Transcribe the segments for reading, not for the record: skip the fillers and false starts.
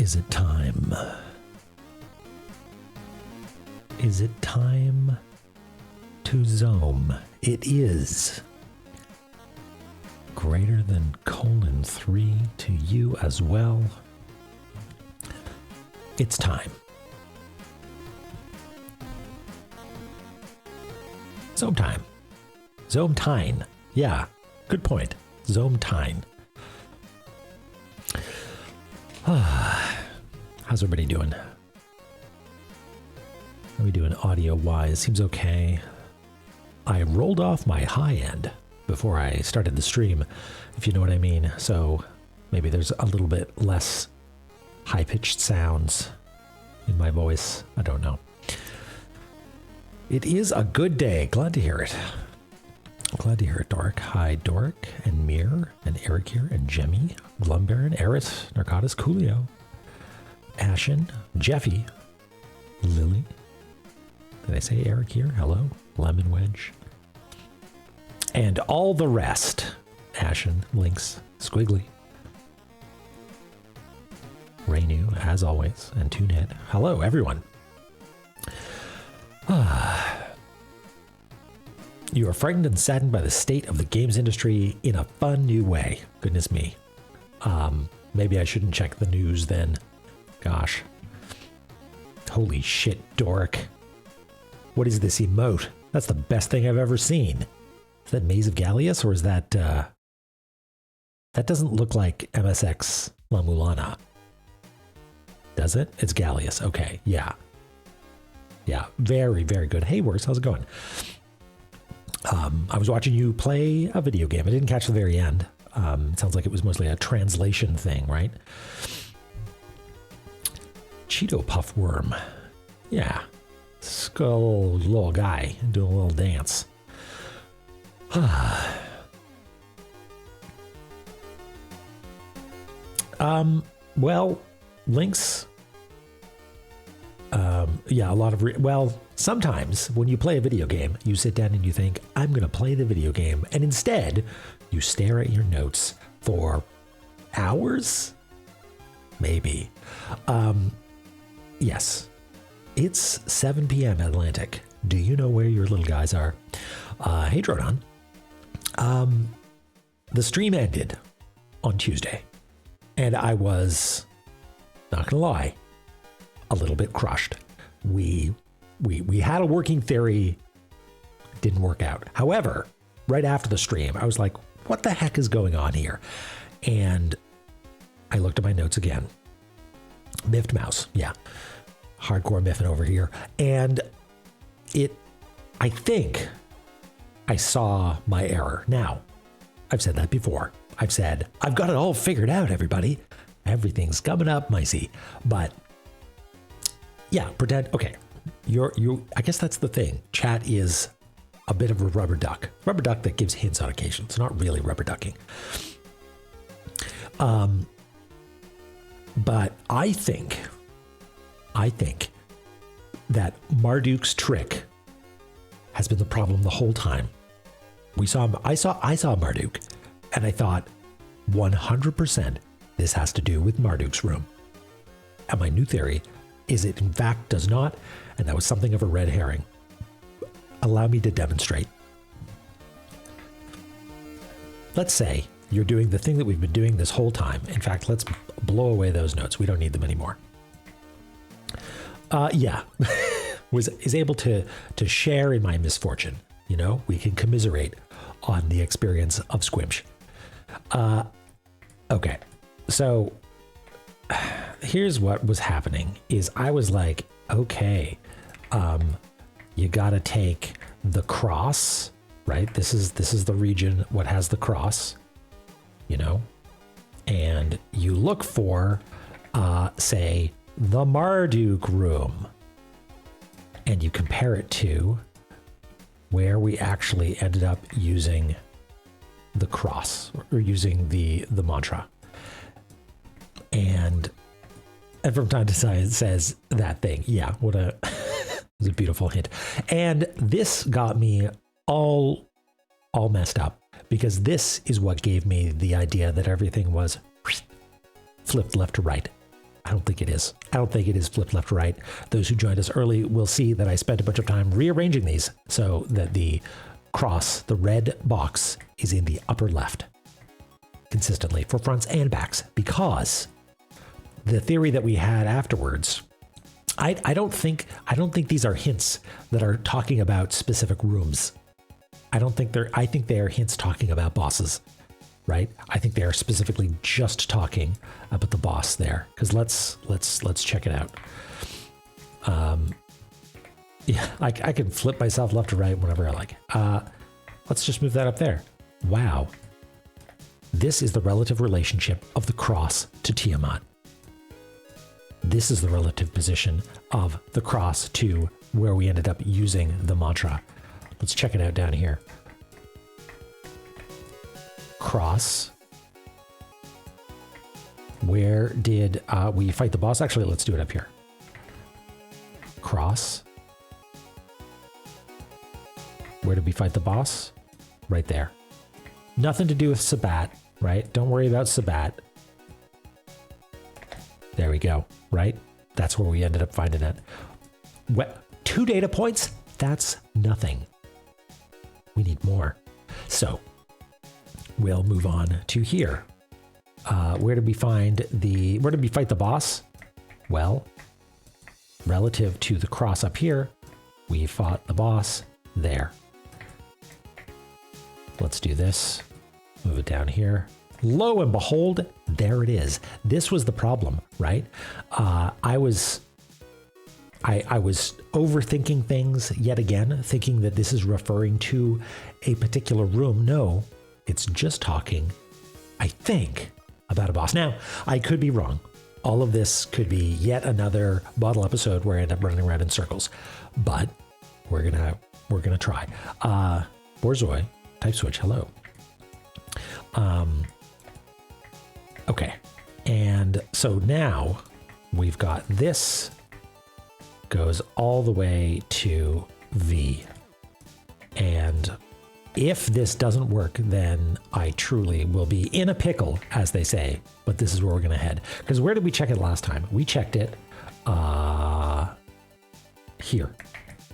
Is it time? Is it time to Zome? It is. Greater than :3 to you as well. It's time. Zome time. Zome time. Yeah, good point. Zome time. How's everybody doing? How are we doing audio-wise? Seems okay. I rolled off my high end before I started the stream, if you know what I mean. So maybe there's a little bit less high-pitched sounds in my voice. I don't know. It is a good day. Glad to hear it. Glad to hear it, Dork. Hi, Dork, and Mir, and Eric here, and Jemmy, Glumbaron, Eris, Narcotis, Coolio, Ashen, Jeffy, Lily. Did I say Eric here? Hello, Lemon Wedge. And all the rest. Ashen, Lynx, Squiggly, Raynu, as always, and Toonhead. Hello, everyone. You are frightened and saddened by the state of the games industry in a fun new way. Goodness me. Maybe I shouldn't check the news then. Gosh. Holy shit, Dork. What is this emote? That's the best thing I've ever seen. Is that Maze of Gallius, or is that... that doesn't look like MSX La-Mulana. Does it? It's Gallius. Okay, yeah. Yeah, very, very good. Hey, Works, how's it going? I was watching you play a video game. I didn't catch the very end. It sounds like it was mostly a translation thing, right? Cheeto Puff Worm. Yeah. Skull little guy doing a little dance. Well, Lynx. Yeah, a lot of... well, sometimes when you play a video game, you sit down and you think, I'm going to play the video game. And instead, you stare at your notes for hours? Maybe. Yes. It's 7 p.m. Atlantic. Do you know where your little guys are? Hey, Drodon. The stream ended on Tuesday. And I was, not going to lie, a little bit crushed. We had a working theory, didn't work out. However, right after the stream, I was like, what the heck is going on here? And I looked at my notes again. Miffed mouse, yeah. Hardcore miffing over here. And I think I saw my error. Now, I've said that before. I've said, I've got it all figured out, everybody. Everything's coming up, micey. But yeah, pretend, okay. I guess that's the thing. Chat is a bit of a rubber duck. Rubber duck that gives hints on occasion. It's not really rubber ducking. But I think that Marduk's trick has been the problem the whole time. I saw Marduk, and I thought 100% this has to do with Marduk's room. And my new theory is it in fact does not, and that was something of a red herring. Allow me to demonstrate. Let's say you're doing the thing that we've been doing this whole time. In fact, let's blow away those notes. We don't need them anymore. Yeah, is able to share in my misfortune. You know, we can commiserate on the experience of Squimsh. Okay, so here's what was happening is I was like, okay, you gotta take the cross, right? This is the region what has the cross, you know, and you look for, say, the Marduk room, and you compare it to where we actually ended up using the cross or using the mantra. And from time to time it says that thing. Yeah, what a it was a beautiful hint. And this got me all messed up because this is what gave me the idea that everything was flipped left to right. I don't think it is. I don't think it is flip left right. Those who joined us early will see that I spent a bunch of time rearranging these so that the cross, the red box, is in the upper left consistently for fronts and backs, because the theory that we had afterwards, I don't think these are hints that are talking about specific rooms. I think they are hints talking about bosses, right? I think they are specifically just talking about the boss there. Because let's check it out. Yeah, I can flip myself left to right whenever I like. Let's just move that up there. Wow. This is the relative relationship of the cross to Tiamat. This is the relative position of the cross to where we ended up using the mantra. Let's check it out down here. Cross. Where did we fight the boss? Actually, let's do it up here. Cross. Where did we fight the boss? Right there. Nothing to do with Sabat, right? Don't worry about Sabat. There we go, right? That's where we ended up finding it. 2 data points? That's nothing. We need more. So we'll move on to here. Where did we fight the boss? Well, relative to the cross up here, we fought the boss there. Let's do this. Move it down here. Lo and behold, there it is. This was the problem, right? I was overthinking things yet again, thinking that this is referring to a particular room. No, it's just talking, I think, about a boss. Now, I could be wrong. All of this could be yet another bottle episode where I end up running around in circles, but we're gonna try. Borzoi, type switch, hello. Okay, and so now we've got this goes all the way to V. And if this doesn't work, then I truly will be in a pickle, as they say. But this is where we're going to head. Because where did we check it last time? We checked it here,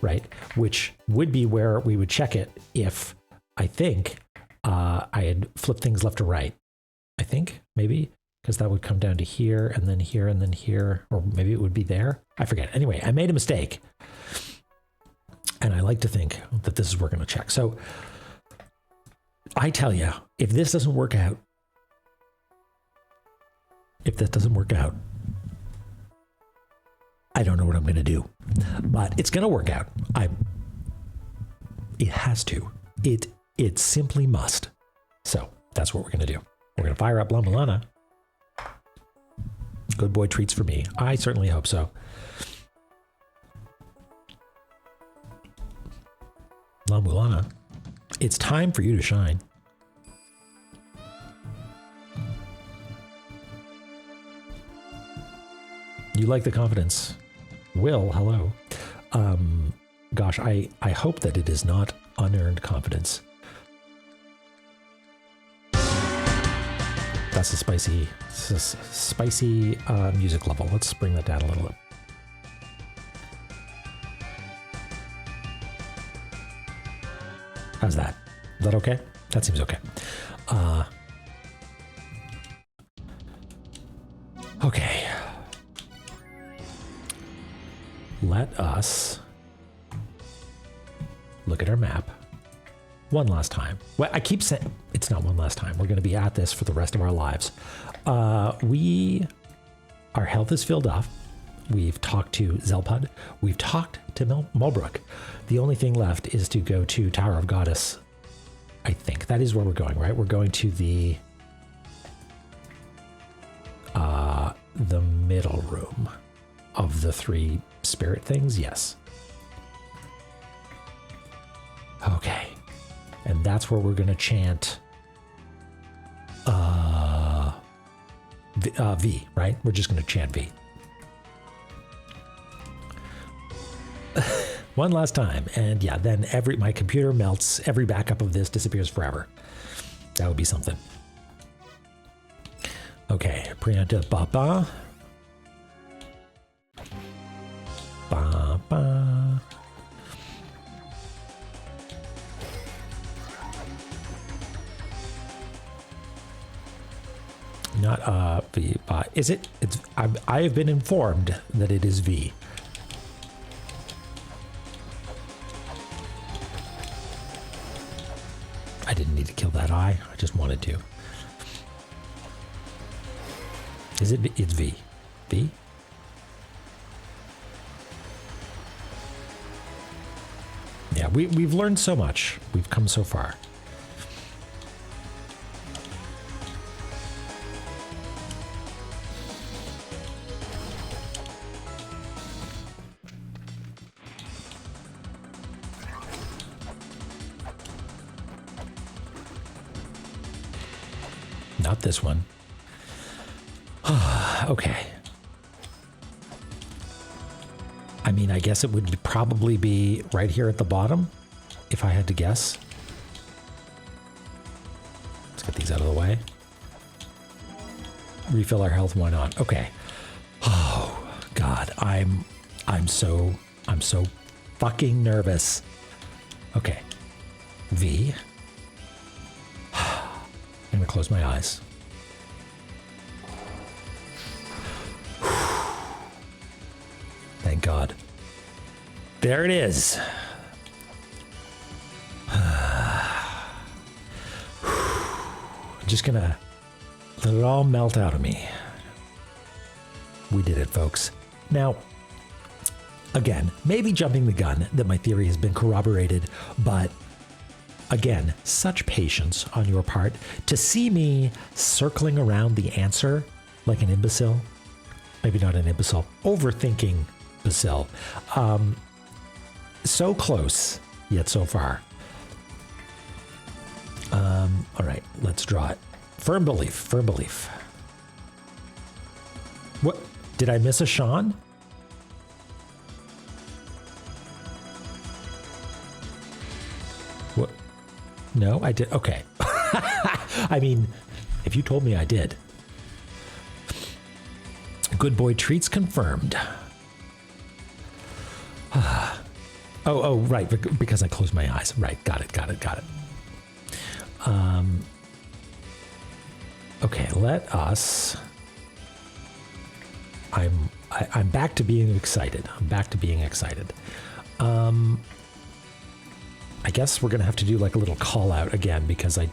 right? Which would be where we would check it if, I think, I had flipped things left to right. I think, maybe, because that would come down to here, and then here, and then here, or maybe it would be there. I forget. Anyway, I made a mistake. And I like to think that this is where we're going to check. So I tell you, if this doesn't work out, I don't know what I'm going to do. But it's going to work out. It has to. It simply must. So that's what we're going to do. We're going to fire up La-Mulana. Good boy treats for me. I certainly hope so. La-Mulana, it's time for you to shine. You like the confidence. Will, hello. Gosh, I hope that it is not unearned confidence. That's a spicy music level. Let's bring that down a little bit. How's that? Is that okay? That seems okay. Okay. Let us look at our map one last time. Well, I keep saying it's not one last time. We're going to be at this for the rest of our lives. Our health is filled up. We've talked to Zelpud. We've talked to Mulbrook. The only thing left is to go to Tower of Goddess. I think that is where we're going, right? We're going to the middle room of the 3 spirit things. Yes. Okay. And that's where we're going to chant V, right? We're just going to chant V. One last time, and yeah, then my computer melts, every backup of this disappears forever. That would be something. Okay, Priyanta Baba. Not V. Is it? It's. I have been informed that it is V. I didn't need to kill that eye. I just wanted to. Is it? It's V. V. Yeah, we've learned so much. We've come so far. Not this one. Okay. I mean, I guess it would probably be right here at the bottom, if I had to guess. Let's get these out of the way. Refill our health, why not? Okay. Oh God, I'm so fucking nervous. Okay. V. I'm gonna close my eyes. Thank God. There it is. I'm just gonna let it all melt out of me. We did it, folks. Now, again, maybe jumping the gun that my theory has been corroborated, but again, such patience on your part to see me circling around the answer like an imbecile. Maybe not an imbecile, overthinking imbecile. So close, yet so far. All right, let's draw it. Firm belief, firm belief. What? Did I miss a Sean? What? No, I did. Okay. I mean, if you told me I did. Good boy treats confirmed. Oh, right, because I closed my eyes. Right, got it. Okay, let us. I'm back to being excited. I guess we're gonna have to do like a little call out again because I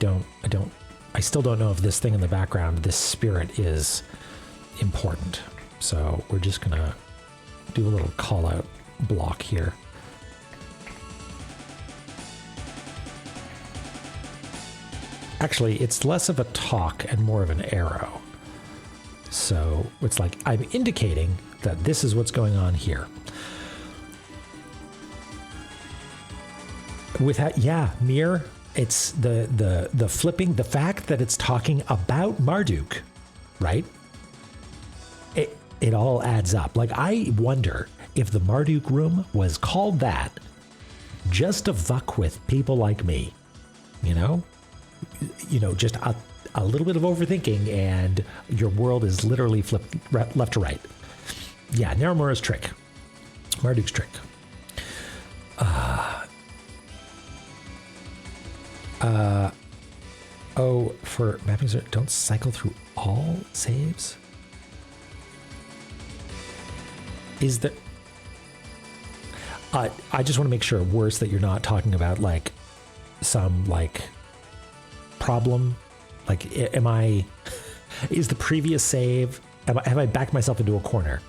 still don't know if this thing in the background, this spirit, is important. So we're just gonna do a little call out block here. Actually, it's less of a talk and more of an arrow. So it's like I'm indicating that this is what's going on here. With that, yeah, Mir, it's the flipping, the fact that it's talking about Marduk, right? It all adds up. Like, I wonder if the Marduk room was called that just to fuck with people like me, you know, just a little bit of overthinking and your world is literally flipped left to right. Yeah, Naramura's trick, Marduk's trick. Oh, for mapping, don't cycle through all saves. Is that? I just want to make sure, worse, that you're not talking about like some like problem. Like, is the previous save? Have I backed myself into a corner?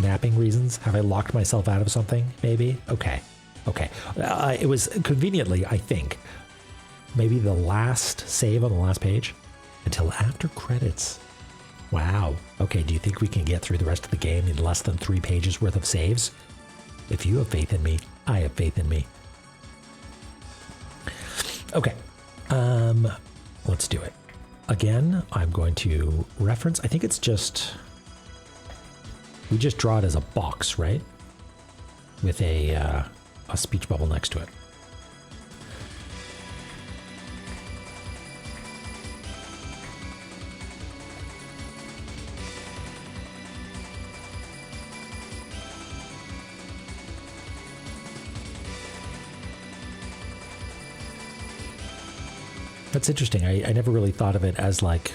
Mapping reasons? Have I locked myself out of something? Maybe. Okay. It was conveniently, I think, maybe the last save on the last page until after credits. Wow. Okay, do you think we can get through the rest of the game in less than 3 pages worth of saves? If you have faith in me, I have faith in me. Okay. Let's do it. Again, I'm going to reference, I think it's just, we just draw it as a box, right? With a speech bubble next to it. That's interesting. I never really thought of it as like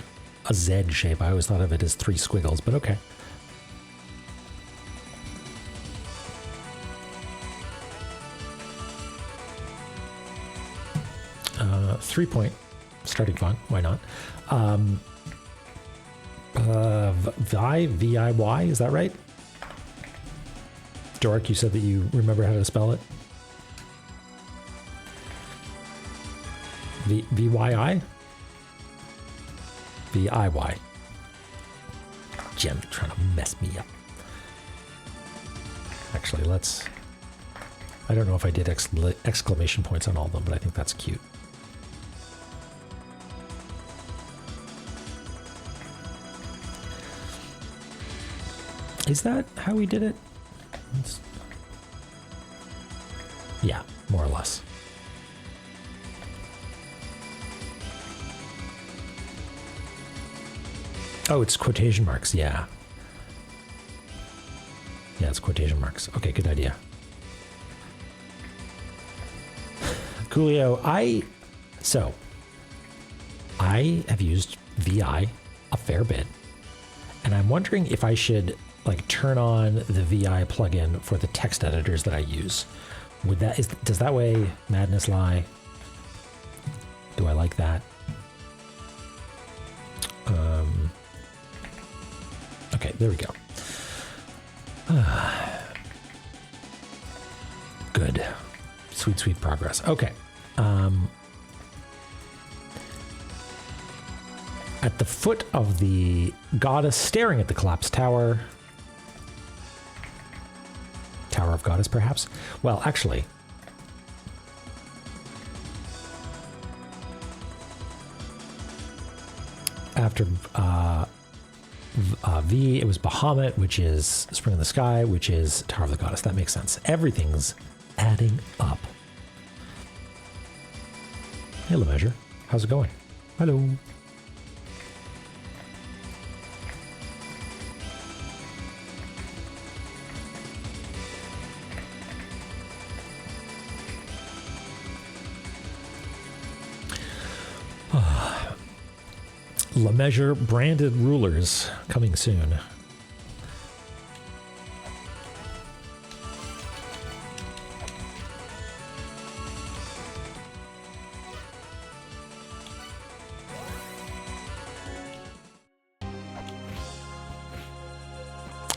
a Z shape. I always thought of it as 3 squiggles, but okay. Three-point starting font. Why not? VIY, is that right? Dork, you said that you remember how to spell it? VYI? VIY. Jim trying to mess me up. Actually, let's... I don't know if I did exclamation points on all of them, but I think that's cute. Is that how we did it? Yeah, more or less. Oh, it's quotation marks, yeah. Yeah, it's quotation marks. Okay, good idea. Coolio, I have used VI a fair bit, and I'm wondering if I should like turn on the VI plugin for the text editors that I use. Does that way madness lie? Do I like that? Okay, there we go. Good. Sweet, sweet progress. Okay. At the foot of the goddess staring at the collapsed tower. Tower of Goddess, perhaps? Well, actually, after V, it was Bahamut, which is Spring in the Sky, which is Tower of the Goddess. That makes sense. Everything's adding up. Hey, LeMeasure. How's it going? Hello. LeMeasure branded rulers coming soon.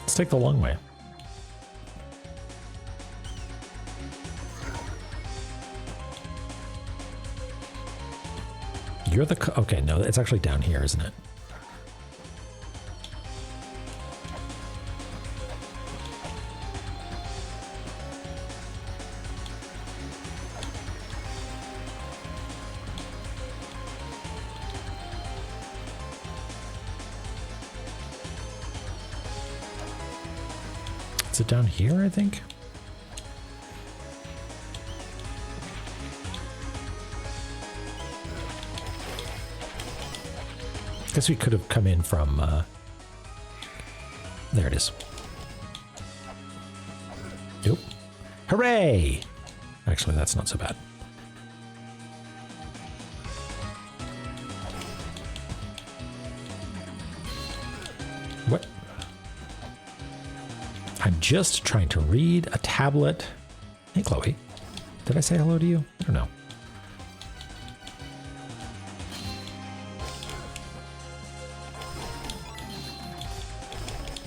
Let's take the long way. You're the... Okay, no, it's actually down here, isn't it? Is it down here, I think? Guess we could have come in from, there it is. Nope. Hooray! Actually, that's not so bad. What? I'm just trying to read a tablet. Hey, Chloe. Did I say hello to you? I don't know.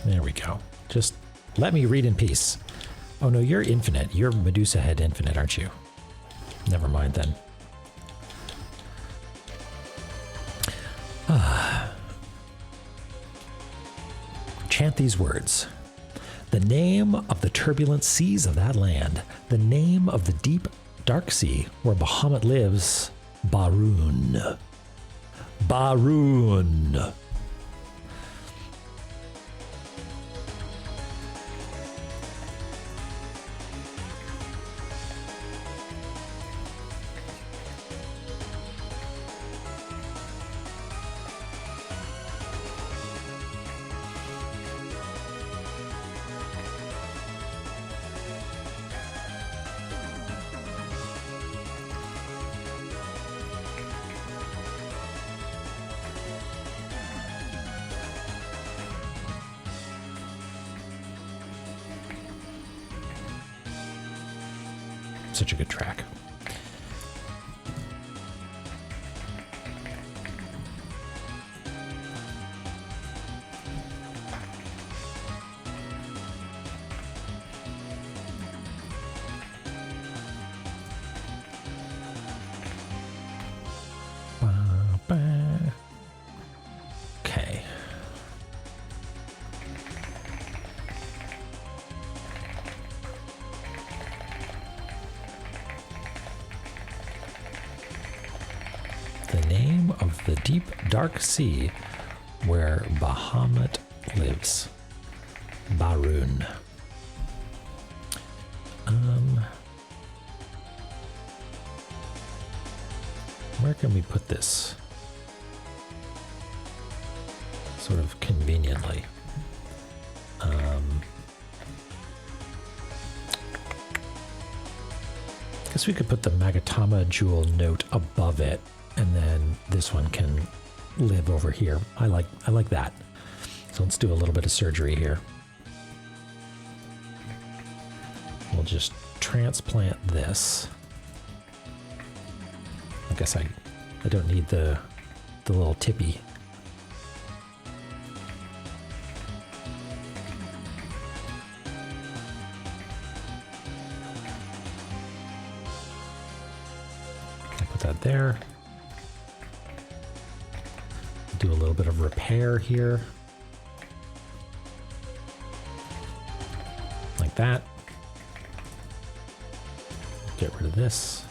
There we go. Just let me read in peace. Oh no, you're infinite. You're Medusa Head Infinite, aren't you? Never mind then. Chant these words. The name of the turbulent seas of that land, the name of the deep, dark sea where Bahamut lives, Barun. Barun. such a good track. Okay. The name of the deep, dark sea where Bahamut lives. Barun. Where can we put this? Sort of conveniently. Guess we could put the Magatama jewel note above it, and then this one can live over here. I like that. So let's do a little bit of surgery here. We'll just transplant this. I guess I don't need the little tippy. I'll put that there. Do a little bit of repair here. Like that. Get rid of this.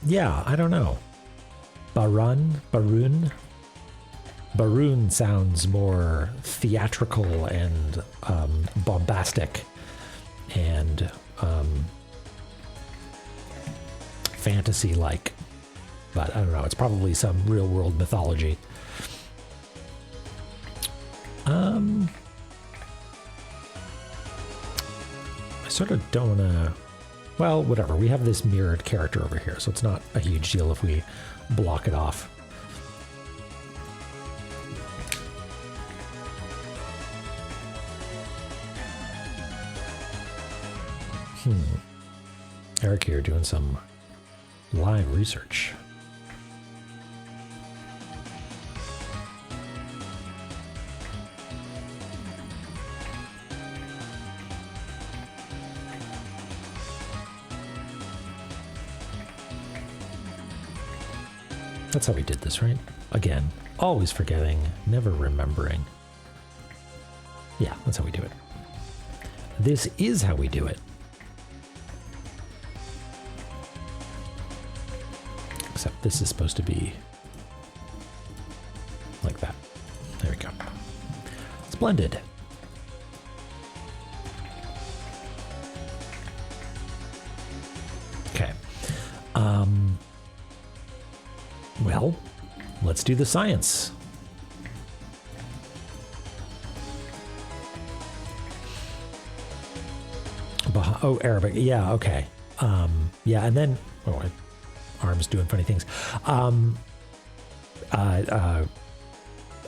Yeah, I don't know. Barun sounds more theatrical and bombastic and fantasy-like, but I don't know. It's probably some real-world mythology. I sort of don't want to... Well, whatever. We have this mirrored character over here, so it's not a huge deal if we block it off. Eric here doing some live research. That's how we did this, right? Again, always forgetting, never remembering. Yeah, that's how we do it. This is how we do it. Except this is supposed to be like that. There we go. Splendid. Okay. Well, let's do the science. Oh, Arabic. Yeah, okay. Yeah, and then... Oh, my arm's doing funny things.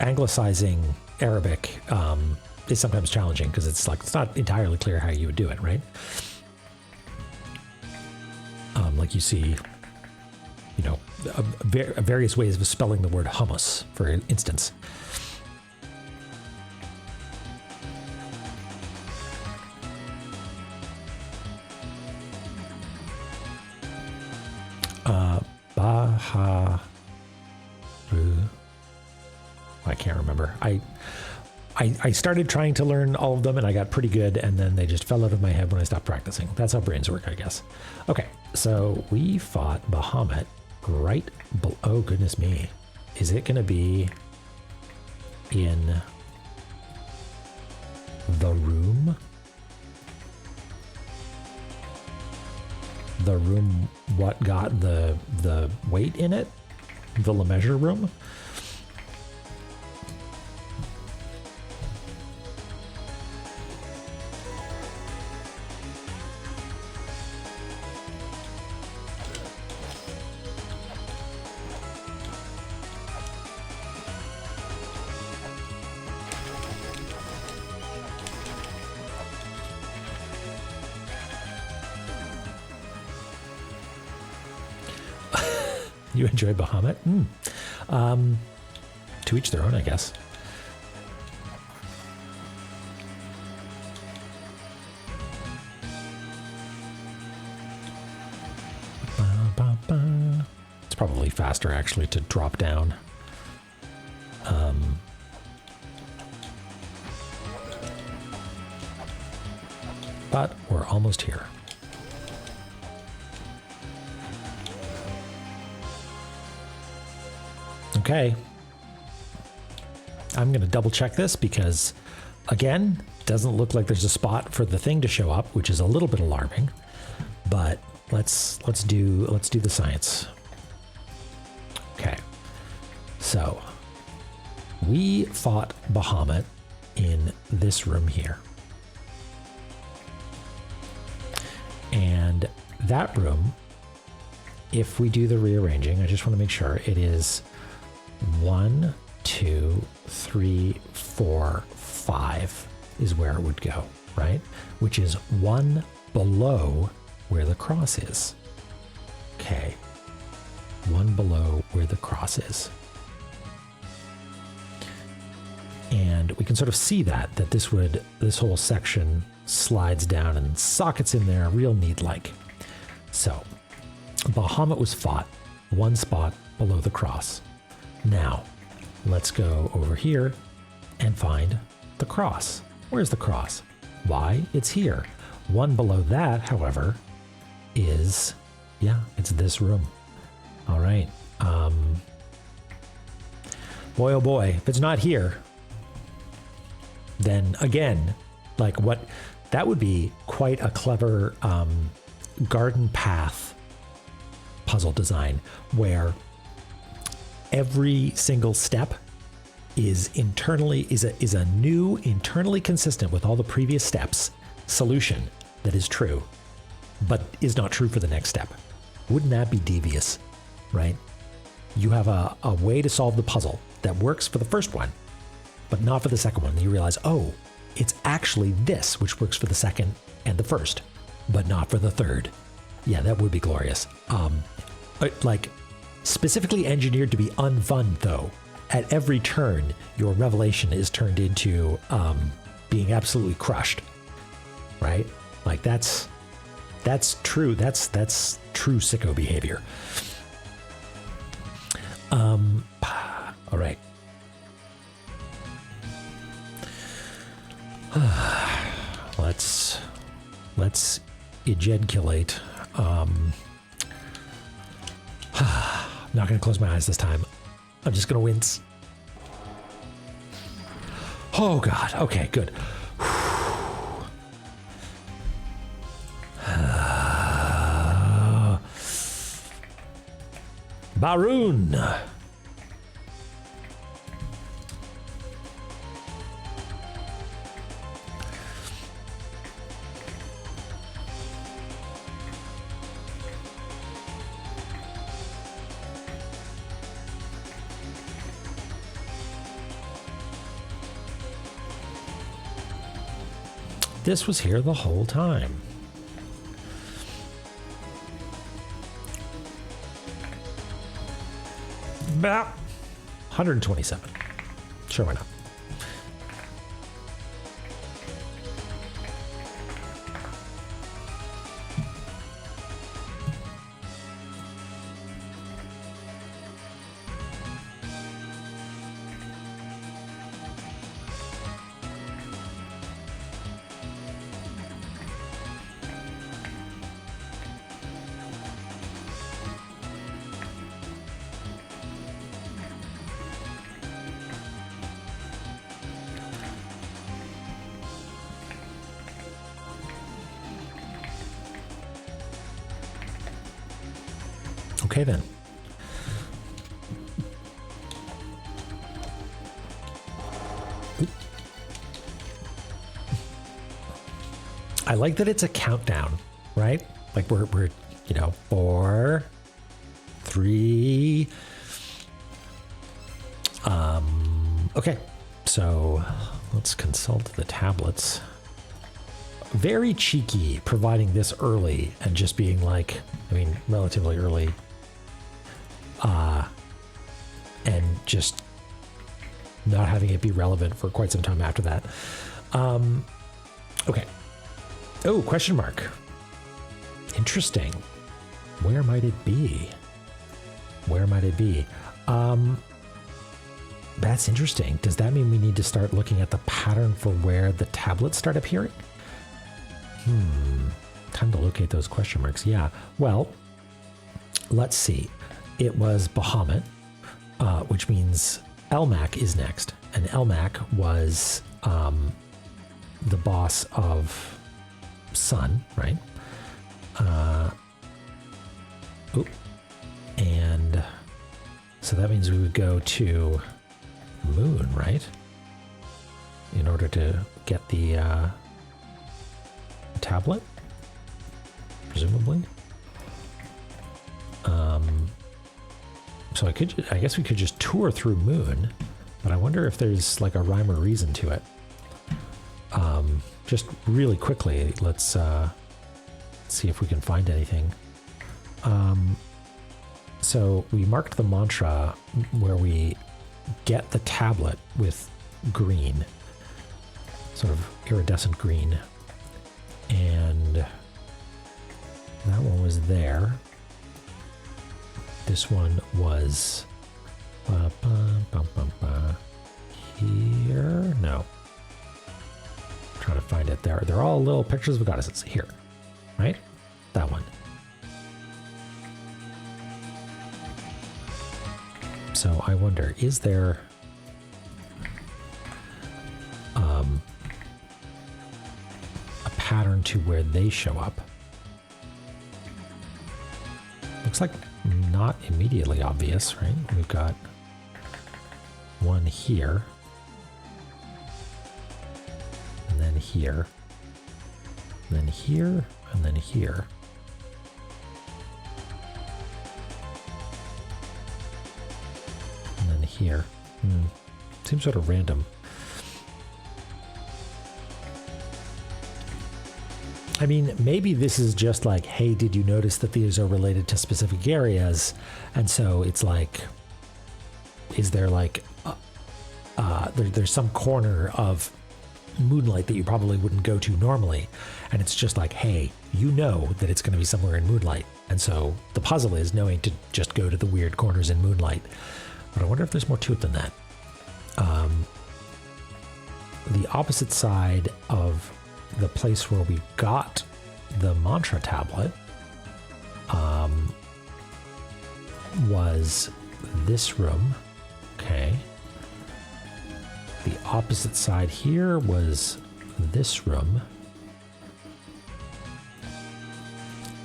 Anglicizing Arabic is sometimes challenging because it's not entirely clear how you would do it, right? Like you see... You know, various ways of spelling the word hummus, for instance. Baharu. I can't remember. I started trying to learn all of them and I got pretty good, and then they just fell out of my head when I stopped practicing. That's how brains work, I guess. Okay, so we fought Bahamut right below. Oh, goodness me. Is it going to be in the room? The room what got the weight in it? The LeMessurier room? You enjoy Bahamut? To each their own, I guess. It's probably faster, actually, to drop down. But we're almost here. Okay. I'm going to double check this because, again, doesn't look like there's a spot for the thing to show up, which is a little bit alarming. But let's do the science. Okay. So we fought Bahamut in this room here. And that room, if we do the rearranging, I just want to make sure it is 1, 2, 3, 4, 5 is where it would go, right? Which is 1 below where the cross is. Okay. 1 below where the cross is. And we can sort of see that this whole section slides down and sockets in there real neat-like. So Bahamut was fought 1 spot below the cross. Now let's go over here and find the cross. Where's the cross? Why? It's here. 1 below that, however, is, it's this room. All right. Boy, oh boy, if it's not here, then again, like that would be quite a clever garden path puzzle design where every single step is a new, internally consistent with all the previous steps solution that is true, but is not true for the next step. Wouldn't that be devious, right? You have a way to solve the puzzle that works for the first one, but not for the second one. And you realize, oh, it's actually this, which works for the second and the first, but not for the third. Yeah, that would be glorious. Like specifically engineered to be unfun, though. At every turn, your revelation is turned into being absolutely crushed, right? Like that's true. That's true sicko behavior. All right. Let's ejaculate. I'm not going to close my eyes this time. I'm just going to wince. Oh, God. Okay, good. Baroon. This was here the whole time. About 127. Sure, why not? Okay, then. I like that it's a countdown, right? Like we're 4, 3. Okay, so let's consult the tablets. Very cheeky providing this early and just being like, relatively early. and just not having it be relevant for quite some time after that. Okay. Oh, question mark. Interesting. Where might it be? Where might it be? That's interesting. Does that mean we need to start looking at the pattern for where the tablets start appearing? Time to locate those question marks. Yeah. Well, let's see. It was Bahamut, which means Elmac is next. And Elmac was the boss of Sun, right? And so that means we would go to Moon, right? In order to get the tablet, presumably. So I guess we could just tour through Moon, but I wonder if there's like a rhyme or reason to it. Just really quickly, let's see if we can find anything. So we marked the mantra where we get the tablet with green, sort of iridescent green, and that one was there. This one was here. No, I'm trying to find it. They're all little pictures of goddesses here, right? That one. So I wonder, is there a pattern to where they show up? Looks like not immediately obvious, right? We've got one here, and then here, and then here, and then here. Here. Seems sort of random. I mean, maybe this is just like, hey, did you notice that these are related to specific areas? And so it's like, is there like, there's some corner of Moonlight that you probably wouldn't go to normally. And it's just like, hey, you know that it's going to be somewhere in Moonlight. And so the puzzle is knowing to just go to the weird corners in Moonlight. But I wonder if there's more to it than that. The opposite side of the place where we got the mantra tablet was this room. Okay. The opposite side here was this room.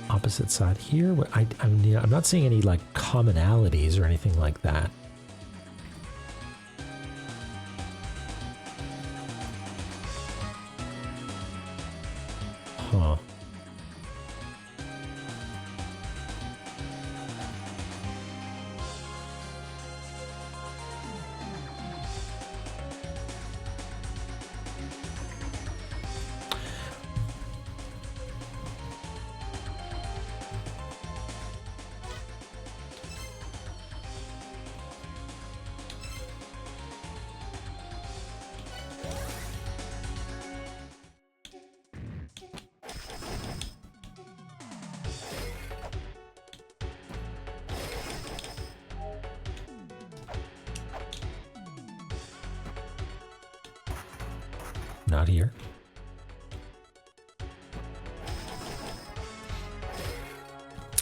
Opposite side here. I'm not seeing any like commonalities or anything like that. Huh. Not here.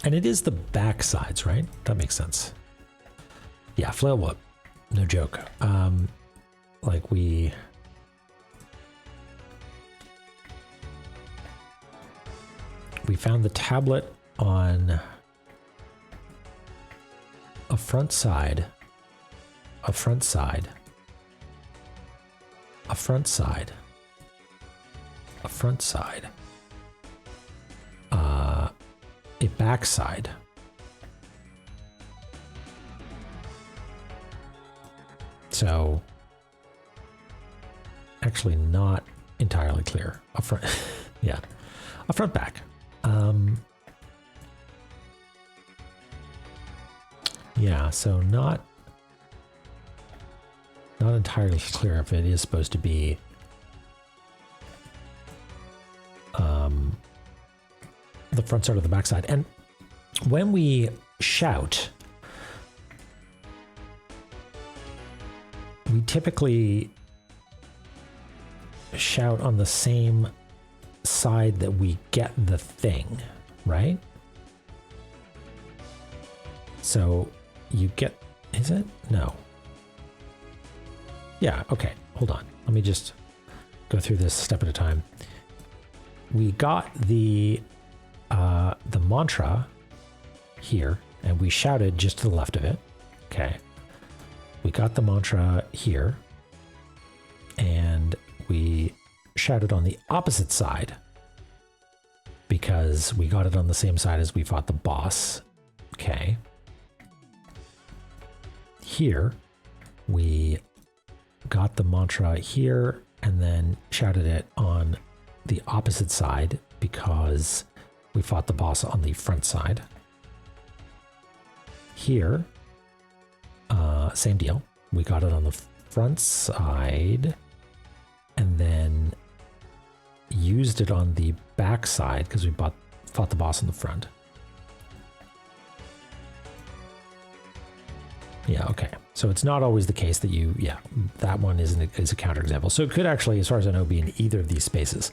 And it is the back sides, right? That makes sense. Yeah, flail whoop. No joke. Like we found the tablet on a front side, a front side, a front side, a front side, a back side, so actually not entirely clear. A front, yeah, a front Yeah, so not entirely clear if it is supposed to be the front side or the back side. And when we shout, we typically shout on the same side that we get the thing, right? So you get, is it? No. Yeah, okay, hold on. Let me just go through this step at a time. We got the mantra here, and we shouted just to the left of it. Okay. We got the mantra here, and we shouted on the opposite side because we got it on the same side as we fought the boss. Okay. Here, we got the mantra here and then shouted it on the opposite side because we fought the boss on the front side. Here, same deal. We got it on the front side and then used it on the back side because we fought the boss on the front. Yeah, okay. So it's not always the case that that one is a counterexample. So it could actually, as far as I know, be in either of these spaces.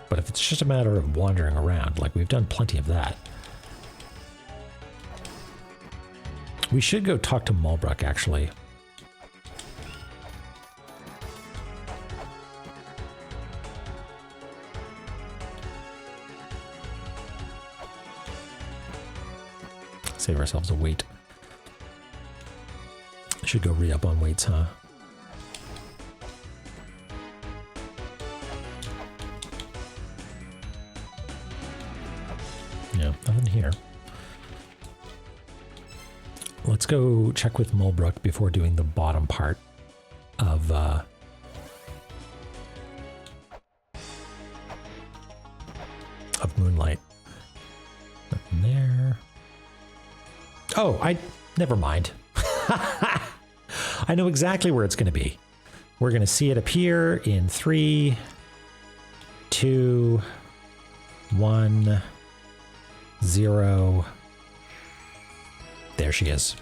But if it's just a matter of wandering around, like we've done plenty of that. We should go talk to Mulbrook, actually. Save ourselves a wait. Should go re-up on weights, huh? Yeah, nothing here. Let's go check with Mulbrook before doing the bottom part of Moonlight. Nothing there. Oh, never mind. I know exactly where it's going to be. We're going to see it appear in 3, 2, 1, 0. There she is.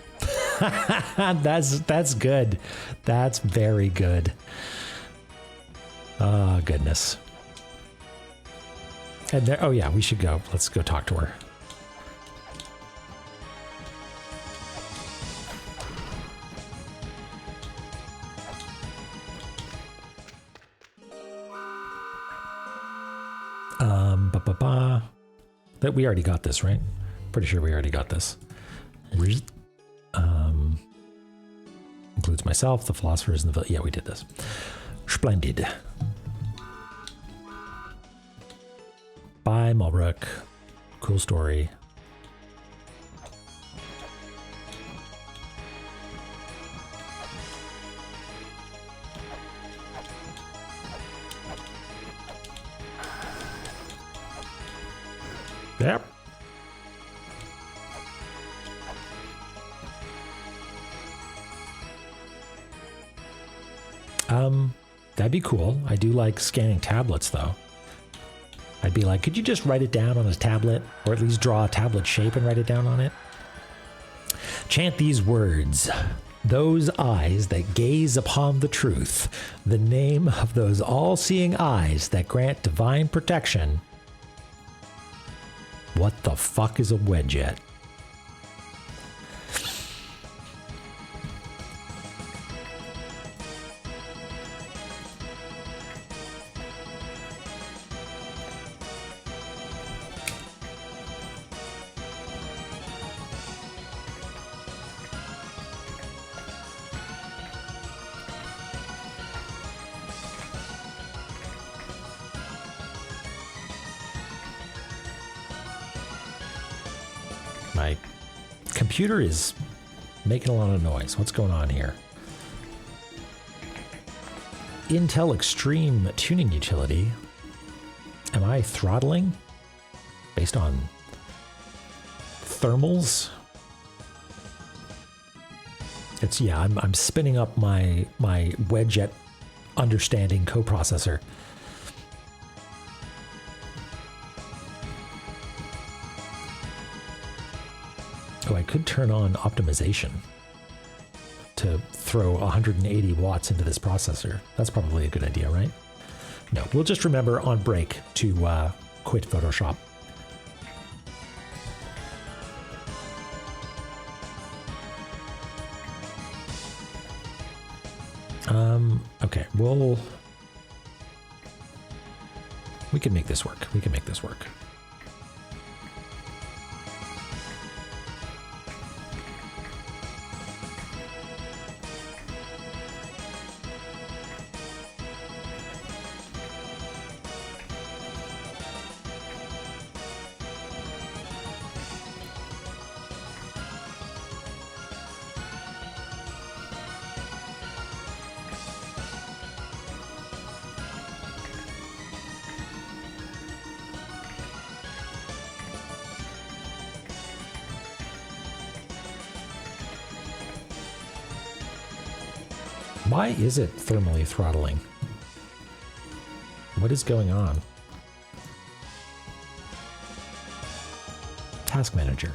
That's good. That's very good. Oh, goodness. And there, oh yeah, we should go. Let's go talk to her. That we already got this, right? Pretty sure we already got this. Includes myself, the philosophers, and the... Yeah, we did this. Splendid. Bye, Mulbrook. Cool story. Yep. That'd be cool. I do like scanning tablets, though. I'd be like, could you just write it down on a tablet? Or at least draw a tablet shape and write it down on it? Chant these words. Those eyes that gaze upon the truth. The name of those all-seeing eyes that grant divine protection. What the fuck is a wedjet? My computer is making a lot of noise. What's going on here? Intel Extreme Tuning Utility. Am I throttling based on thermals? It's, yeah, I'm spinning up my Wedget understanding coprocessor. Oh, I could turn on optimization to throw 180 watts into this processor. That's probably a good idea, right? No, we'll just remember on break to quit Photoshop. Okay, we can make this work. We can make this work. Why is it thermally throttling? What is going on? Task Manager.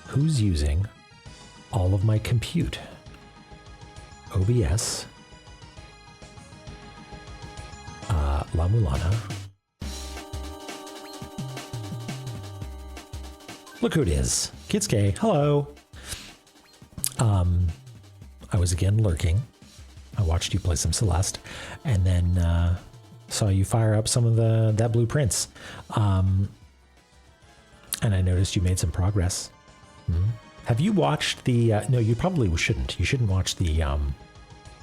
Who's using all of my compute? OBS. La-Mulana. Look who it is. Kitsuke, hello. I was again lurking. I watched you play some Celeste, and then saw you fire up some of that blueprints. And I noticed you made some progress. Have you watched the? No, you probably shouldn't. You shouldn't watch the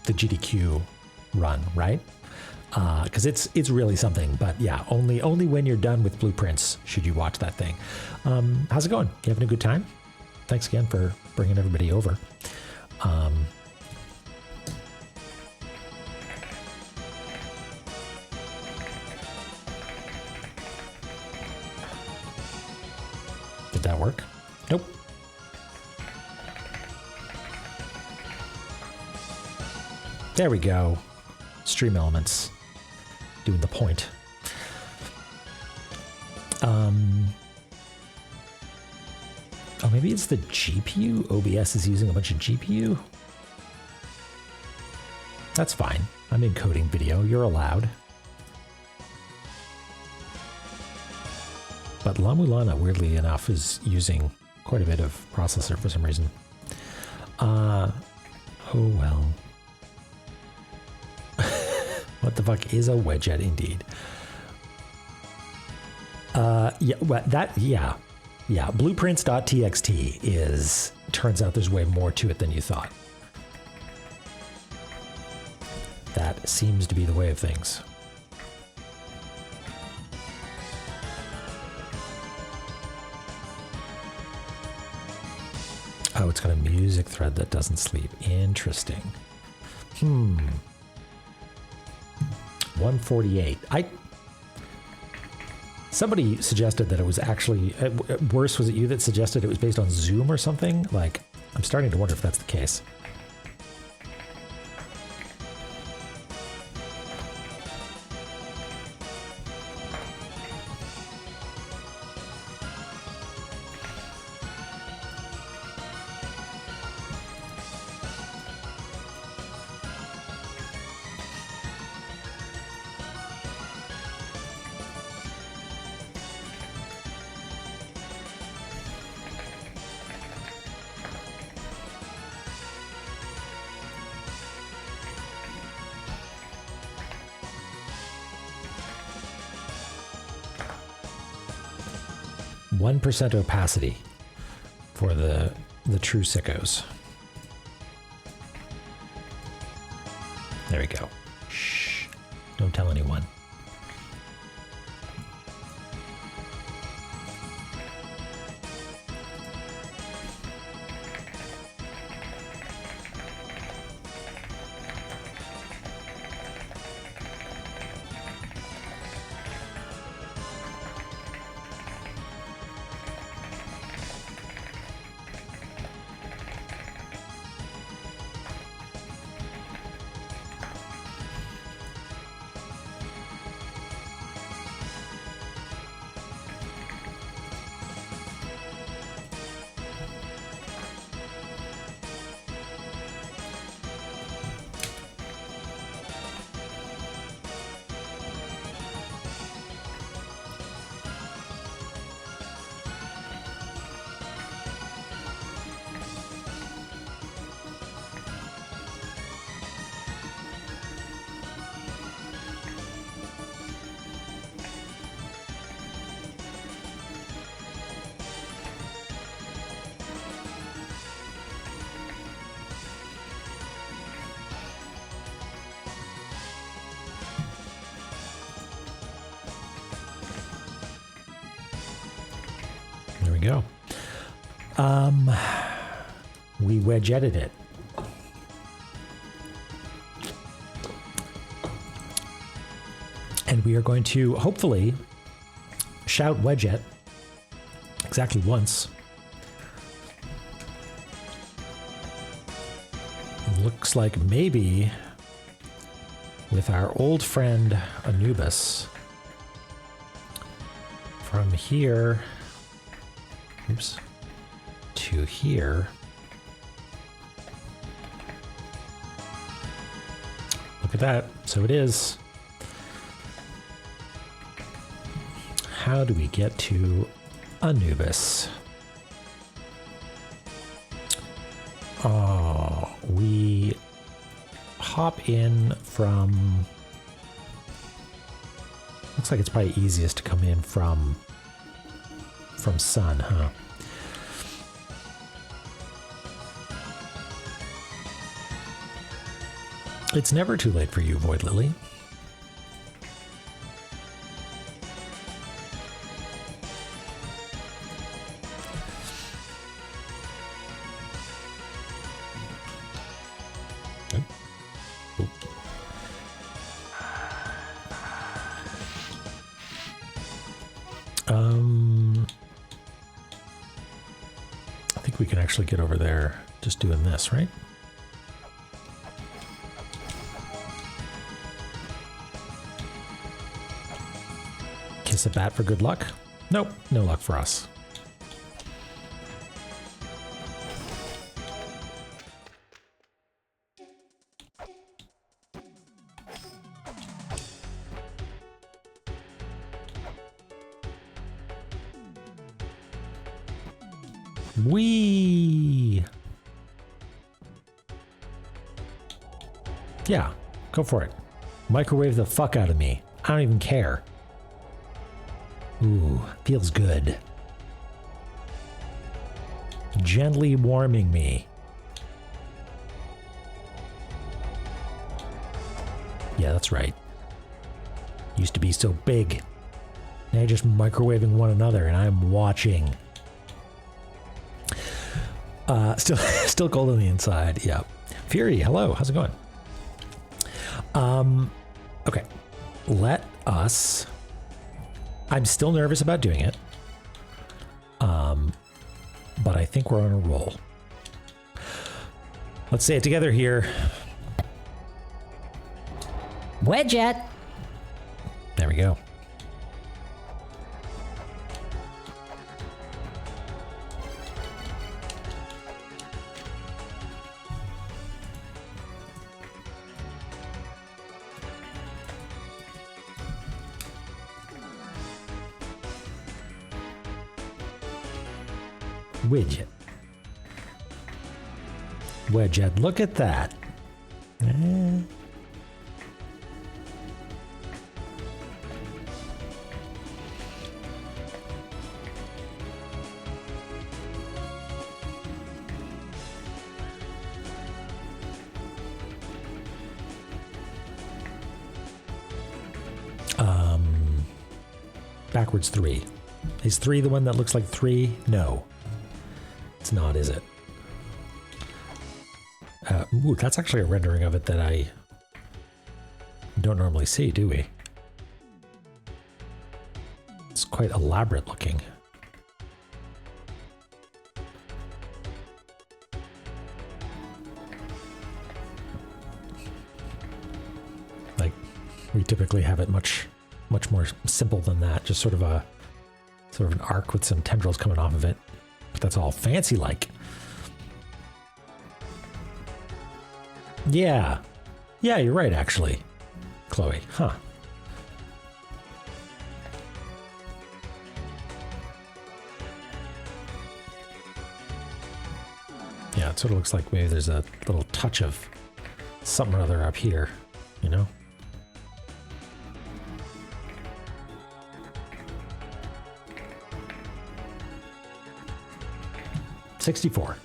GDQ run, right? Because it's really something. But yeah, only when you're done with blueprints should you watch that thing. How's it going? You having a good time? Thanks again for bringing everybody over. Did that work? Nope. There we go. Stream elements. Doing the point. Oh, maybe it's the GPU? OBS is using a bunch of GPU? That's fine. I'm encoding video. You're allowed. But La-Mulana, weirdly enough, is using quite a bit of processor for some reason. Oh well. What the fuck is a Wedget indeed? Yeah, well, yeah. Blueprints.txt turns out there's way more to it than you thought. That seems to be the way of things. Oh, it's got a music thread that doesn't sleep. Interesting. 148. Somebody suggested that it was actually worse. Was it you that suggested it was based on Zoom or something? Like, I'm starting to wonder if that's the case. %, opacity for the true sickos. There we go. Shh. Don't tell anyone. go. We wedgetted it. And we are going to hopefully shout wedget exactly once. Looks like maybe with our old friend Anubis from here, oops, to here. Look at that. So it is. How do we get to Anubis? Oh, we hop in from... Looks like it's probably easiest to come in from Sun, huh? It's never too late for you, Void Lily. I think we can actually get over there just doing this, right? Kiss a bat for good luck? Nope, no luck for us. Whee! Yeah, go for it. Microwave the fuck out of me. I don't even care. Ooh, feels good. Gently warming me. Yeah, that's right. Used to be so big. Now you're just microwaving one another and I'm watching. Still cold on the inside. Yeah. Fury, hello. How's it going? Okay. Let us... I'm still nervous about doing it. But I think we're on a roll. Let's say it together here. Wedget. There we go. Widget. Wedget, look at that. Backwards 3. Is 3 the one that looks like 3? No. It's not, is it? Ooh, that's actually a rendering of it that I don't normally see, do we? It's quite elaborate looking. Like, we typically have it much more simple than that. Just sort of an arc with some tendrils coming off of it. But that's all fancy like. Yeah. Yeah, you're right, actually. Chloe. Huh. Yeah, it sort of looks like maybe there's a little touch of something or other up here, you know? $64.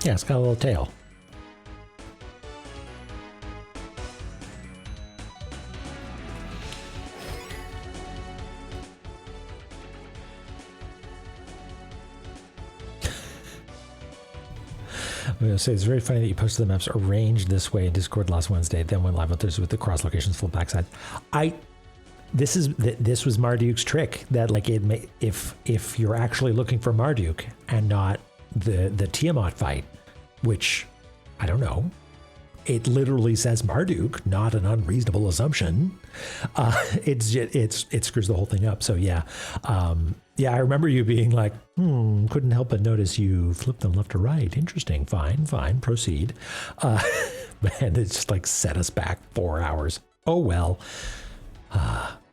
Yeah, it's got a little tail. I'm going to say it's very funny that you posted the maps arranged this way in Discord last Wednesday, then went live on Thursday with the cross locations full backside. This was Marduke's trick, that like if you're actually looking for Marduk and not the Tiamat fight, which I don't know, it literally says Marduk, not an unreasonable assumption. It screws the whole thing up. So yeah. I remember you being like, couldn't help but notice you flipped them left to right. Interesting. Fine, proceed. And it's just like set us back 4 hours. Oh well.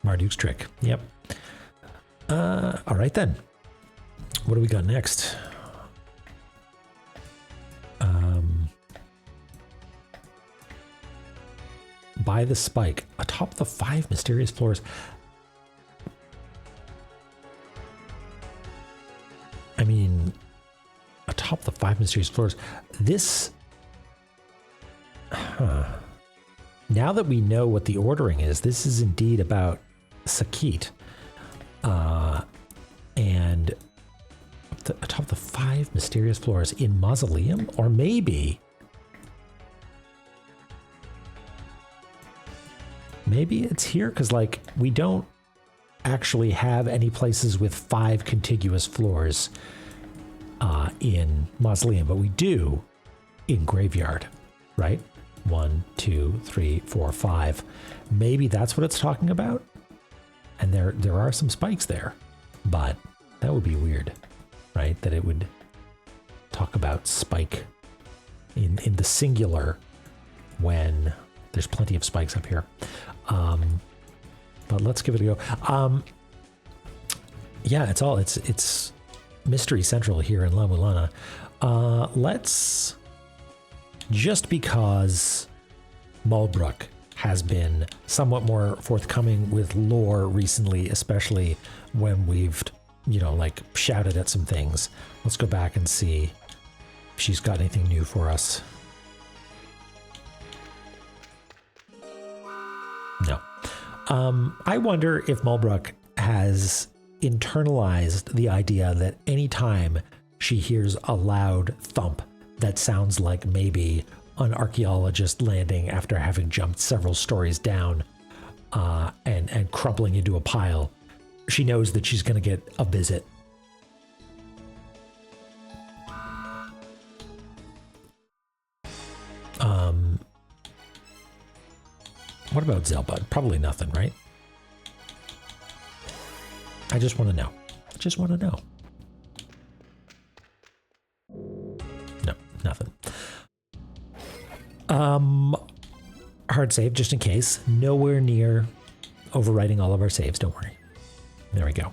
Marduke's trick. Yep. All right then. What do we got next? By the spike atop the 5 mysterious floors. I mean, atop the 5 mysterious floors. This. Now that we know what the ordering is, this is indeed about Sakit. And atop the 5 mysterious floors in Mausoleum, or maybe it's here, because like we don't actually have any places with 5 contiguous floors in Mausoleum, but we do in Graveyard, right? 1, 2, 3, 4, 5. Maybe that's what it's talking about. And there are some spikes there, but that would be weird, right? That it would talk about spike in the singular when there's plenty of spikes up here. But let's give it a go. Yeah, it's Mystery Central here in La-Mulana. Let's, just because Mulbrook has been somewhat more forthcoming with lore recently, especially when we've, like shouted at some things. Let's go back and see if she's got anything new for us. No. I wonder if Mulbrook has internalized the idea that anytime she hears a loud thump that sounds like maybe an archaeologist landing after having jumped several stories down and crumbling into a pile, she knows that she's going to get a visit. What about Zelbud? Probably nothing, right? I just want to know. No, nothing. Hard save, just in case. Nowhere near overwriting all of our saves, don't worry. There we go.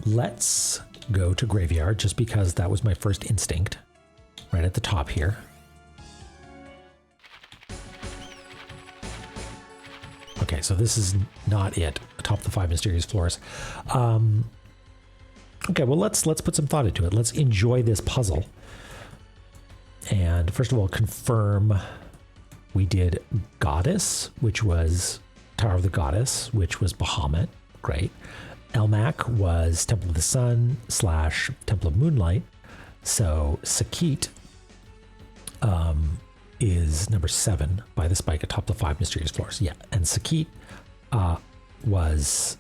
Let's go to Graveyard, just because that was my first instinct. Right at the top here. Okay, so this is not it. Atop the 5 mysterious floors. Okay, well let's put some thought into it. Let's enjoy this puzzle. And first of all, confirm we did Goddess, which was Tower of the Goddess, which was Bahamut. Great. Elmac was Temple of the Sun / Temple of Moonlight. So Sakit is number 7 by the spike atop the 5 mysterious floors. Yeah, and Sakit was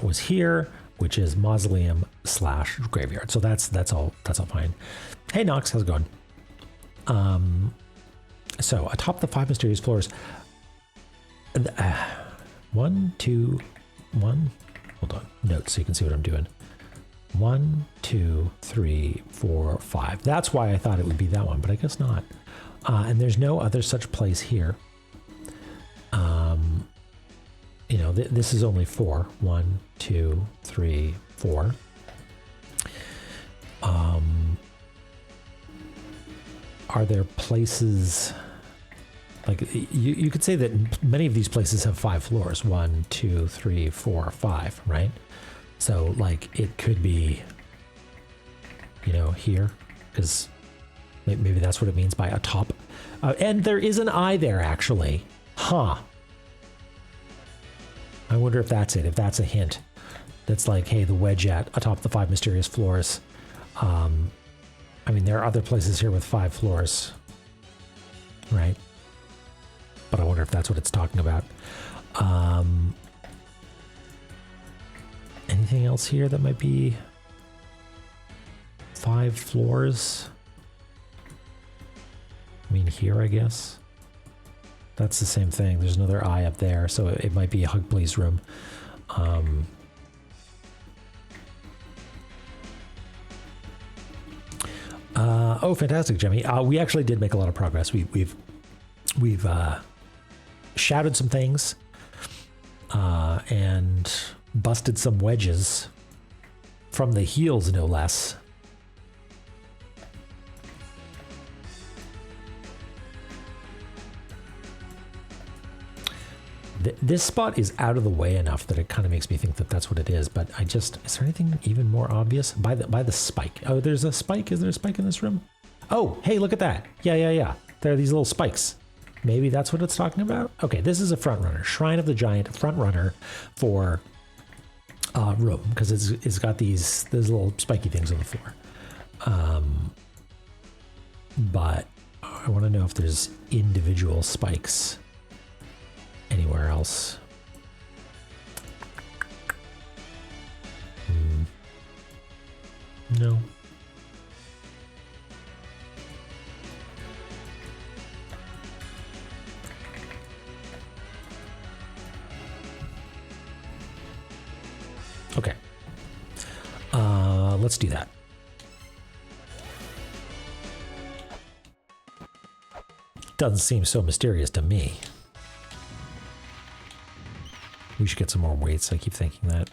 was here, which is Mausoleum / Graveyard. So that's all fine. Hey Nox, how's it going? So atop the 5 mysterious floors, 1, 2, 1. Hold on, notes so you can see what I'm doing. 1, 2, 3, 4, 5. That's why I thought it would be that one, but I guess not. And there's no other such place here. This is only 4. 1, 2, 3, 4. Are there places like you could say that many of these places have 5 floors? 1, 2, 3, 4, 5, right? So like it could be, you know, here, because maybe that's what it means by atop. And there is an eye there, actually. Huh. I wonder if that's it, if that's a hint. That's like, hey, the wedgette atop the 5 mysterious floors. I mean, there are other places here with 5 floors, right? But I wonder if that's what it's talking about. Anything else here that might be 5 floors? I mean, here, I guess. That's the same thing. There's another eye up there, so it might be a Hug Please room. Oh, fantastic, Jimmy. We actually did make a lot of progress. We've shouted some things and busted some wedges from the heels, no less. This spot is out of the way enough that it kind of makes me think that that's what it is, but I just, is there anything even more obvious? By the spike. Oh, there's a spike. Is there a spike in this room? Oh, hey, look at that. Yeah. There are these little spikes. Maybe that's what it's talking about? Okay, this is a front runner. Shrine of the Giant front runner for room, because it's got these little spiky things on the floor. But I want to know if there's individual spikes anywhere else. No. Okay. Let's do that. Doesn't seem so mysterious to me. We should get some more weights. I keep thinking that.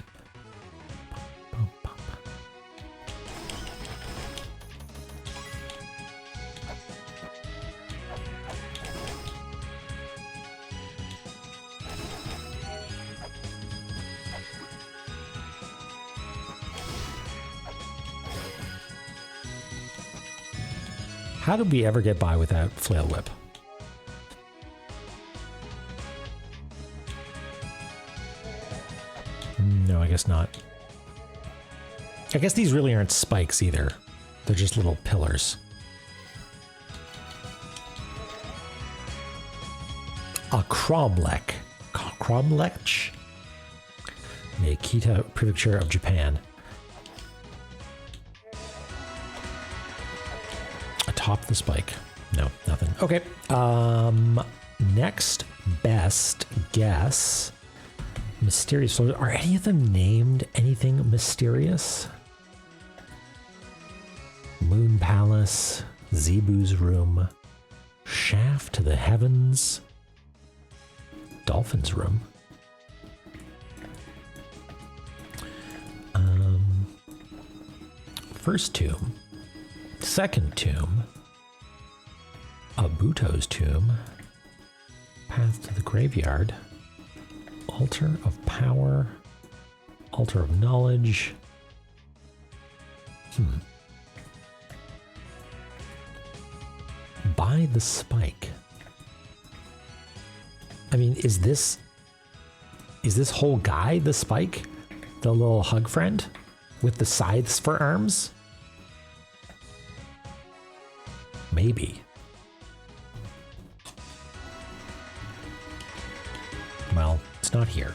How did we ever get by without Flail Whip? No, I guess not. I guess these really aren't spikes either. They're just little pillars. A Cromlech. Cromlech? The Akita Prefecture of Japan. Atop the spike. No, nothing. Okay. Next best guess. Mysterious floors. Are any of them named anything mysterious? Moon Palace, Zebu's Room, Shaft to the Heavens, Dolphin's Room. First tomb, second tomb, Abuto's tomb, Path to the Graveyard, Altar of Power, Altar of Knowledge. By the Spike. I mean, is this whole guy the Spike? The little hug friend with the scythes for arms? Maybe. Well, it's not here.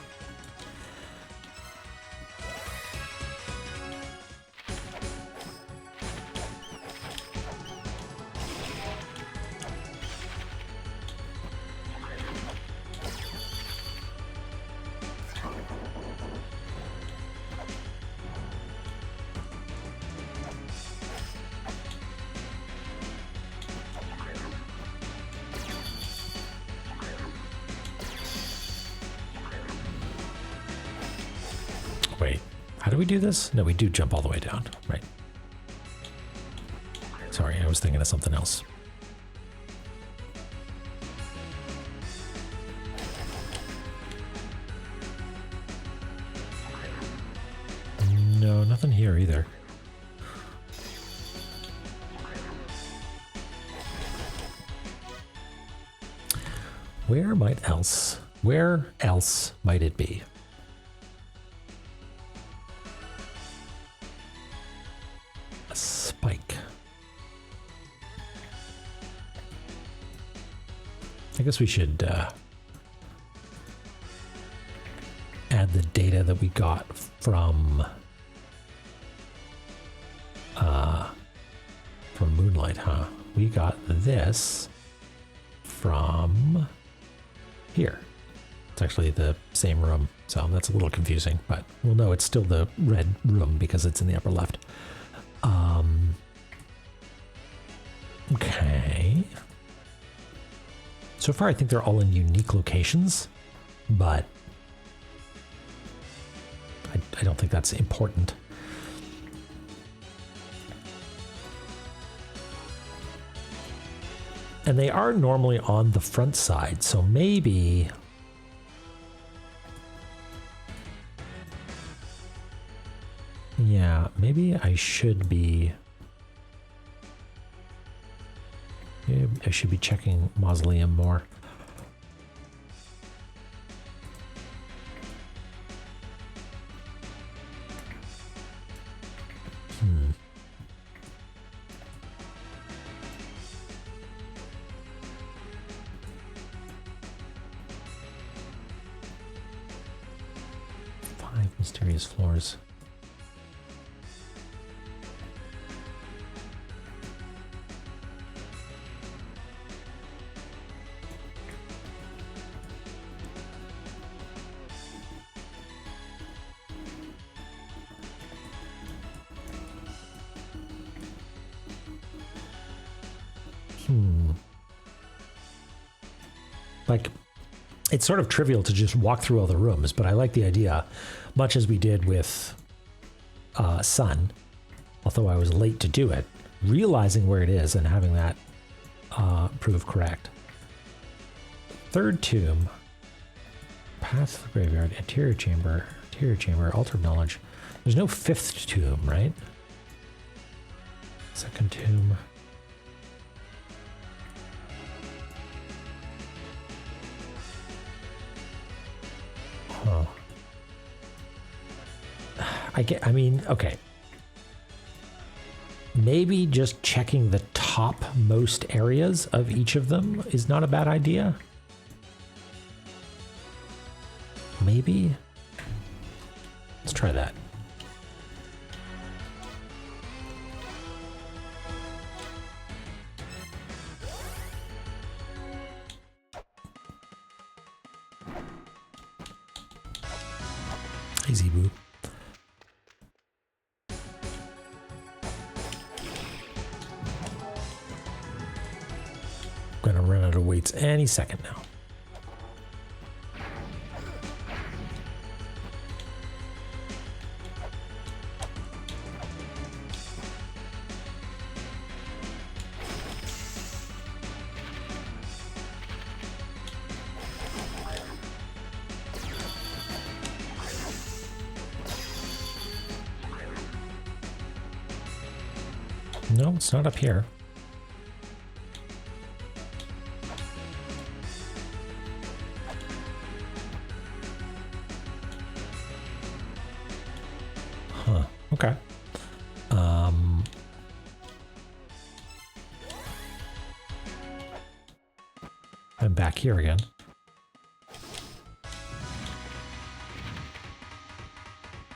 Wait, how do we do this? No, we do jump all the way down, right? Sorry, I was thinking of something else. Nothing here either. Where else might it be? A spike. I guess we should add the data that we got from Moonlight, huh? We got this from here. It's actually the same room, so that's a little confusing, but we'll know it's still the red room because it's in the upper left. Okay. So far, I think they're all in unique locations, but I don't think that's important. And they are normally on the front side, so maybe... Yeah, maybe I should be... Maybe I should be checking Mausoleum more. Mysterious floors. Like, it's sort of trivial to just walk through all the rooms, but I like the idea, much as we did with Sun, although I was late to do it, realizing where it is and having that prove correct. Third tomb, path to the graveyard, interior chamber, altar of knowledge. There's no fifth tomb, right? Second tomb. I mean, okay. Maybe just checking the top most areas of each of them is not a bad idea. Maybe. Let's try that. Easy boo. Gonna run out of weights any second now. No, it's not up here. Huh, okay. I'm back here again.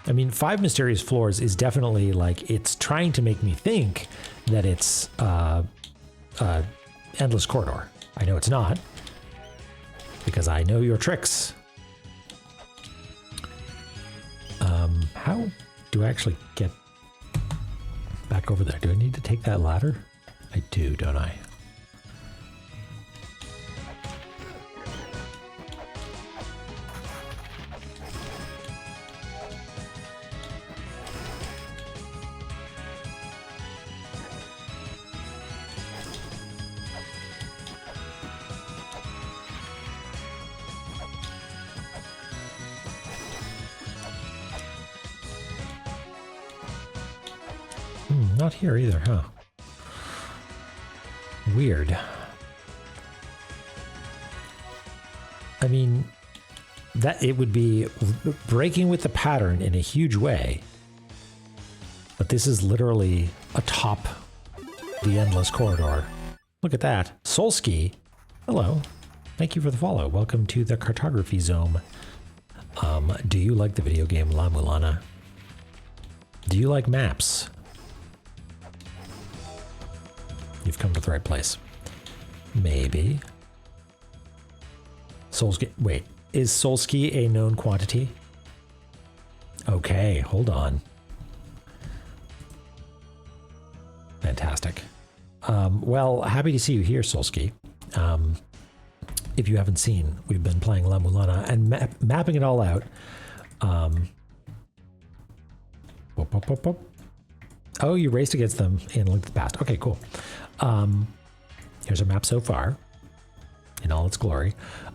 I mean, 5 mysterious floors is definitely like, it's trying to make me think that it's endless corridor. I know it's not, because I know your tricks. How do I actually get back over there? Do I need to take that ladder? I do, don't I? Not here either, huh? Weird. I mean, that it would be breaking with the pattern in a huge way. But this is literally atop the endless corridor. Look at that. Solski. Hello. Thank you for the follow. Welcome to the cartography zone. Do you like the video game La-Mulana? Do you like maps? You've come to the right place. Maybe. Solski. Wait, is Solski a known quantity? Okay, hold on. Fantastic. Well, happy to see you here, Solski. If you haven't seen, we've been playing La-Mulana and mapping it all out. Oh, you raced against them in Link to the Past. Okay, cool. Here's our map so far in all its glory.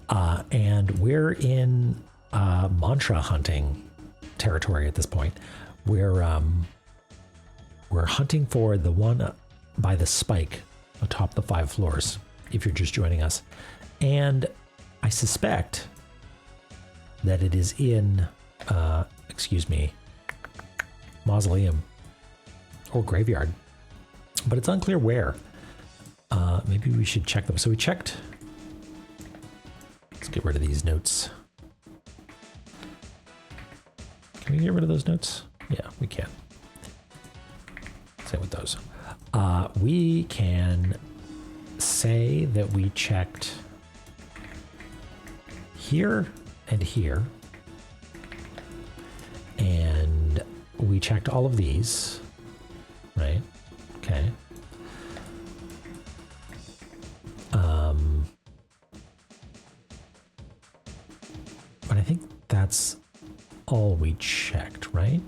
And we're in mantra hunting territory at this point. We're hunting for the one by the spike atop the 5 floors, if you're just joining us. And I suspect that it is in, excuse me, mausoleum or graveyard, but it's unclear where. Maybe we should check them. So we checked. Let's get rid of these notes. Can we get rid of those notes? Yeah, we can. Same with those. We can say that we checked here and here. And we checked all of these, right? Okay. But I think that's all we checked, right?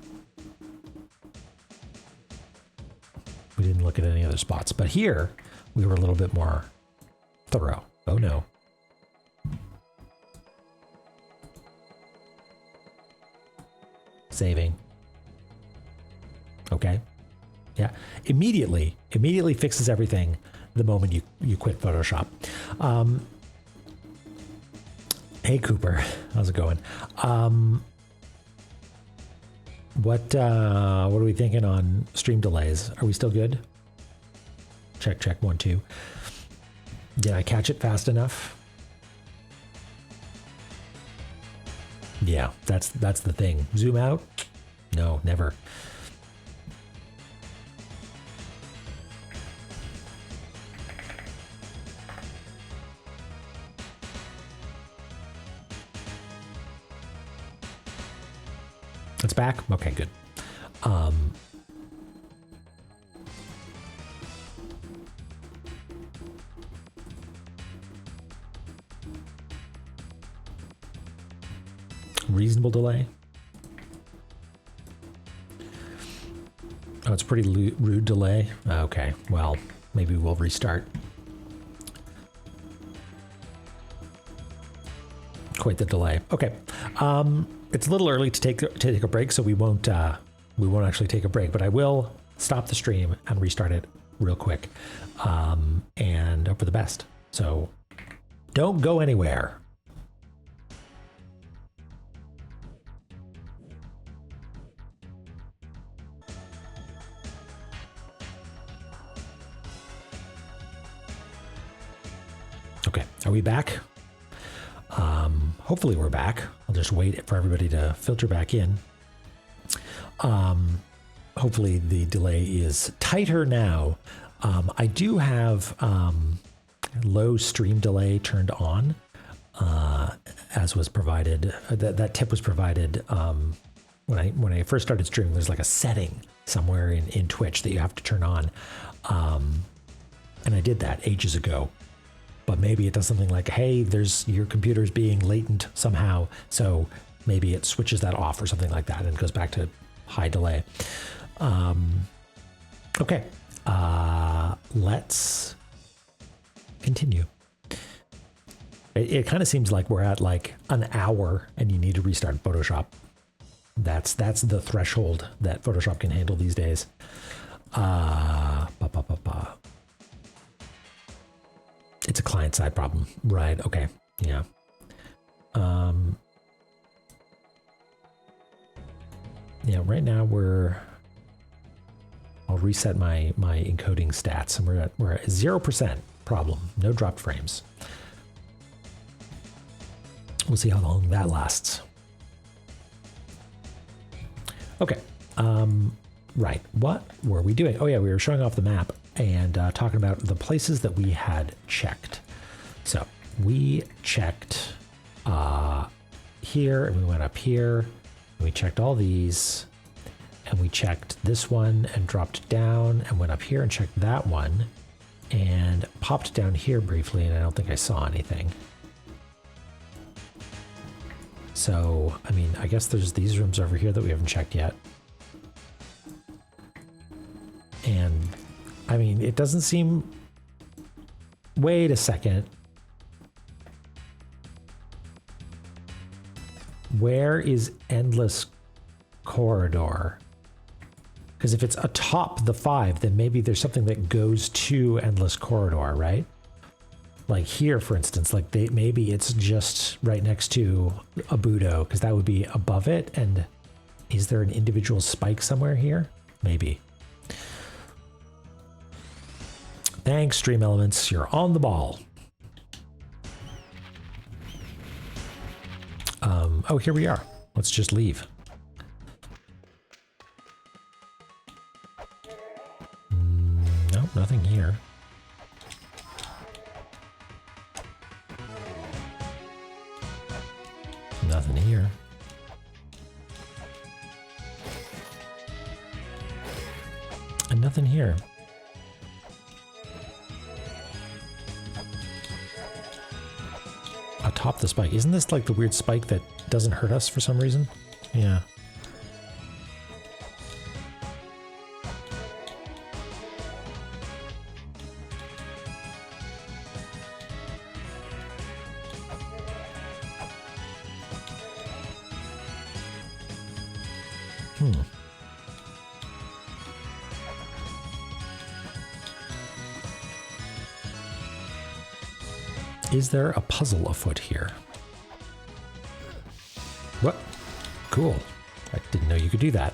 We didn't look at any other spots, but here we were a little bit more thorough. Oh no. Saving. Okay. Yeah. Immediately fixes everything the moment you quit Photoshop. Hey Cooper, how's it going? What are we thinking on stream delays? Are we still good? Check 1 2. Did I catch it fast enough? Yeah, that's the thing. Zoom out? No, never. It's back? Okay, good. Reasonable delay. Oh, it's pretty rude delay. Okay, well, maybe we'll restart. Quite the delay. Okay. It's a little early to take a break, so we won't actually take a break, but I will stop the stream and restart it real quick, and hope for the best. So don't go anywhere. Okay, are we back? Hopefully we're back. I'll just wait for everybody to filter back in. Hopefully the delay is tighter now. I do have low stream delay turned on, as was provided. That tip was provided when I first started streaming. There's like a setting somewhere in Twitch that you have to turn on, and I did that ages ago. But maybe it does something like, hey, your computer's being latent somehow, so maybe it switches that off or something like that and goes back to high delay. Okay, let's continue. It kind of seems like we're at like an hour and you need to restart Photoshop. That's the threshold that Photoshop can handle these days. Ba, ba, ba, ba. It's a client-side problem. Right, okay. Yeah. Yeah, right now I'll reset my encoding stats, and we're at 0% problem. No dropped frames. We'll see how long that lasts. Okay. Right. What were we doing? Oh yeah, we were showing off the map and talking about the places that we had checked. So we checked here, and we went up here, and we checked all these, and we checked this one and dropped down and went up here and checked that one and popped down here briefly, and I don't think I saw anything. So, I mean, I guess there's these rooms over here that we haven't checked yet. And, I mean, it doesn't seem... Wait a second. Where is Endless Corridor? Because if it's atop the 5, then maybe there's something that goes to Endless Corridor, right? Like here, for instance, like maybe it's just right next to Abudo, because that would be above it. And is there an individual spike somewhere here? Maybe. Thanks, Stream Elements. You're on the ball. Oh, here we are. Let's just leave. Nope, nothing here. Nothing here. And nothing here. Atop the spike. Isn't this like the weird spike that doesn't hurt us for some reason? Yeah. Is there a puzzle afoot here? What? Cool. I didn't know you could do that.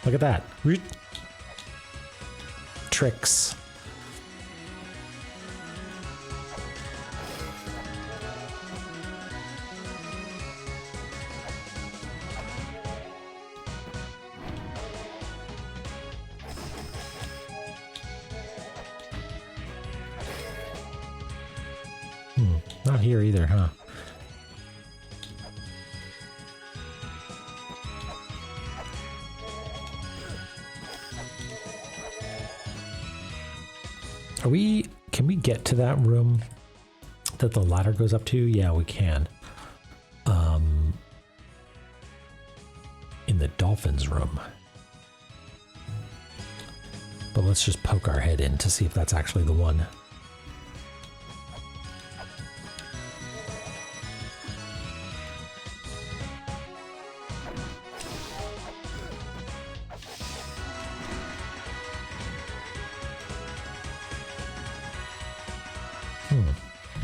Look at that. Tricks. Not here either, huh? Can we get to that room that the ladder goes up to? Yeah, we can. In the dolphins room. But let's just poke our head in to see if that's actually the one.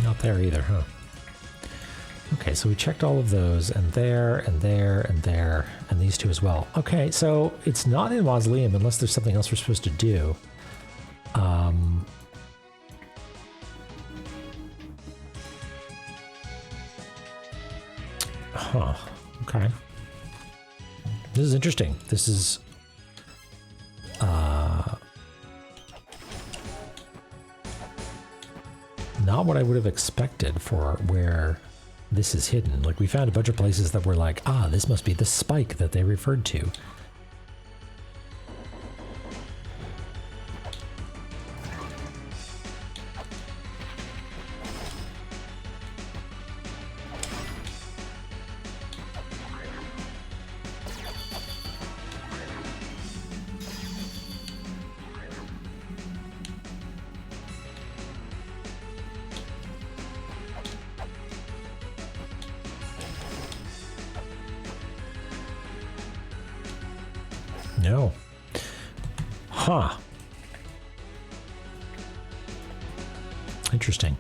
Not there either, huh? Okay, so we checked all of those, and there, and there, and there, and these two as well. Okay, so it's not in Mausoleum unless there's something else we're supposed to do. Huh, okay. This is interesting. This is... not what I would have expected for where this is hidden. Like, we found a bunch of places that were like, ah, this must be the spike that they referred to. No. Huh. Interesting.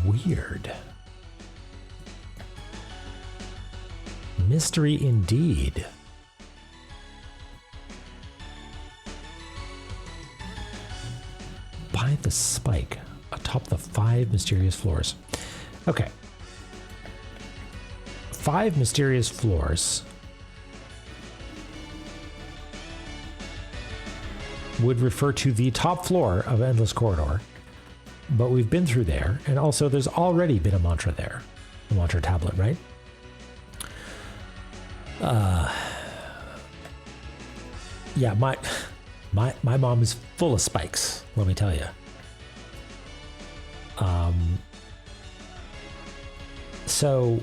Weird. Mystery indeed. By the spike atop the 5 mysterious floors. Okay. 5 mysterious floors would refer to the top floor of Endless Corridor, but we've been through there, and also there's already been a mantra there, a mantra tablet, right? Yeah, my mom is full of spikes, let me tell you. So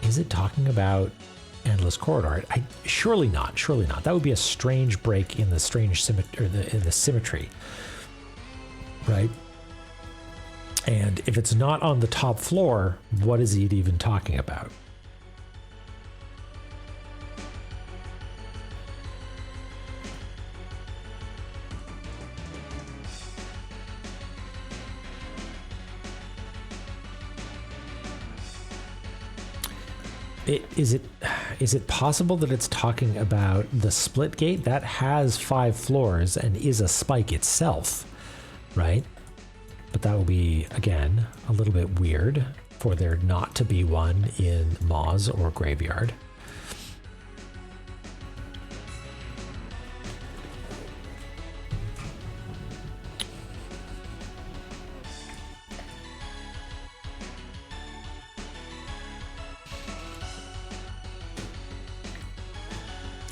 is it talking about Endless Corridor? Surely not. Surely not. That would be a strange break in the strange symmetry, in the symmetry, right? And if it's not on the top floor, what is it even talking about? Is it possible that it's talking about the split gate that has 5 floors and is a spike itself, right? But that will be, again, a little bit weird for there not to be one in Moz or Graveyard.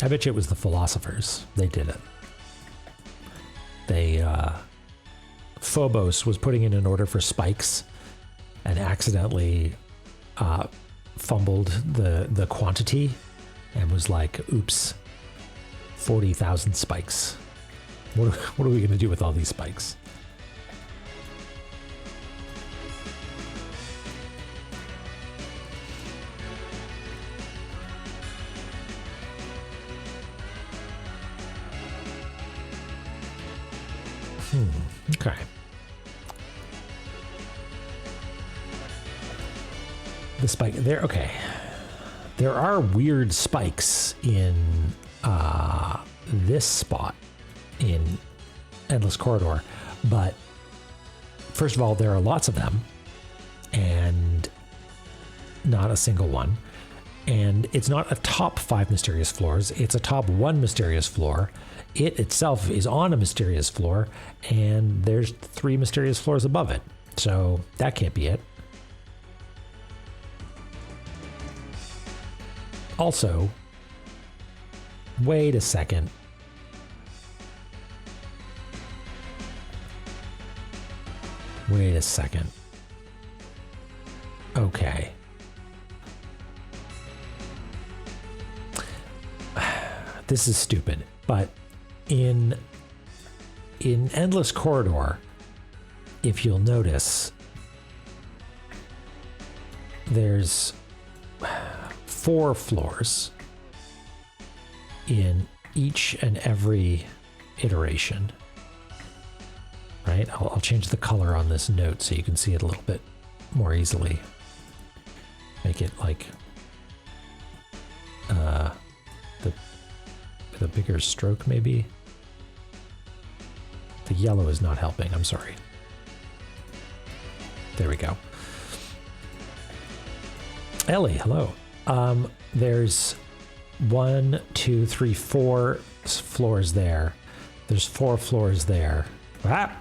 I bet you it was the philosophers. They did it. Phobos was putting in an order for spikes and accidentally fumbled the quantity and was like, oops, 40,000 spikes. What are we going to do with all these spikes? Okay. The spike there. Okay. There are weird spikes in this spot in Endless Corridor, but first of all, there are lots of them and not a single one. And it's not a top 5 mysterious floors. It's a top 1 mysterious floor. It itself is on a mysterious floor, and there's 3 mysterious floors above it. So that can't be it. Also, wait a second. Wait a second. Okay. This is stupid, but in Endless Corridor, if you'll notice, there's 4 floors in each and every iteration, right? I'll change the color on this note so you can see it a little bit more easily. Make it like the bigger stroke, maybe. The yellow is not helping. I'm sorry. There we go. Ellie, hello. There's 1, 2, 3, 4 floors there. There's 4 floors there. Ah!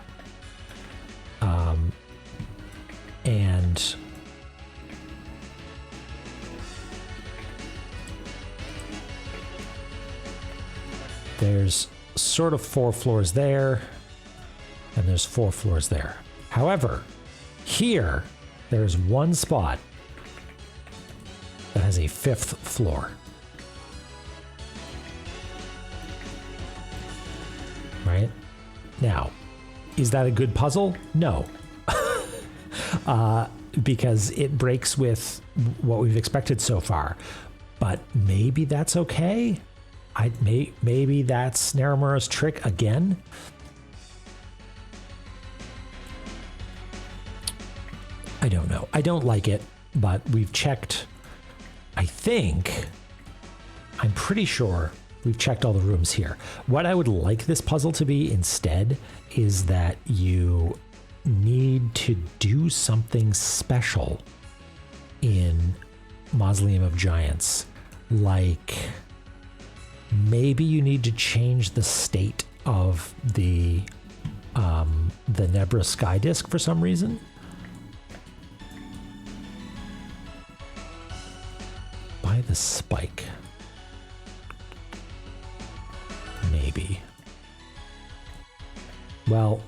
And there's sort of 4 floors there, and there's 4 floors there. However, here, there's one spot that has a 5th floor. Right? Now, is that a good puzzle? No. because it breaks with what we've expected so far. But maybe that's okay. Maybe that's Naramura's trick again. I don't know. I don't like it, but we've checked. I'm pretty sure we've checked all the rooms here. What I would like this puzzle to be instead is that you need to do something special in Mausoleum of Giants. Like, maybe you need to change the state of the Nebra sky disk for some reason. By the spike. Maybe. Well,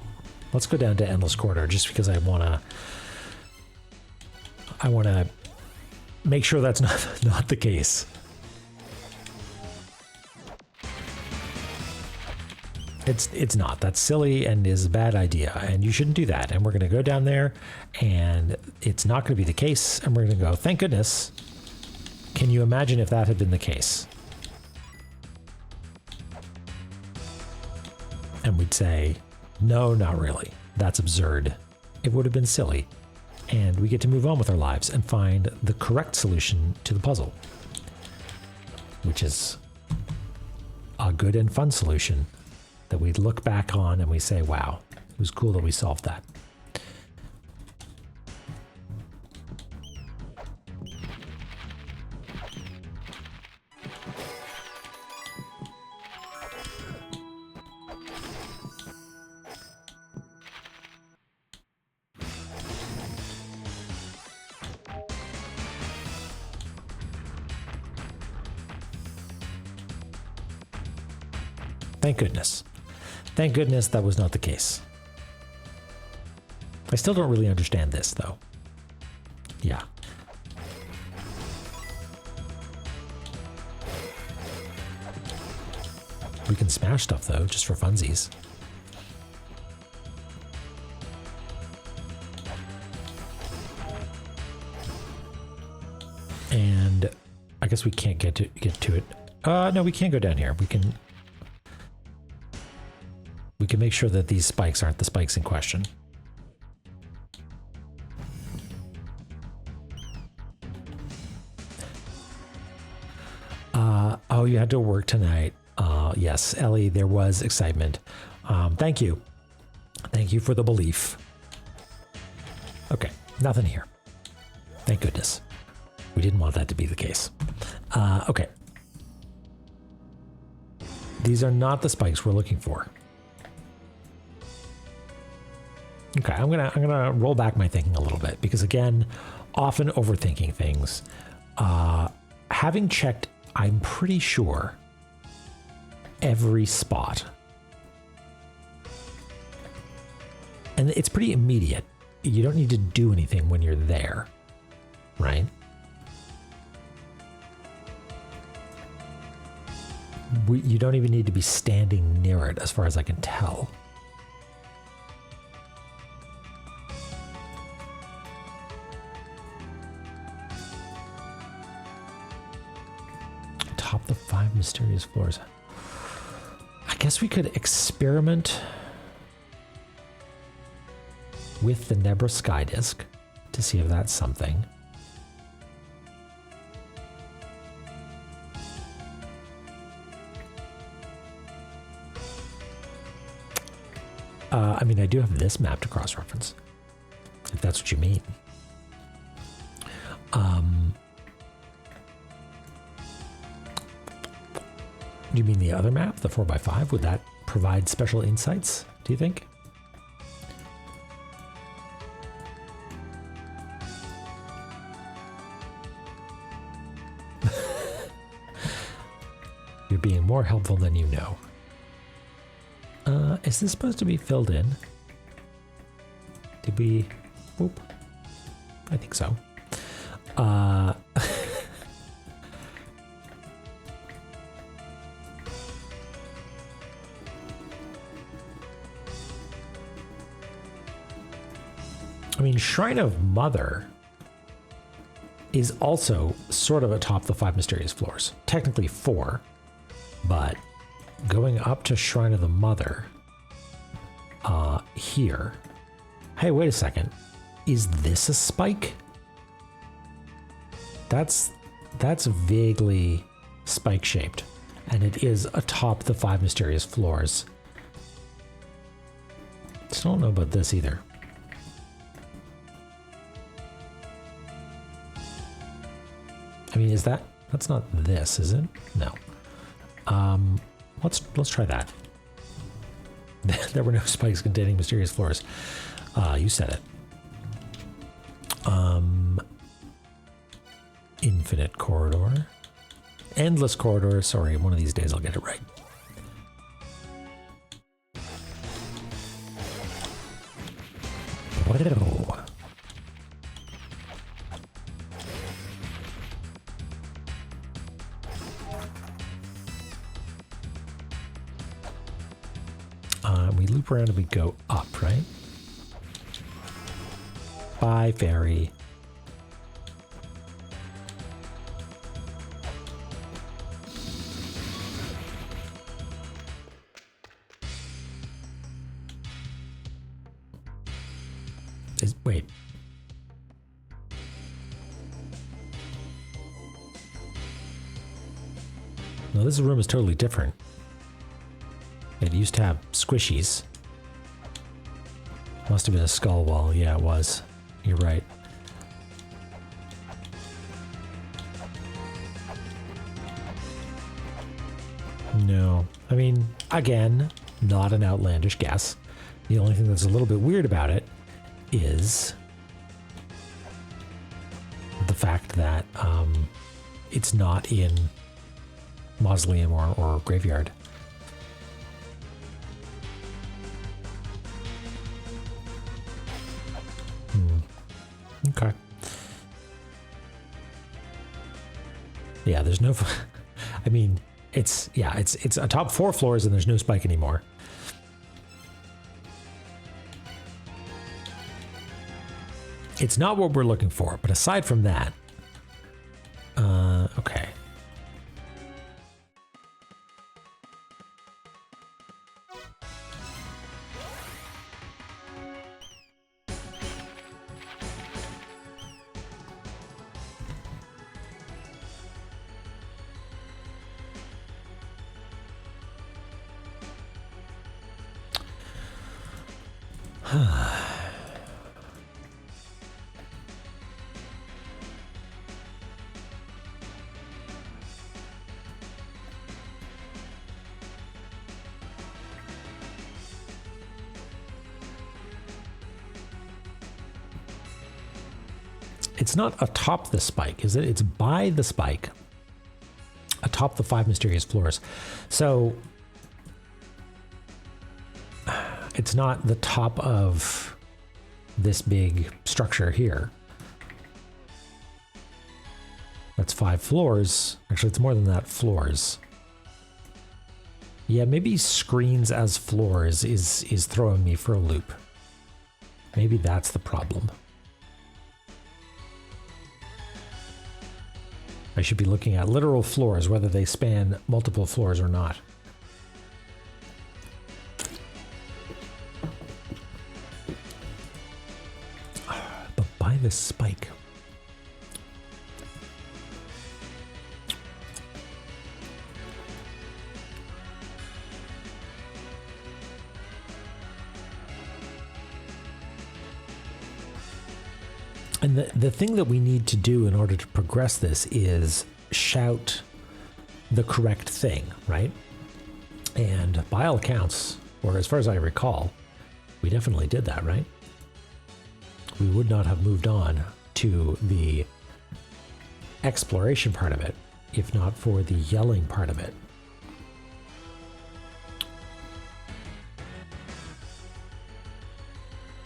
let's go down to Endless Corridor just because I want to make sure that's not the case. It's not. That's silly and is a bad idea, and you shouldn't do that. And we're going to go down there, and it's not going to be the case, and we're going to go, thank goodness. Can you imagine if that had been the case? And we'd say, no, not really. That's absurd. It would have been silly. And we get to move on with our lives and find the correct solution to the puzzle, which is a good and fun solution that we look back on and we say, wow, it was cool that we solved that. Thank goodness. Thank goodness that was not the case. I still don't really understand this, though. Yeah. We can smash stuff, though, just for funsies. And I guess we can't get to it. No, we can't go down here. We can make sure that these spikes aren't the spikes in question. Oh, you had to work tonight. Yes, Ellie, there was excitement. Thank you. Thank you for the belief. Okay, nothing here. Thank goodness. We didn't want that to be the case. Okay. These are not the spikes we're looking for. Okay, I'm gonna roll back my thinking a little bit because, again, often overthinking things. Having checked, I'm pretty sure, every spot, and it's pretty immediate. You don't need to do anything when you're there, right? You don't even need to be standing near it, as far as I can tell. Top the 5 mysterious floors. I guess we could experiment with the Nebra sky disk to see if that's something. I mean, I do have this map to cross-reference, if that's what you mean. Do you mean the other map, the 4x5? Would that provide special insights, do you think? You're being more helpful than you know. Is this supposed to be filled in? Did we... Whoop. I think so. I mean, Shrine of Mother is also sort of atop the 5 mysterious floors. Technically 4, but going up to Shrine of the Mother here. Hey, wait a second. Is this a spike? That's vaguely spike shaped, and it is atop the 5 mysterious floors. Still don't know about this either. I mean, is that's not this, is it? No. Let's try that. There were no spikes containing mysterious floors. You said it. Infinite corridor. Endless corridor. Sorry, one of these days I'll get it right. Whoa. We loop around and we go up, right? Bye, fairy. Wait. No, this room is totally different. It used to have squishies. Must have been a skull wall. Yeah, it was. You're right. No. I mean, again, not an outlandish guess. The only thing that's a little bit weird about it is the fact that it's not in mausoleum or graveyard. Okay. Yeah, there's no. I mean, it's atop 4 floors and there's no spike anymore. It's not what we're looking for, but aside from that, okay. It's not atop the spike, is it? It's by the spike, atop the 5 mysterious floors. So it's not the top of this big structure here. That's 5 floors. Actually, it's more than that, floors. Yeah, maybe screens as floors is throwing me for a loop. Maybe that's the problem. I should be looking at literal floors, whether they span multiple floors or not. But by the spike. And the thing that we need to do in order to progress this is shout the correct thing, right? And by all accounts, or as far as I recall, we definitely did that, right? We would not have moved on to the exploration part of it if not for the yelling part of it.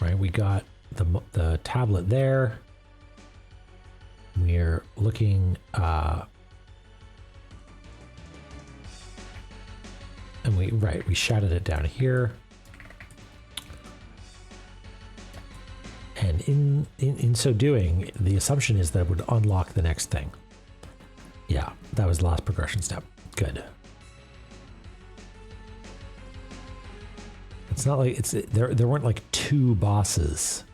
Right, we got the tablet there. We're looking, and we shouted it down here. And in so doing, the assumption is that it would unlock the next thing. Yeah, that was the last progression step. Good. It's not like there weren't like two bosses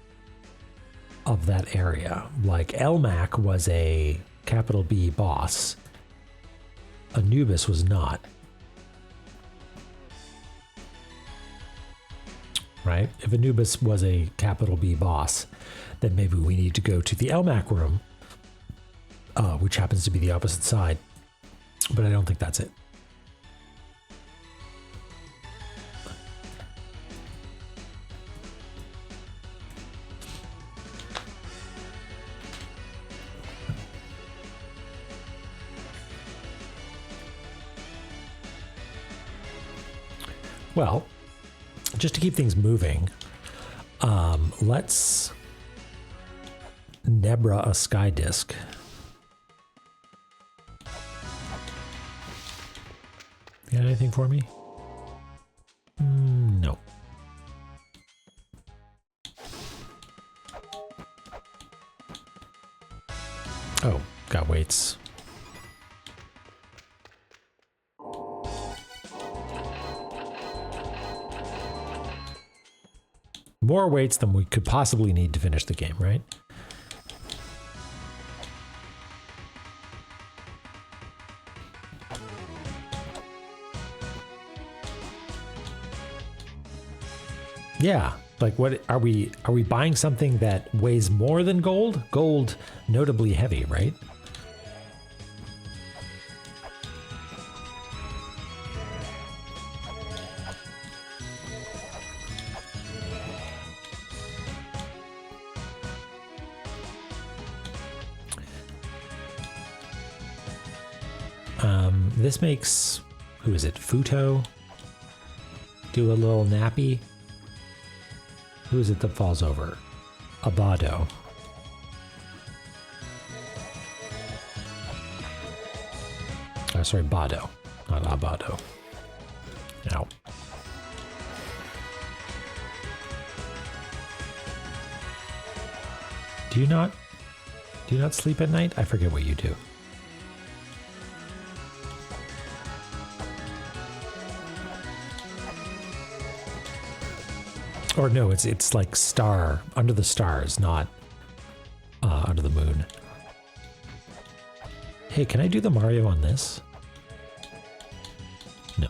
of that area. Like Elmac was a capital B boss. Anubis was not. Right? If Anubis was a capital B boss, then maybe we need to go to the Elmac room, which happens to be the opposite side. But I don't think that's it. Well, just to keep things moving, let's Nebra a sky disk. You got anything for me? No. Oh, got weights. More weights than we could possibly need to finish the game, right? Yeah, like what are we buying something that weighs more than gold? Gold notably heavy, right? This makes, who is it, Futo do a little nappy? Who is it that falls over? Abado. Oh, sorry, Bado, not Abado. Ow. Do you not sleep at night? I forget what you do. Or no, it's like star, under the stars, not under the moon. Hey, can I do the Mario on this? No.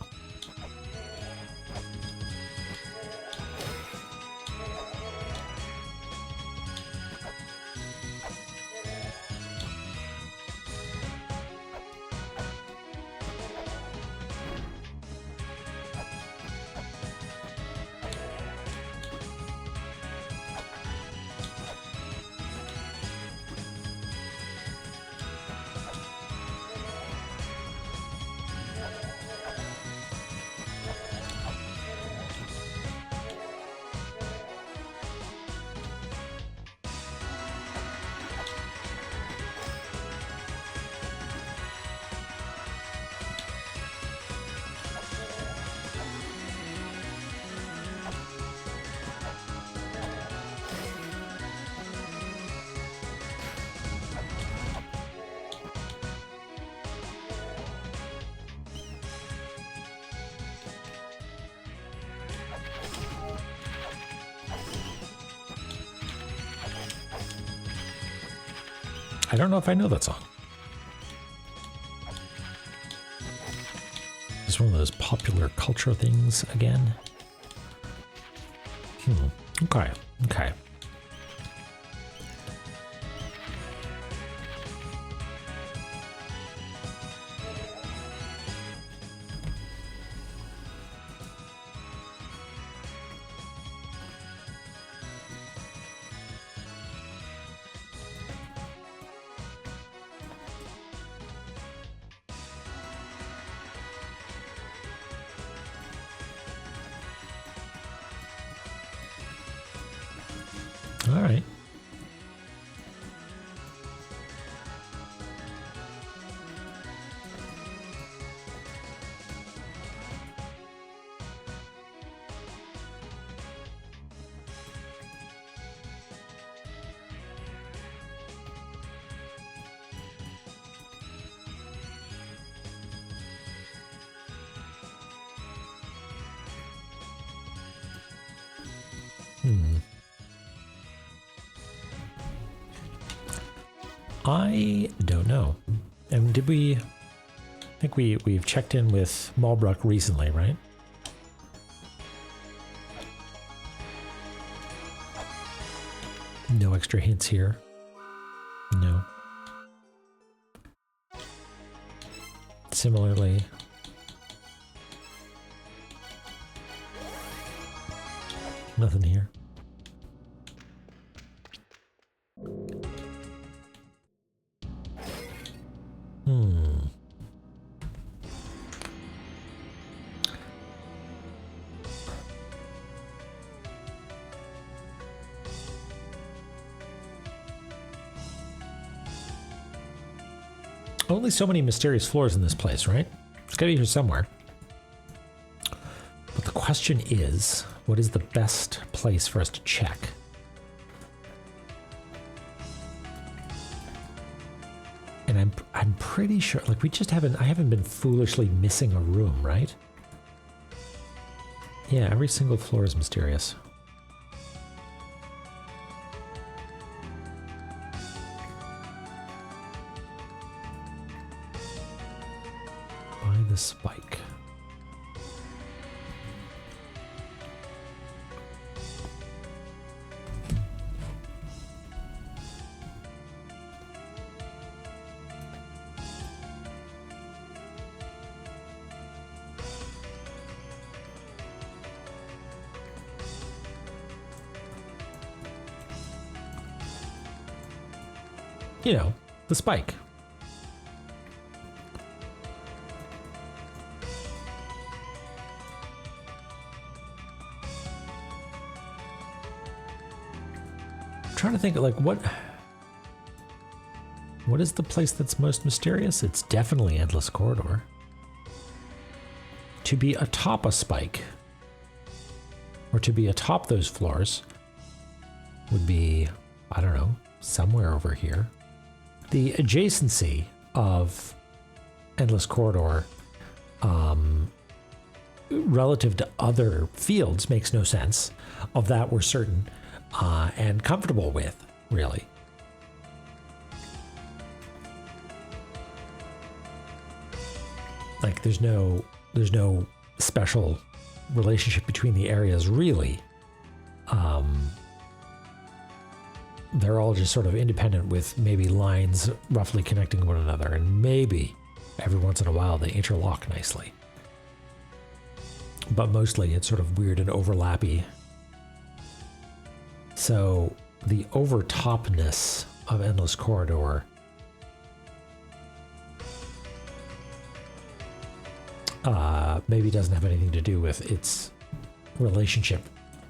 I don't know if I know that song. It's one of those popular culture things again. Okay, okay. All right. I don't know. And did we... I think we've checked in with Malbrook recently, right? No extra hints here. No. Similarly, nothing here. Only so many mysterious floors in this place, right? It's gotta be here somewhere. But the question is, what is the best place for us to check? And I'm pretty sure, like, I haven't been foolishly missing a room, right? Yeah, every single floor is mysterious. By the spike. You know, the spike. I'm trying to think, like, what is the place that's most mysterious? It's definitely Endless Corridor. To be atop a spike, or to be atop those floors, would be, I don't know, somewhere over here. The adjacency of Endless Corridor relative to other fields makes no sense. Of that we're certain and comfortable with, really. Like, there's no special relationship between the areas, really. They're all just sort of independent, with maybe lines roughly connecting one another, and maybe every once in a while they interlock nicely. But mostly it's sort of weird and overlappy. So the overtopness of Endless Corridor maybe doesn't have anything to do with its relationship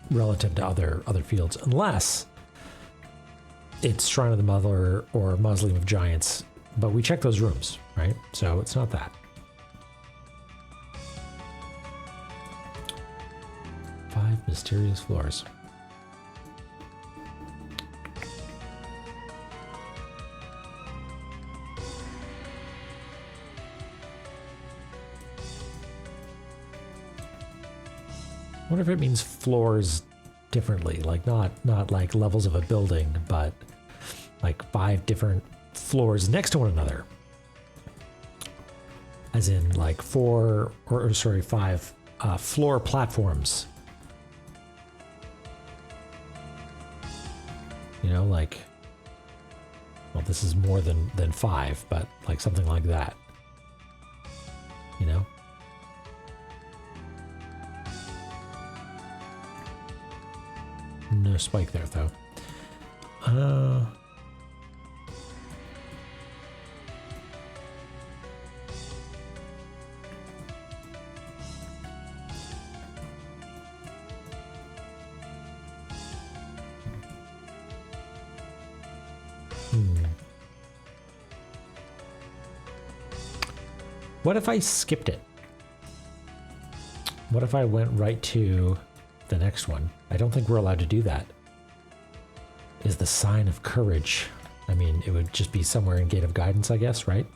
relative to other fields, unless it's Shrine of the Mother or Mausoleum of Giants, but we check those rooms, right? So it's not that. 5 mysterious floors. I wonder if it means floors differently, like not like levels of a building, but like 5 different floors next to one another. As in like 5 floor platforms. You know, like, well, this is more than 5, but like something like that. You know? No spike there, though. What if I skipped it? What if I went right to the next one? I don't think we're allowed to do that. Is the Sign of Courage. I mean, it would just be somewhere in Gate of Guidance, I guess, right?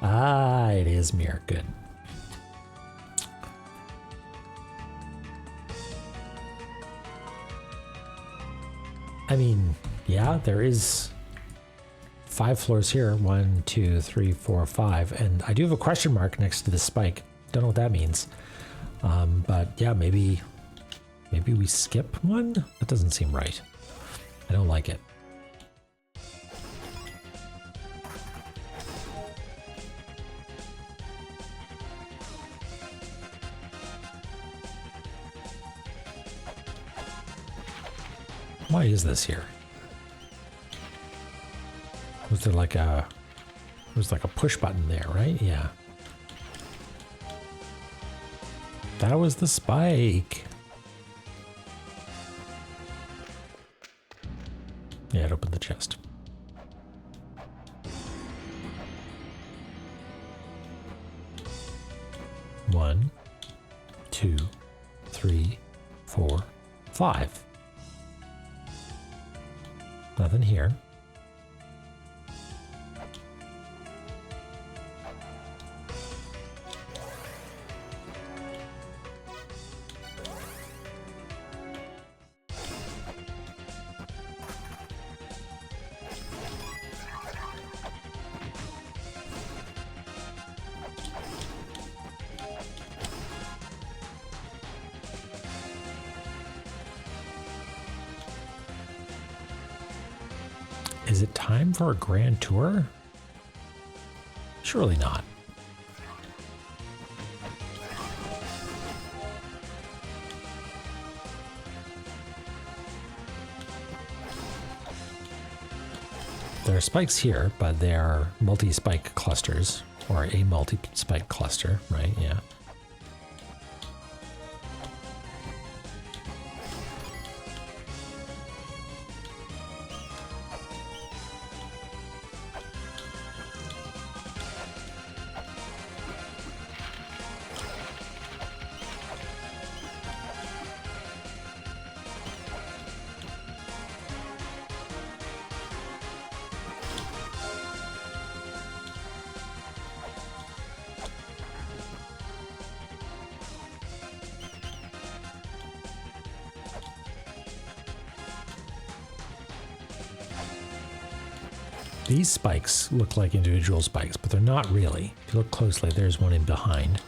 Ah, it is Mirror. Good. I mean, yeah, there is 5 floors here. 1, 2, 3, 4, 5. And I do have a question mark next to the spike. Don't know what that means. But yeah, maybe we skip one? That doesn't seem right. I don't like it. Why is this here? Was there like a... There's like a push button there, right? Yeah. That was the spike. Yeah, it opened the chest. One, 2, 3, 4, 5. Nothing here. Is it time for a grand tour? Surely not. There are spikes here, but they are multi-spike clusters, or a multi-spike cluster, right? Yeah. These spikes look like individual spikes, but they're not really. If you look closely, there's one in behind.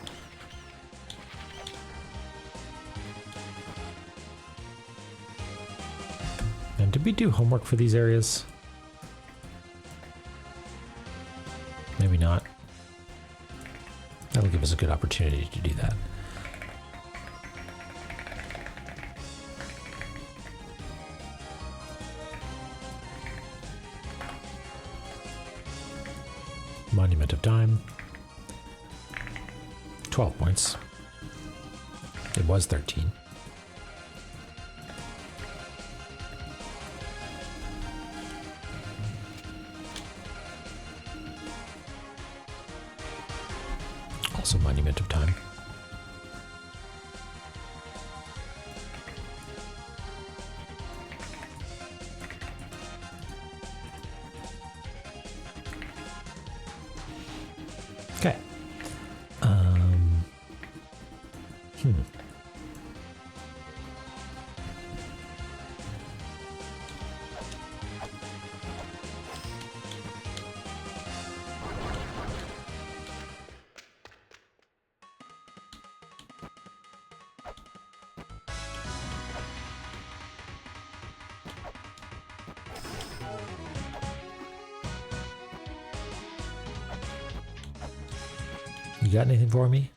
And did we do homework for these areas? Maybe not. That'll give us a good opportunity to do that. Monument of Time. 12 points. It was 13. Also Monument of Time. Okay. You got anything for me?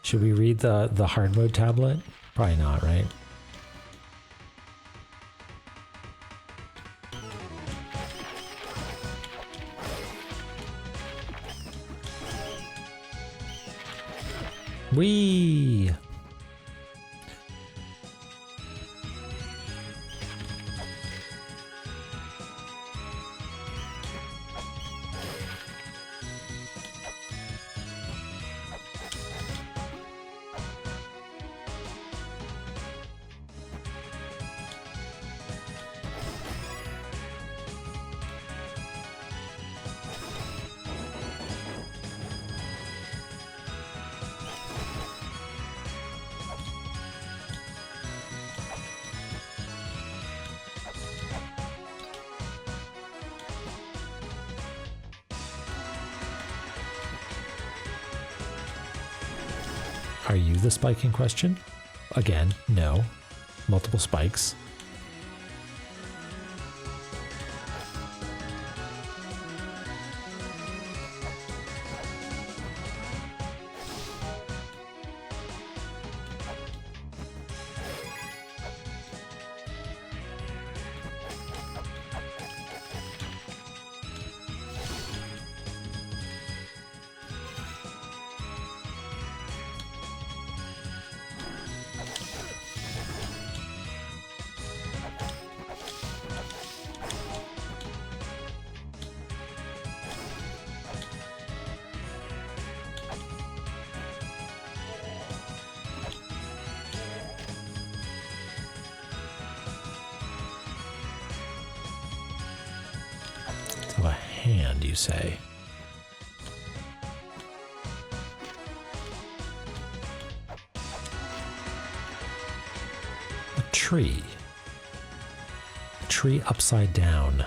Should we read the hard mode tablet? Probably not, right? Whee! Are you the spike in question? Again, no. Multiple spikes. Of a hand, you say? A tree. A tree upside down.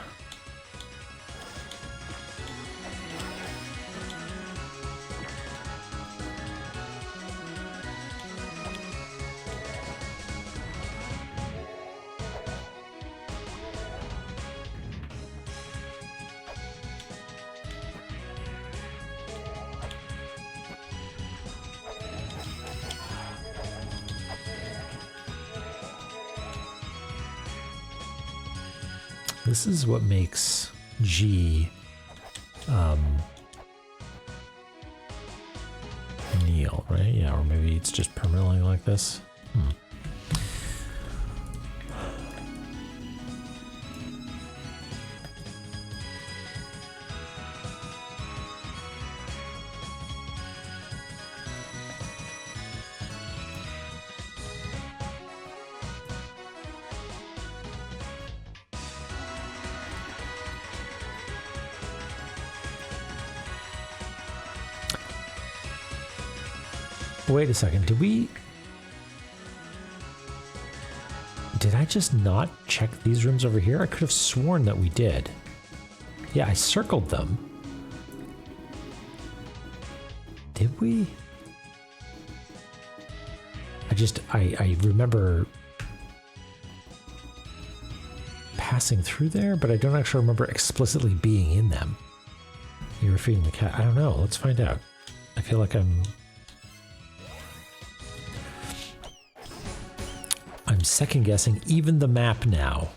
This is what makes G kneel, right? Yeah, or maybe it's just permanently like this. Wait a second, did I just not check these rooms over here? I could have sworn that we did. Yeah, I circled them. Did we? I remember passing through there, but I don't actually remember explicitly being in them. You were feeding the cat. I don't know. Let's find out. I feel like I'm second guessing even the map now.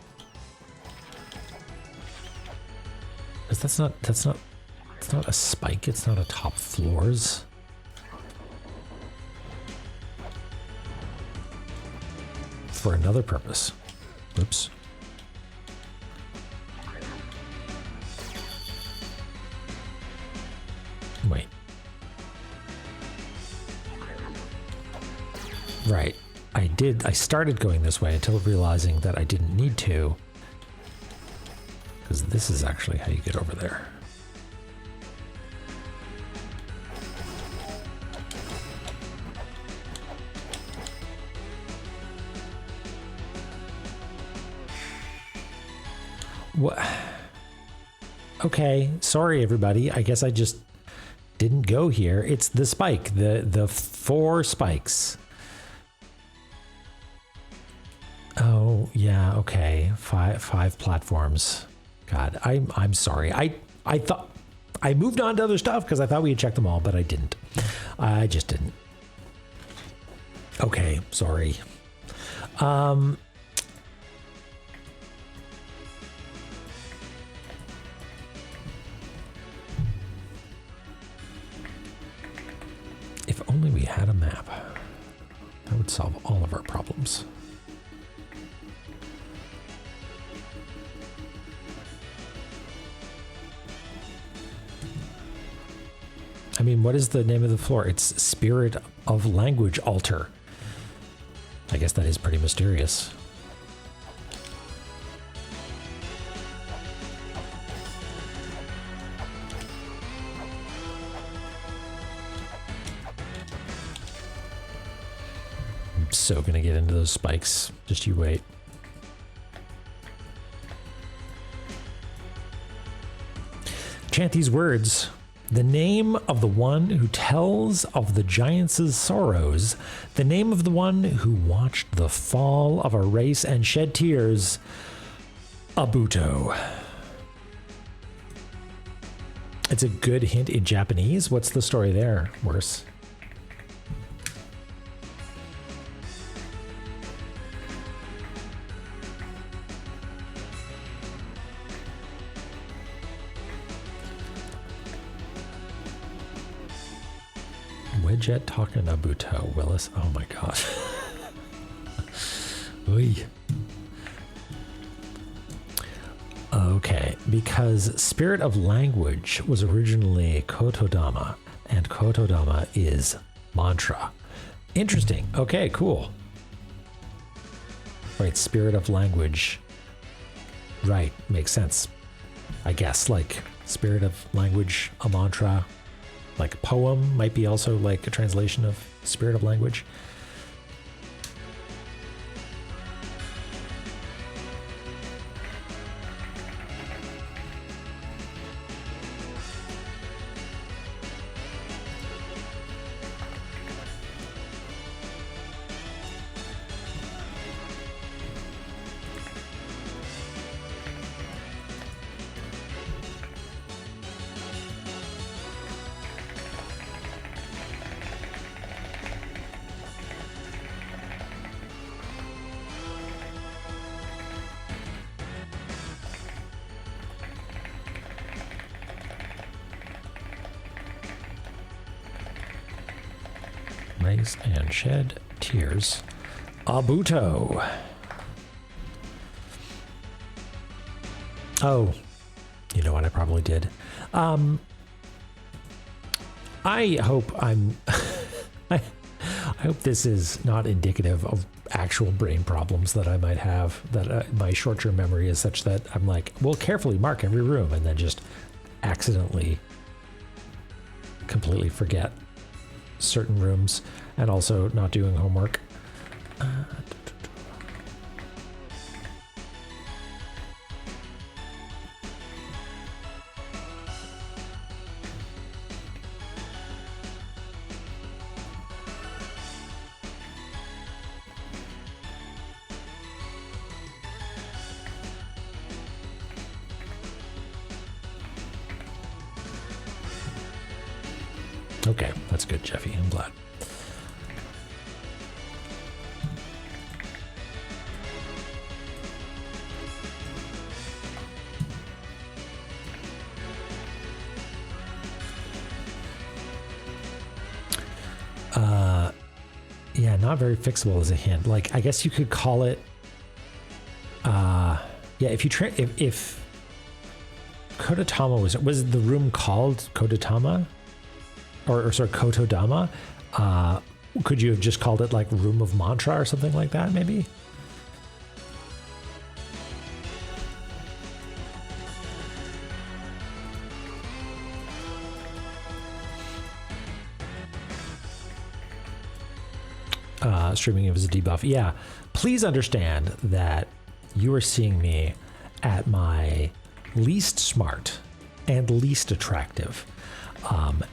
Because it's not a spike, it's not a top floors. For another purpose. Oops. Wait. Right. I started going this way until realizing that I didn't need to. Because this is actually how you get over there. What? Okay, sorry everybody. I guess I just didn't go here. It's the spike, the 4 spikes. Oh, yeah, okay. Five platforms. God, I'm sorry. I thought I moved on to other stuff because I thought we had checked them all, but I didn't. I just didn't. Okay, sorry. If only we had a map, that would solve all of our problems. I mean, what is the name of the floor? It's Spirit of Language Altar. I guess that is pretty mysterious. I'm so gonna get into those spikes. Just you wait. Chant these words The name of the one who tells of the giants' sorrows, the name of the one who watched the fall of a race and shed tears, Abuto. It's a good hint in Japanese. What's the story there? Worse. Wedget talking Nabuto, Willis. Oh my god. Oy. Okay, because Spirit of Language was originally Kotodama, and Kotodama is mantra. Interesting. Okay, cool. Right, Spirit of Language. Right, makes sense. I guess, like, Spirit of Language, a mantra. Like poem might be also like a translation of Spirit of Language. Race and shed tears. Abuto. Oh, you know what I probably did. I hope I'm. I hope this is not indicative of actual brain problems that I might have. That my short-term memory is such that I'm like, well, carefully mark every room, and then just accidentally, completely forget certain rooms, and also not doing homework. Okay, that's good, Jeffy. I'm glad. Yeah, not very fixable as a hint. Like, I guess you could call it. Yeah, if you if Kodotama was the room called Kodotama? Or sorry, Kotodama, could you have just called it like Room of Mantra or something like that, maybe? Streaming as a debuff. Yeah, please understand that you are seeing me at my least smart and least attractive.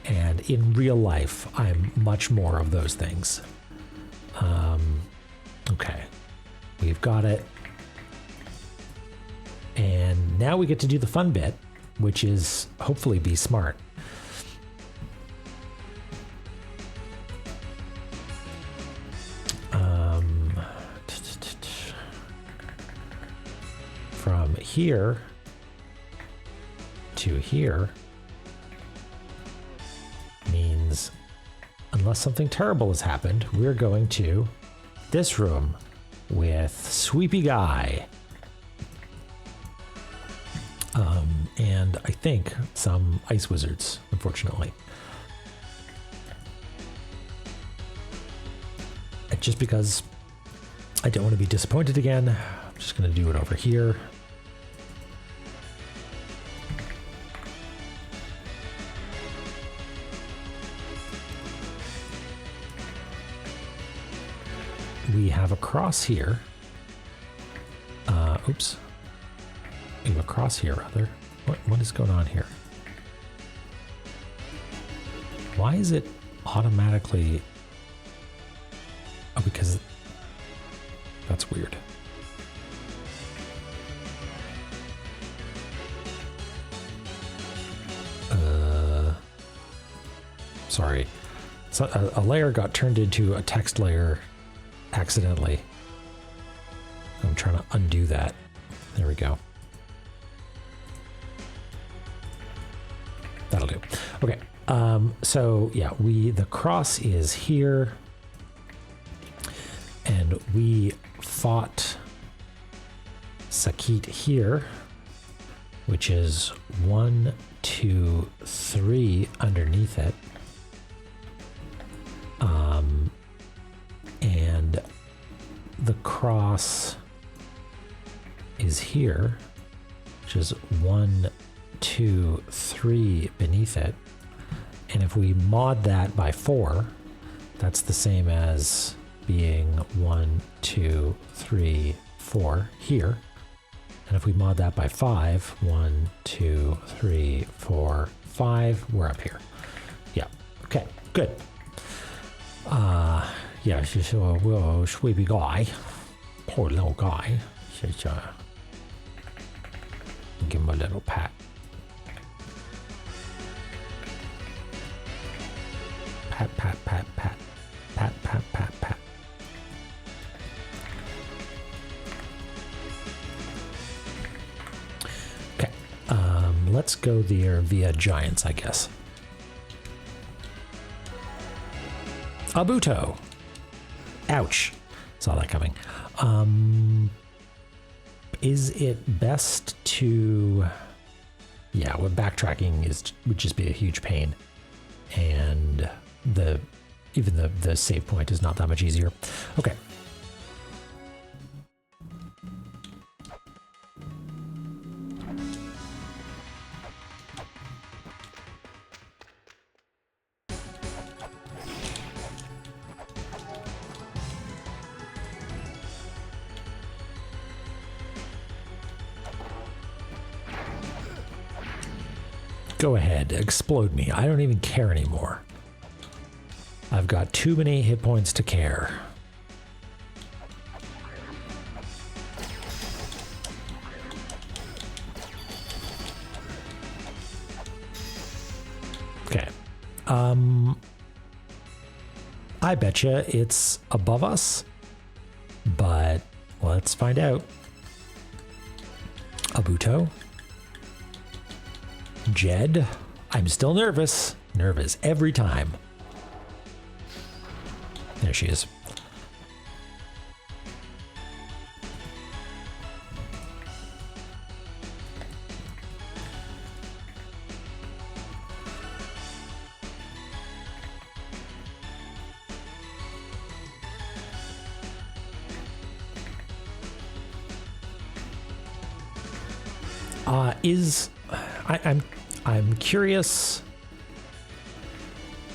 And in real life, I'm much more of those things. Okay, we've got it. And now we get to do the fun bit, which is hopefully be smart. From here to here means, unless something terrible has happened, we're going to this room with Sweepy Guy. And I think some ice wizards, unfortunately. And just because I don't want to be disappointed again, I'm just going to do it over here. We have a cross here. Oops. We have a cross here, rather. What is going on here? Why is it automatically... Oh, because... That's weird. Sorry. So a layer got turned into a text layer accidentally. I'm trying to undo that. There we go. That'll do. Okay. So yeah, the cross is here, and we fought Sakit here, which is 1, 2, 3 underneath it. And the cross is here, which is 1, 2, 3 beneath it. And if we mod that by 4, that's the same as being 1, 2, 3, 4 here. And if we mod that by 5, 1, 2, 3, 4, 5, we're up here. Yeah. Okay, good. Yeah, she's a real sweepy guy. Poor little guy. She's, give him a little pat. Pat, pat, pat, pat. Pat, pat, pat, pat. Okay. Let's go there via giants, I guess. Abuto. Ouch. Saw that coming. Is it best to... Yeah, well, backtracking would just be a huge pain. And even the save point is not that much easier. Okay. Go ahead, explode me. I don't even care anymore. I've got too many hit points to care. Okay. I betcha it's above us, but let's find out. Abuto. Jed. I'm still nervous. Nervous every time. There she is. I'm curious,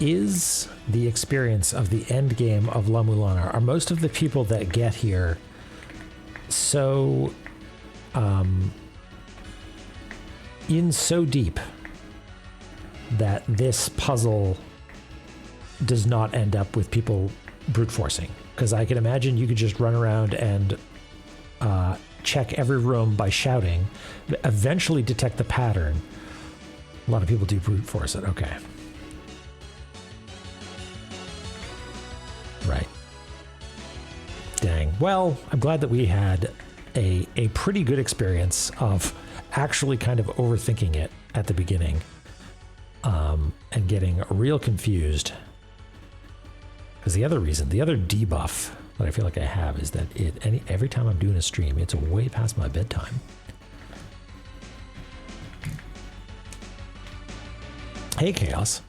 is the experience of the end game of La-Mulana, are most of the people that get here so in so deep that this puzzle does not end up with people brute forcing? Because I can imagine you could just run around and check every room by shouting, eventually detect the pattern. A lot of people do brute force it. Okay. Right. Dang. Well, I'm glad that we had a pretty good experience of actually kind of overthinking it at the beginning, and getting real confused. Because the other debuff that I feel like I have is that every time I'm doing a stream, it's way past my bedtime. Hey, Chaos.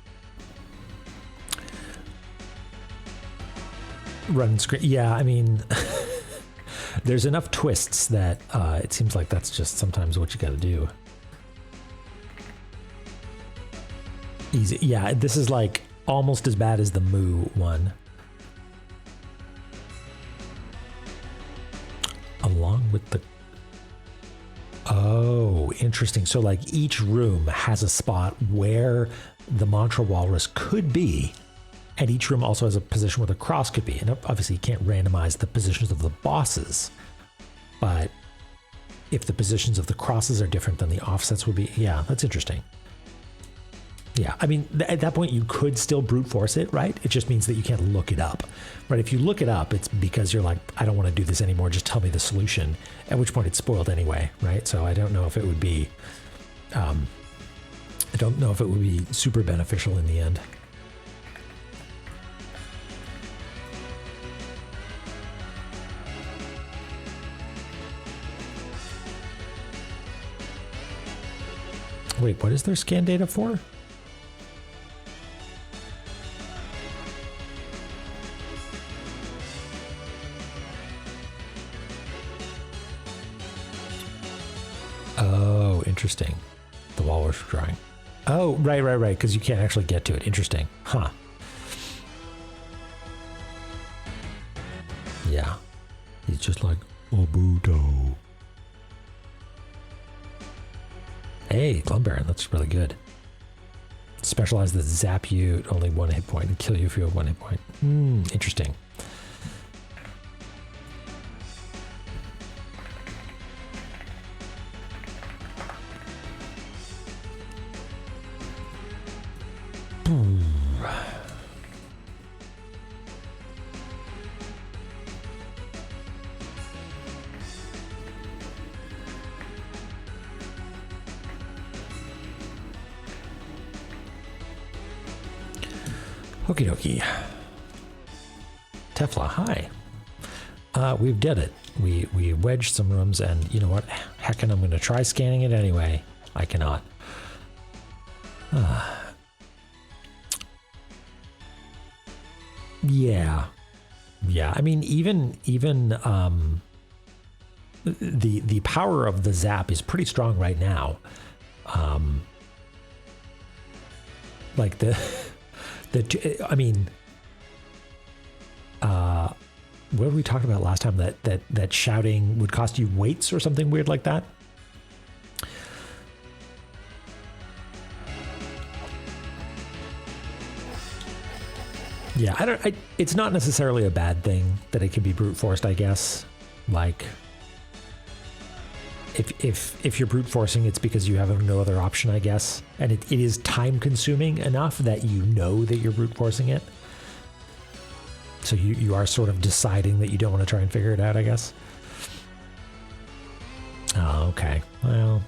Run screen. Yeah, I mean, there's enough twists that it seems like that's just sometimes what you got to do. Easy. Yeah, this is like almost as bad as the Moo one. Along with the... Oh, interesting. So like each room has a spot where the mantra walrus could be, and each room also has a position where the cross could be. And obviously you can't randomize the positions of the bosses, but if the positions of the crosses are different, then the offsets would be, yeah, that's interesting. Yeah, I mean, at that point you could still brute force it, right? It just means that you can't look it up, right? If you look it up, it's because you're like, I don't want to do this anymore, just tell me the solution, at which point it's spoiled anyway, right? So I don't know if it would be, super beneficial in the end. Wait, what is their scan data for? Oh, interesting. The walrus drawing. Oh, right, because you can't actually get to it. Interesting. Huh. Yeah. He's just like, Obuto. Hey, Glumbaron, that's really good. Specialize that zap you at only 1 hit point and kill you if you have 1 hit point. Interesting. Okie dokie. Tefla, hi. We've did it. We wedged some rooms, and you know what? Heckin', I'm going to try scanning it anyway. I cannot. Yeah. I mean, even the power of the zap is pretty strong right now. Like I mean, what did we talk about last time? That shouting would cost you weights or something weird like that? Yeah, it's not necessarily a bad thing that it can be brute forced, I guess. Like, if you're brute forcing, it's because you have no other option, I guess. And it is time consuming enough that you know that you're brute forcing it. So you are sort of deciding that you don't want to try and figure it out, I guess. Oh, okay. Well,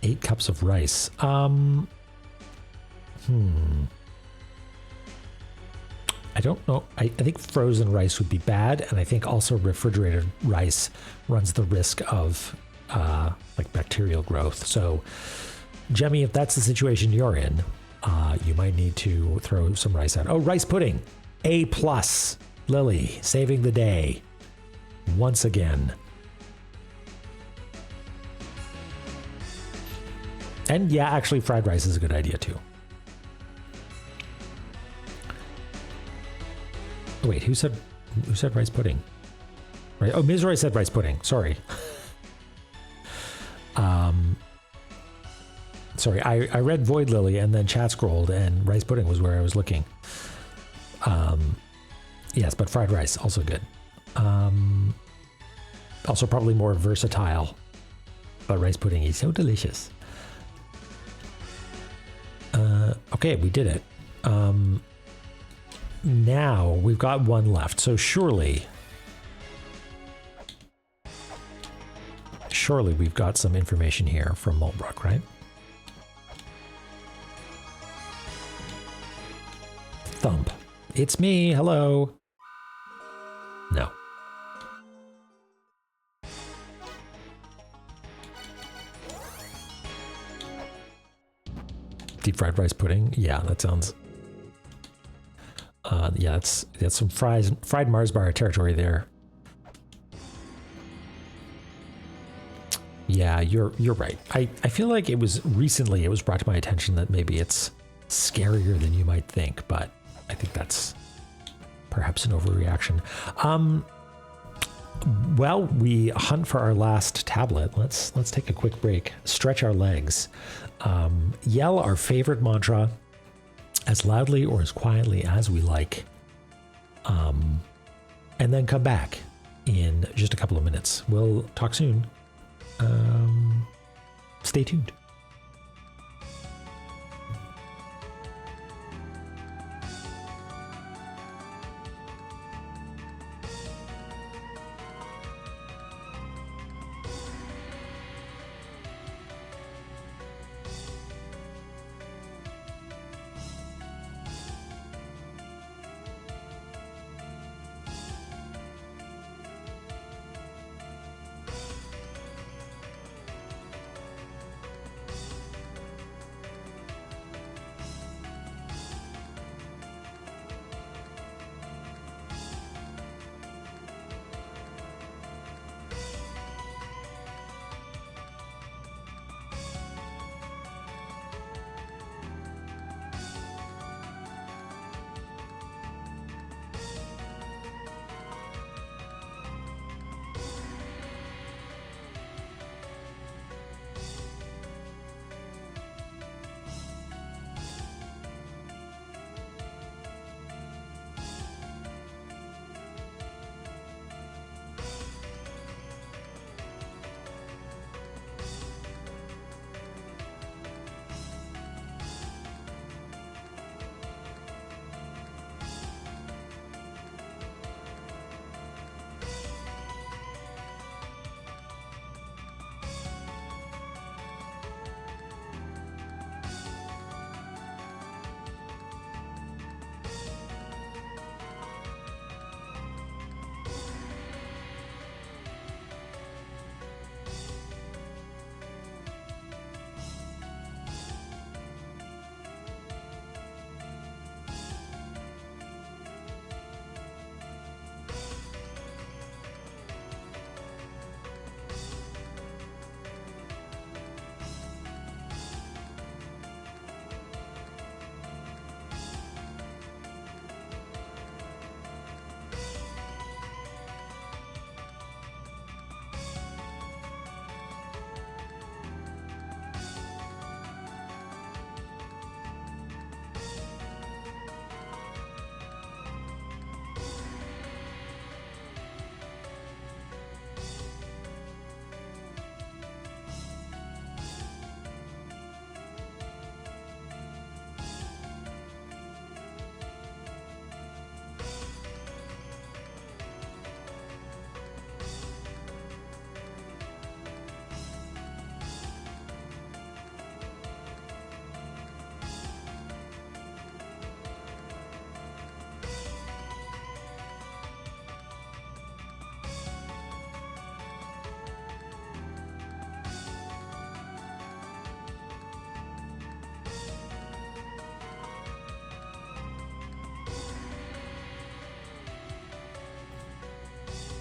8 cups of rice. I don't know. I think frozen rice would be bad, and I think also refrigerated rice runs the risk of like bacterial growth. So, Jemmy, if that's the situation you're in, you might need to throw some rice out. Oh, rice pudding, A+. Lily, saving the day once again. And yeah, actually, fried rice is a good idea too. Wait, who said rice pudding? Right. Oh, Ms. Roy said rice pudding. Sorry. Sorry, I read Void Lily and then chat scrolled, and rice pudding was where I was looking. Yes, but fried rice, also good. Also probably more versatile, but rice pudding is so delicious. Okay, we did it. Now we've got one left, so surely we've got some information here from Mulbrook, right? Thump. It's me, hello. No. Deep fried rice pudding? Yeah, that sounds... yeah, that's some fried Mars bar territory there. Yeah, you're right. I feel like it was brought to my attention that maybe it's scarier than you might think, but I think that's perhaps an overreaction. While we hunt for our last tablet, let's take a quick break, stretch our legs, yell our favorite mantra as loudly or as quietly as we like, and then come back in just a couple of minutes. We'll talk soon. Stay tuned.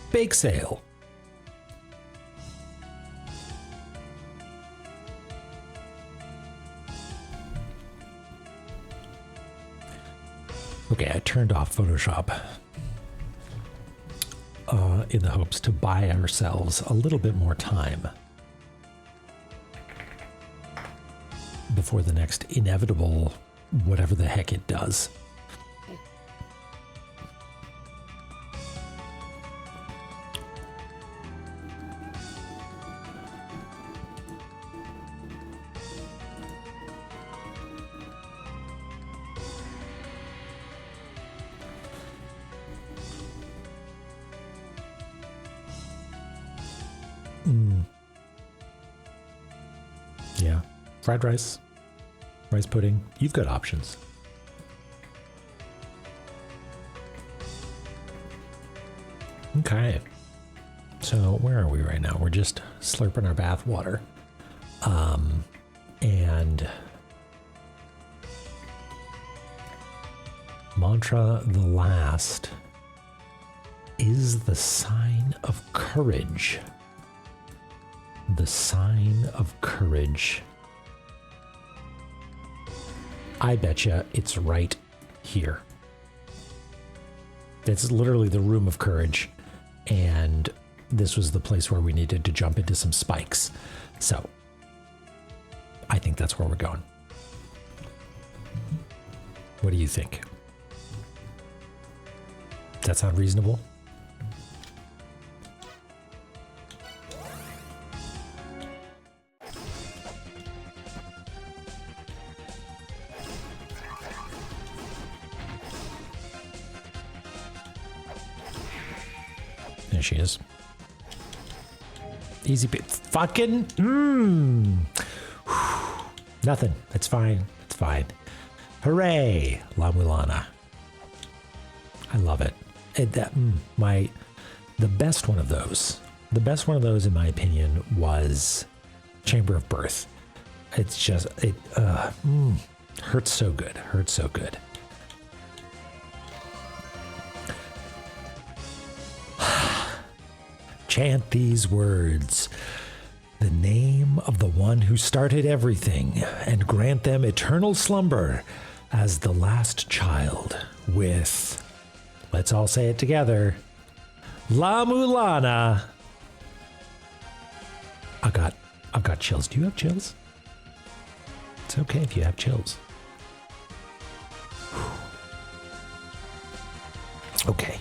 Bake sale. Okay, I turned off Photoshop in the hopes to buy ourselves a little bit more time before the next inevitable whatever the heck it does. Yeah, fried rice, rice pudding. You've got options. Okay, so where are we right now? We're just slurping our bath water. And mantra the last is the sign of courage. The sign of courage. I betcha it's right here. It's literally the room of courage. And this was the place where we needed to jump into some spikes. So I think that's where we're going. What do you think? Does that sound reasonable? There she is. Easy bit. Fucking. Nothing. It's fine. It's fine. Hooray! La-Mulana. I love it. The best one of those. The best one of those, in my opinion, was Chamber of Birth. It's just hurts so good. Hurts so good. Chant these words, the name of the one who started everything, and grant them eternal slumber as the last child with, let's all say it together, La-Mulana. I've got chills. Do you have chills? It's okay if you have chills. Okay.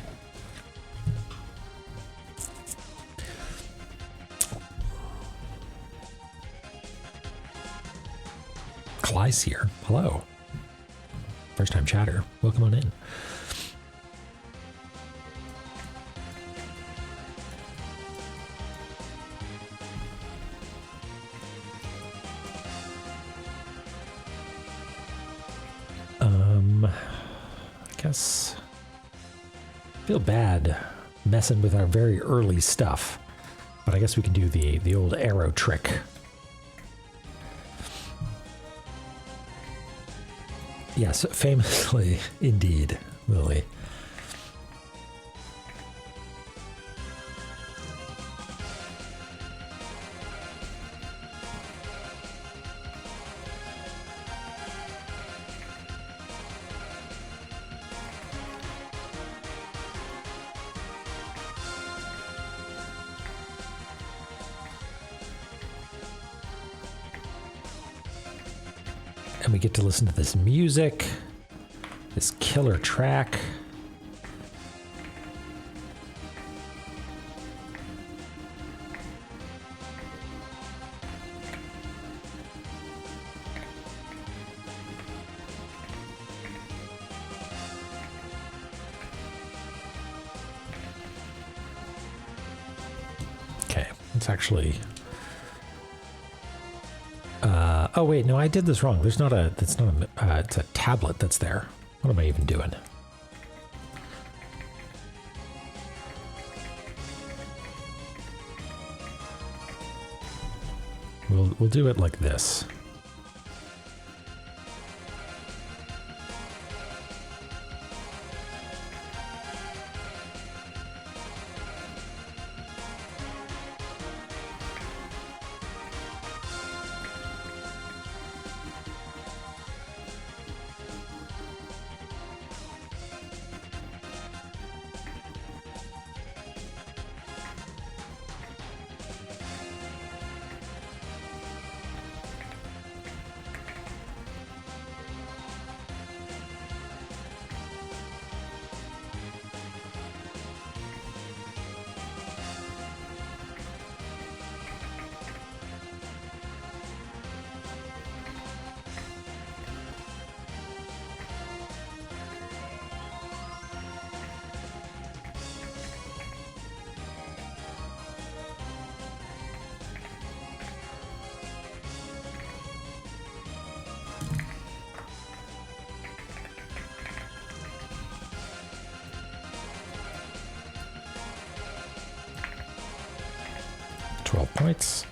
Clyde's here. Hello. First time chatter. Welcome on in. I guess I feel bad messing with our very early stuff, but I guess we can do the old arrow trick. Yes, famously, indeed, Lily. And we get to listen to this music, this killer track. Okay, it's actually... oh wait, no, I did this wrong. It's not a, it's a tablet that's there. What am I even doing? We'll do it like this. Points.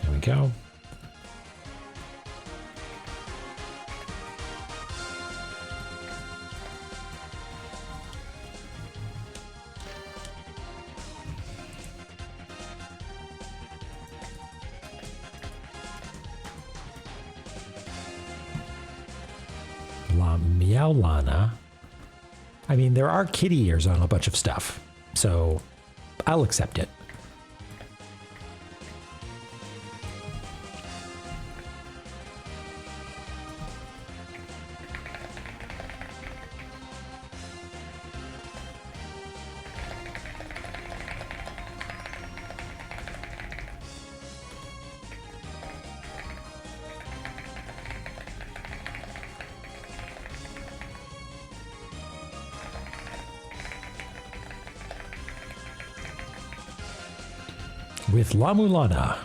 There we go. La-Mulana. I mean, there are kitty ears on a bunch of stuff, so I'll accept it. With La-Mulana.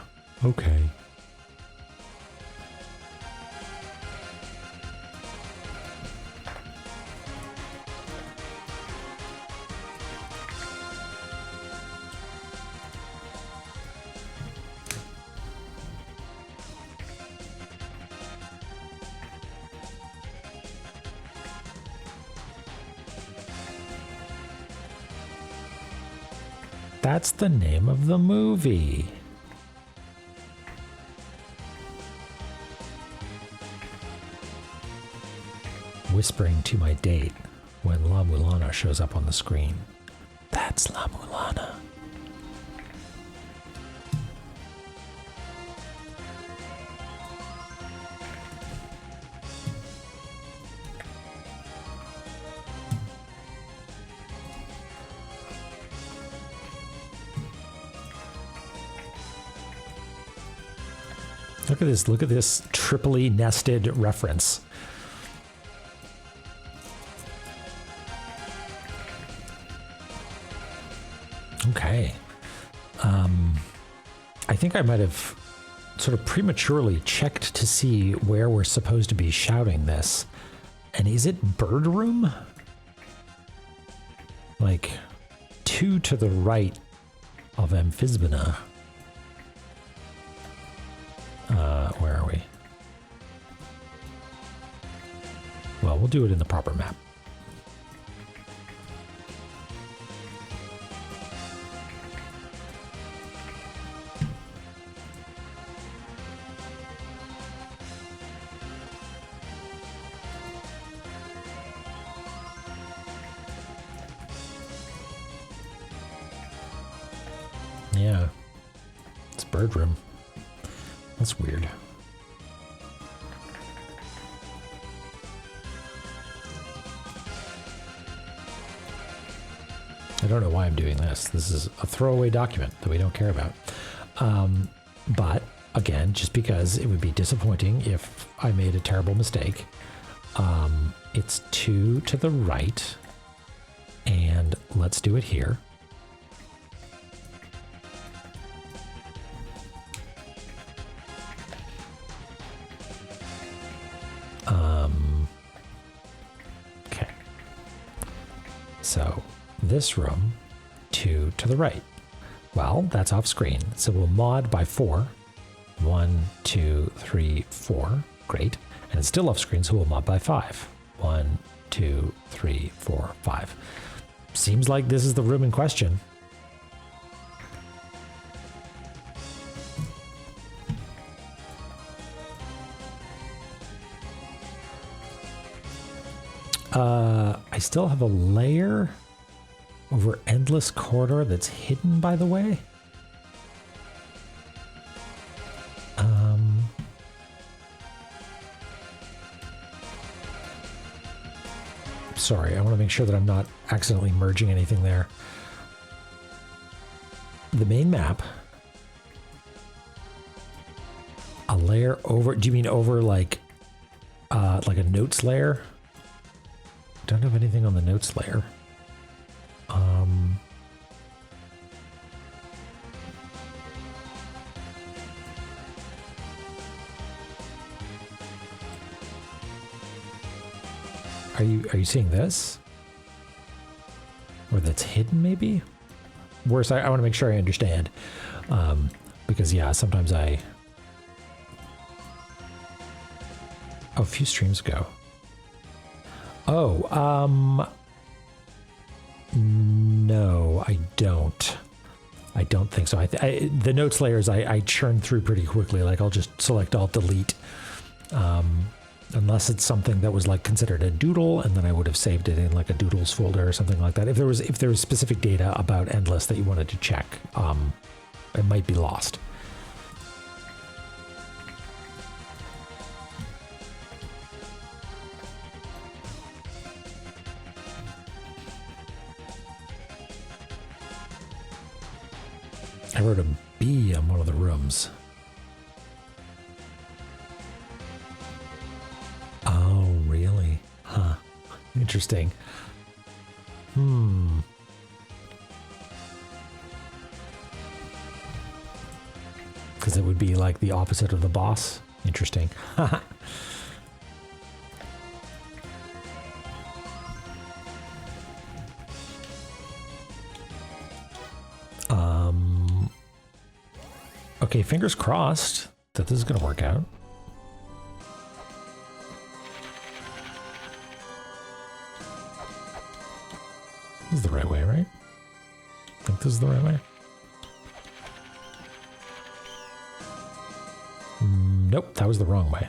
Okay. That's the name of the movie. Whispering to my date when La-Mulana shows up on the screen. That's La-Mulana. Look at this triply nested reference. Okay. I think I might have sort of prematurely checked to see where we're supposed to be shouting this. And is it bird room? Like 2 to the right of Amphisbena. Where are we? Well, we'll do it in the proper map. Yeah, it's bird room. That's weird. I don't know why I'm doing this. This is a throwaway document that we don't care about. But again, just because it would be disappointing if I made a terrible mistake. It's 2 to the right. And let's do it here. Okay. So this room, 2 to the right. Well, that's off screen. So we'll mod by 4. 1, 2, 3, 4. Great. And it's still off screen, so we'll mod by 5. 1, 2, 3, 4, 5. Seems like this is the room in question. I still have a layer over endless corridor that's hidden, by the way. Sorry, I want to make sure that I'm not accidentally merging anything there. The main map. A layer over, do you mean over like a notes layer? Don't have anything on the notes layer. Are you seeing this? Or that's hidden maybe? Worse, I want to make sure I understand. Because yeah, sometimes oh, a few streams ago. Oh, no, I don't. I don't think so. The notes layers I churn through pretty quickly. Like I'll just select Alt Delete. Unless it's something that was like considered a doodle, and then I would have saved it in like a doodles folder or something like that. If there was specific data about endless that you wanted to check, it might be lost. I wrote a B on one of the rooms. Oh, really? Huh. Interesting. Because it would be like the opposite of the boss. Interesting. Okay, fingers crossed that this is going to work out. This is the right way, right? I think this is the right way. Nope, that was the wrong way.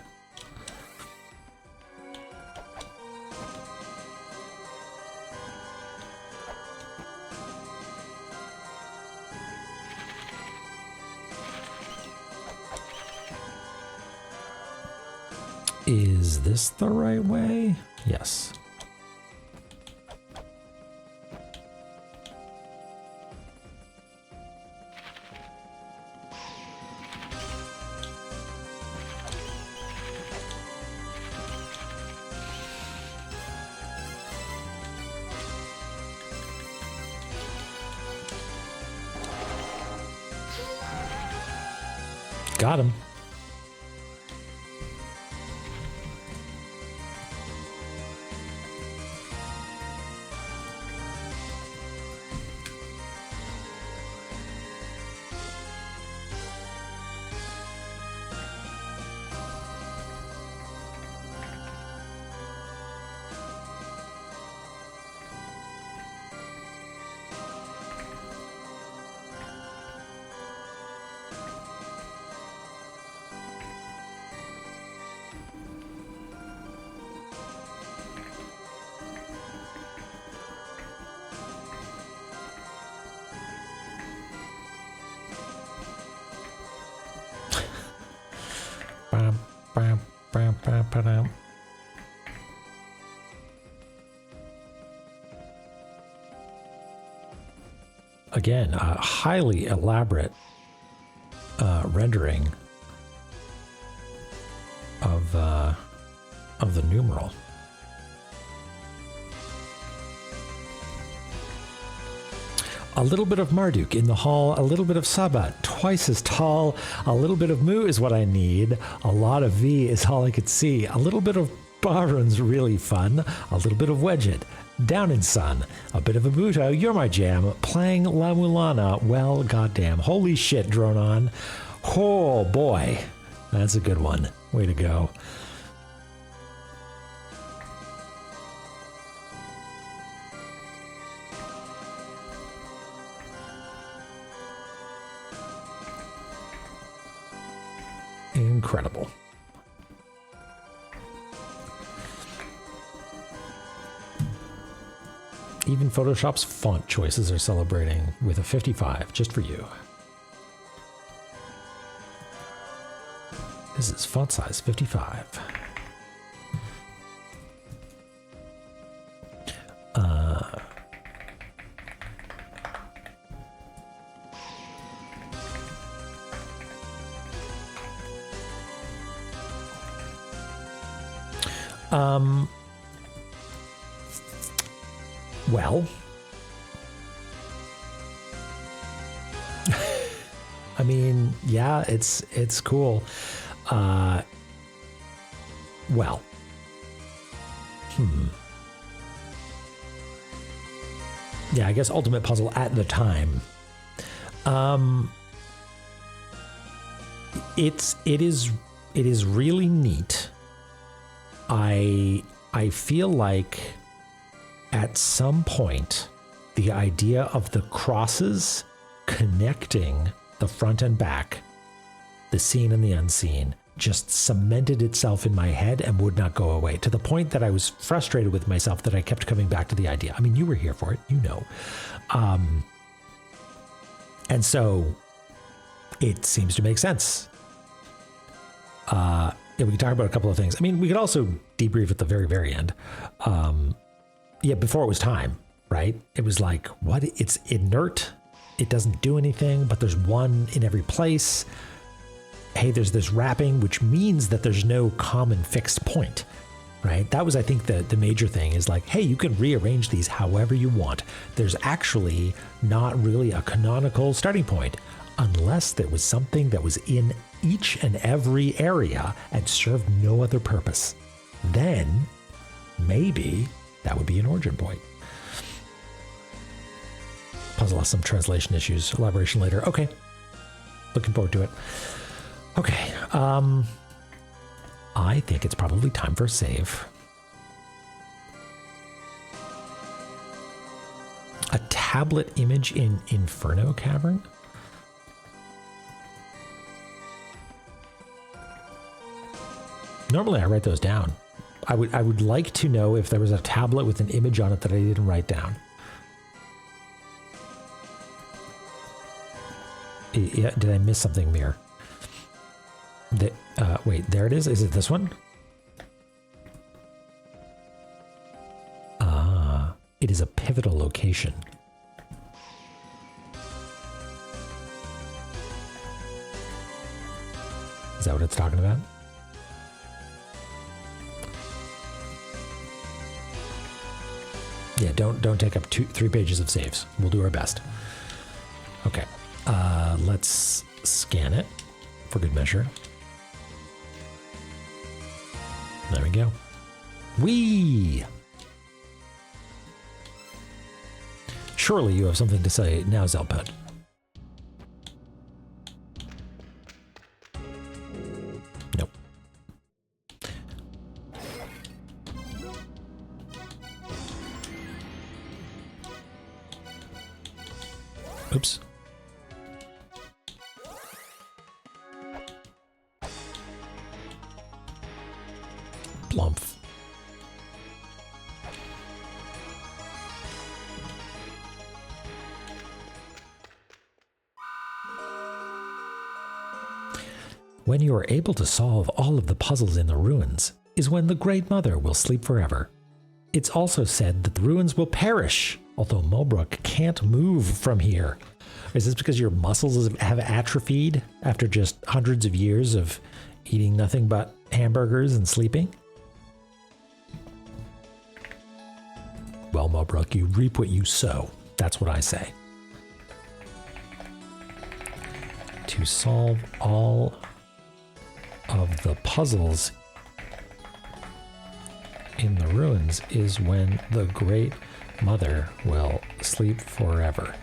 Is this the right way? Yes. Got him. Again, a highly elaborate rendering of the numeral. A little bit of Marduk in the hall, a little bit of Sabat, twice as tall, a little bit of Mu is what I need, a lot of V is all I could see, a little bit of Barun's really fun, a little bit of Wedget, Down in Sun, a bit of Abuto, you're my jam, playing La-Mulana, well goddamn, holy shit Dronon, oh boy, that's a good one, way to go. Incredible. Even Photoshop's font choices are celebrating with a 55 just for you. This is font size 55. Well, I mean, yeah, it's cool. Well, yeah, I guess Ultimate Puzzle at the time. It is really neat. I feel like at some point the idea of the crosses connecting the front and back, the seen and the unseen, just cemented itself in my head and would not go away, to the point that I was frustrated with myself that I kept coming back to the idea. I mean, you were here for it, you know. And so it seems to make sense. Yeah, we can talk about a couple of things. I mean, we could also debrief at the very, very end. Yeah, before it was time, right? It was like, what? It's inert. It doesn't do anything, but there's one in every place. Hey, there's this wrapping, which means that there's no common fixed point, right? That was, I think, the major thing is like, hey, you can rearrange these however you want. There's actually not really a canonical starting point unless there was something that was in each and every area and served no other purpose. Then maybe that would be an origin point. Puzzle has some translation issues. Elaboration later. Okay. Looking forward to it. Okay. I think it's probably time for a save. A tablet image in Inferno Cavern? Normally I write those down. I would like to know if there was a tablet with an image on it that I didn't write down. Yeah, did I miss something, Mir? Wait, there it is. Is it this one? Ah, it is a pivotal location. Is that what it's talking about? Yeah, don't take up 3 pages of saves. We'll do our best. Okay, let's scan it for good measure. There we go. Whee! Surely you have something to say now, Zelpud. Nope. Oops. Blumph. When you are able to solve all of the puzzles in the ruins is when the Great Mother will sleep forever. It's also said that the ruins will perish, although Mulbrook can't move from here. Is this because your muscles have atrophied after just hundreds of years of eating nothing but hamburgers and sleeping? Well, Mulbrook, you reap what you sow. That's what I say. To solve all of the puzzles in the ruins is when the Great Mother will sleep forever.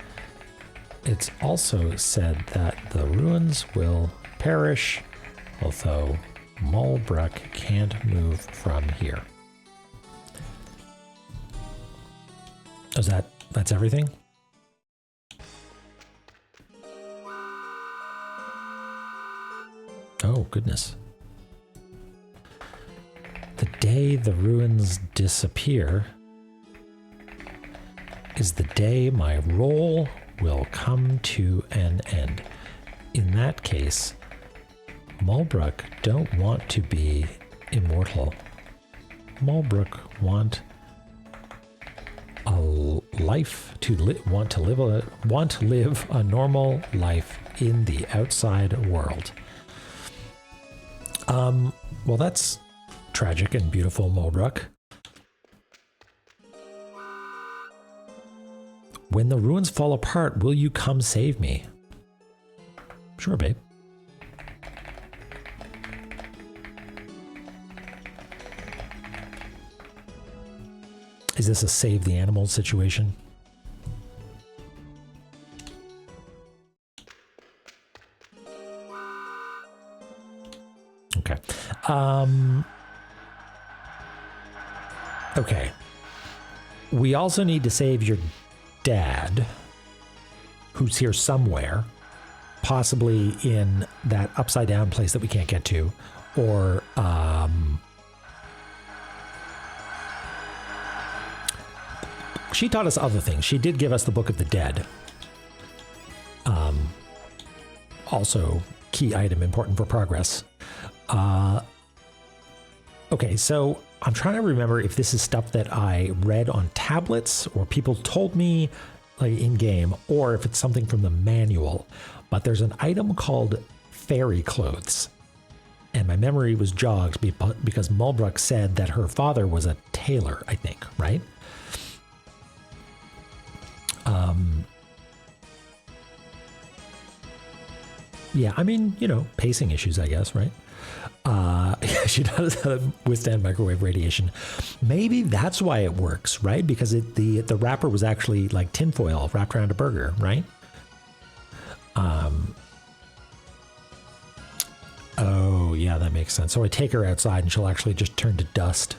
It's also said that the ruins will perish, although Mulbrook can't move from here. Is that's everything? Oh, goodness. The day the ruins disappear is the day my role will come to an end. In that case, Mulbrook don't want to be immortal. Mulbrook want a life want to live a normal life in the outside world. Well, that's tragic and beautiful, Mulbrook. When the ruins fall apart, will you come save me? Sure, babe. Is this a save the animals situation? Okay. Okay. We also need to save your dad, who's here somewhere, possibly in that upside down place that we can't get to, Or she taught us other things. She did give us the Book of the Dead. Also, key item, important for progress. Okay, so I'm trying to remember if this is stuff that I read on tablets or people told me like in game, or if it's something from the manual. But there's an item called fairy clothes. And my memory was jogged because Mulbrook said that her father was a tailor, I think, right? Yeah, I mean, you know, pacing issues, I guess, right? She does withstand microwave radiation. Maybe that's why it works, right? Because the wrapper was actually like tinfoil wrapped around a burger, right? Oh, yeah, that makes sense. So I take her outside and she'll actually just turn to dust.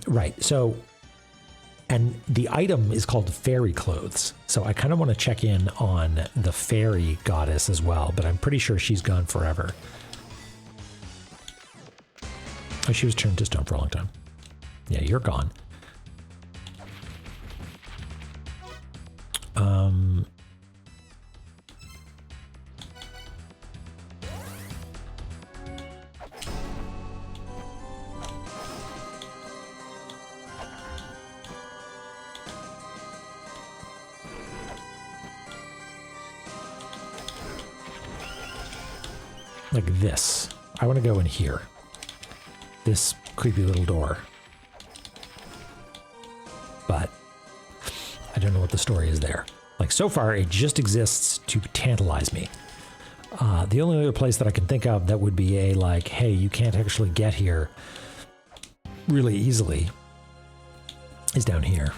Right. So, and the item is called fairy clothes. So I kind of want to check in on the fairy goddess as well, but I'm pretty sure she's gone forever. Oh, she was turned to stone for a long time. Yeah, you're gone. Like this. I want to go in here. This creepy little door. But I don't know what the story is there. Like, so far, it just exists to tantalize me. The only other place that I can think of that would be a, like, hey, you can't actually get here really easily is down here.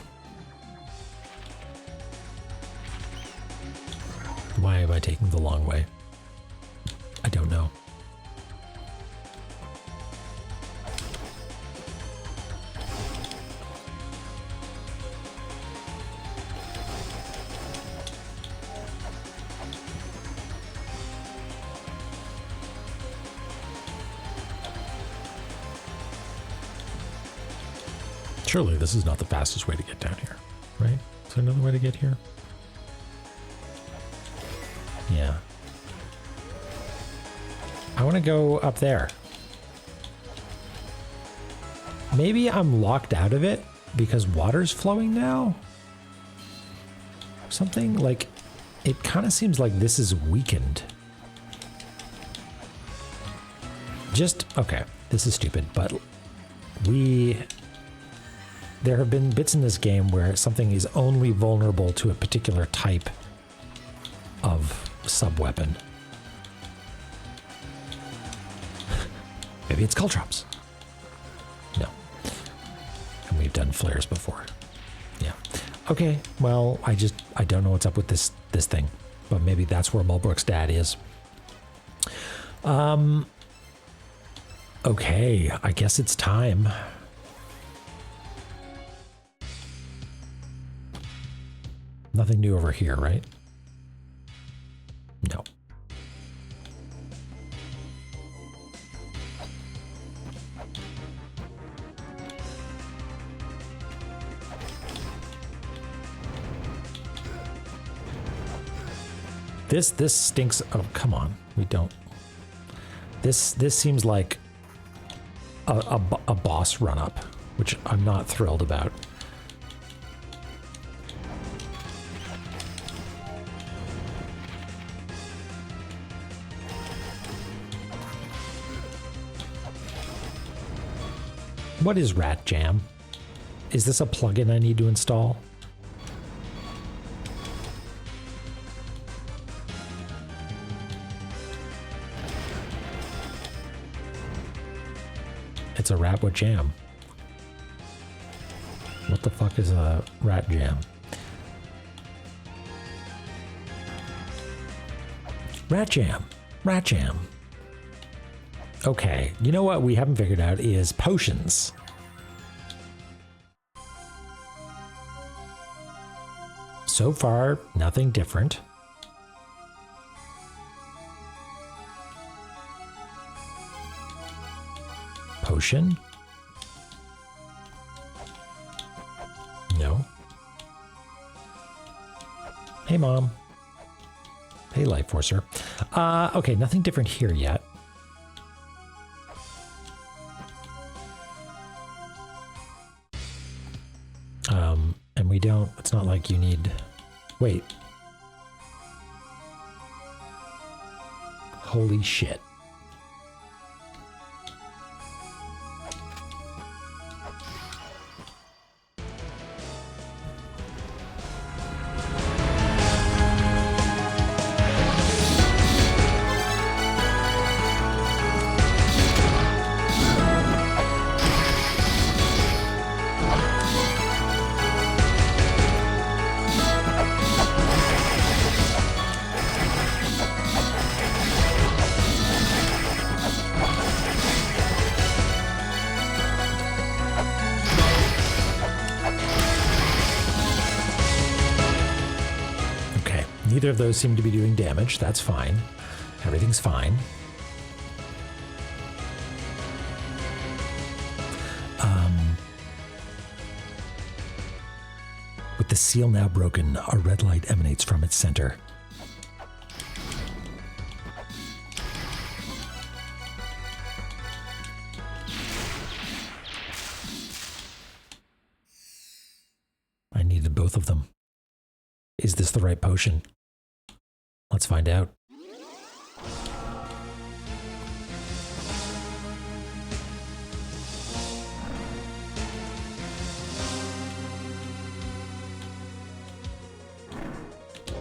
Why am I taking the long way? I don't know. Surely this is not the fastest way to get down here, right? Is there another way to get here? Yeah. I want to go up there. Maybe I'm locked out of it because water's flowing now? Something like, it kind of seems like this is weakened. Just, okay, this is stupid, but there have been bits in this game where something is only vulnerable to a particular type of sub-weapon. Maybe it's caltrops. No. And we've done flares before. Yeah. Okay, well, I don't know what's up with this thing. But maybe that's where Mulbrook's dad is. Okay, I guess it's time. Nothing new over here, right? No. This stinks. Oh, come on. We don't. This seems like a boss run-up, which I'm not thrilled about. What is Rat Jam? Is this a plugin I need to install? It's a rat with jam. What the fuck is a rat jam? Rat jam. Rat jam. Okay, you know what we haven't figured out is potions. So far, nothing different. potion? No. Hey, Mom. Hey, Life Forcer. Okay, nothing different here yet. And we don't, it's not like you need, wait. Holy shit. Neither of those seem to be doing damage. That's fine. Everything's fine. With the seal now broken, a red light emanates from its center. I needed both of them. Is this the right potion? Let's find out.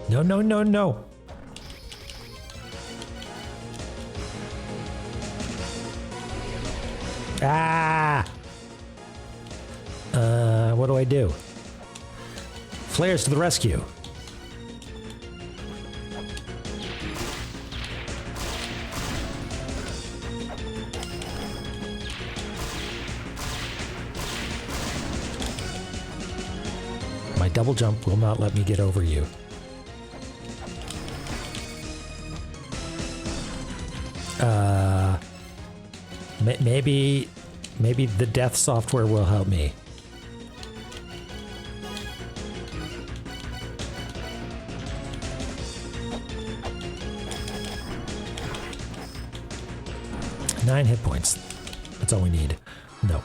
No, no, no, no. Ah! What do I do? Flares to the rescue. My double jump will not let me get over you. Maybe the death software will help me. Nine hit points. That's all we need. No.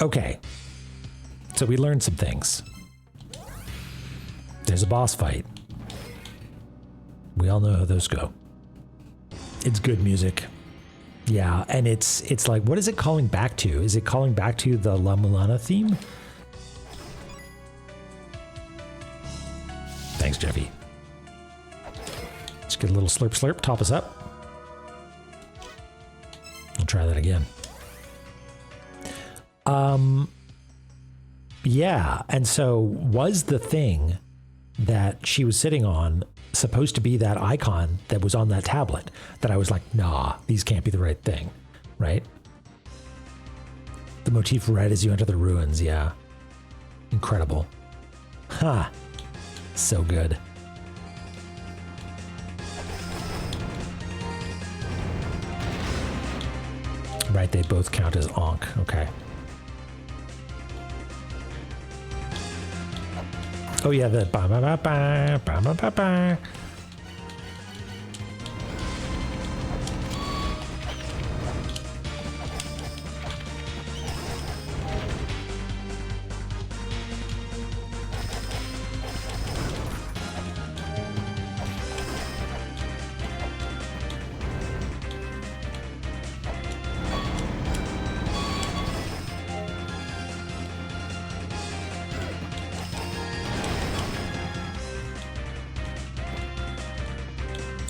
Okay. So we learned some things. There's a boss fight. We all know how those go. It's good music. Yeah, and it's like, what is it calling back to? Is it calling back to the La-Mulana theme? Thanks, Jeffy. Let's get a little slurp slurp, top us up. I'll try that again. Yeah, and so was the thing that she was sitting on supposed to be that icon that was on that tablet that I was like, nah, these can't be the right thing, right? The motif red as you enter the ruins, yeah. Incredible. Ha! So good. Right, they both count as Ankh, okay. Oh yeah, the ba ba ba ba ba ba ba ba.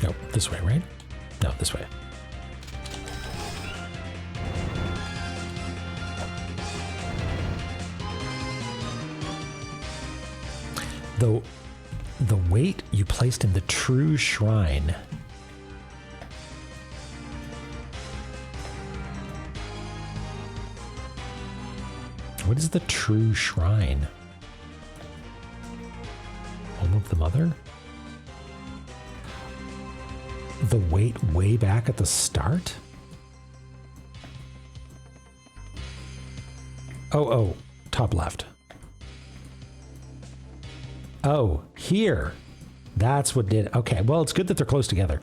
Nope, this way, right? No, this way. The weight you placed in the true shrine. What is the true shrine? Home of the Mother? the weight way back at the start? Oh, top left. Oh, here. That's what did. Okay, well, it's good that they're close together.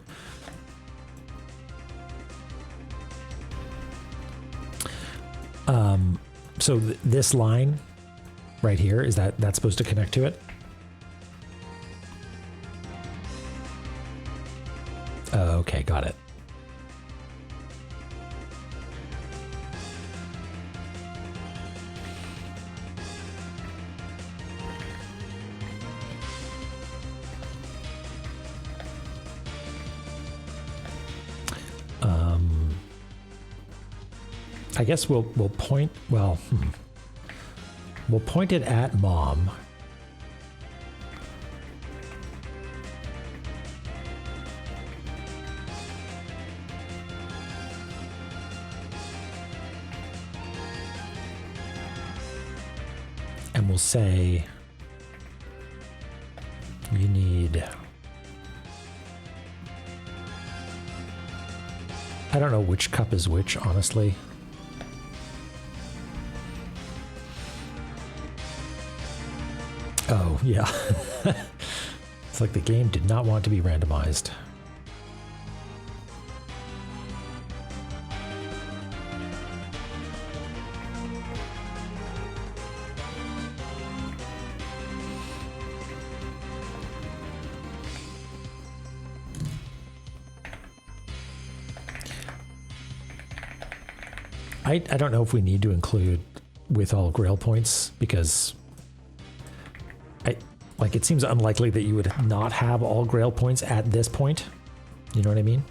So this line right here, is that's supposed to connect to it? Okay, got it. I guess we'll point, well, we'll point it at mom. And we'll say, you need, I don't know which cup is which, honestly. Oh, yeah. It's like the game did not want to be randomized. I don't know if we need to include with all grail points, because it seems unlikely that you would not have all grail points at this point. You know what I mean?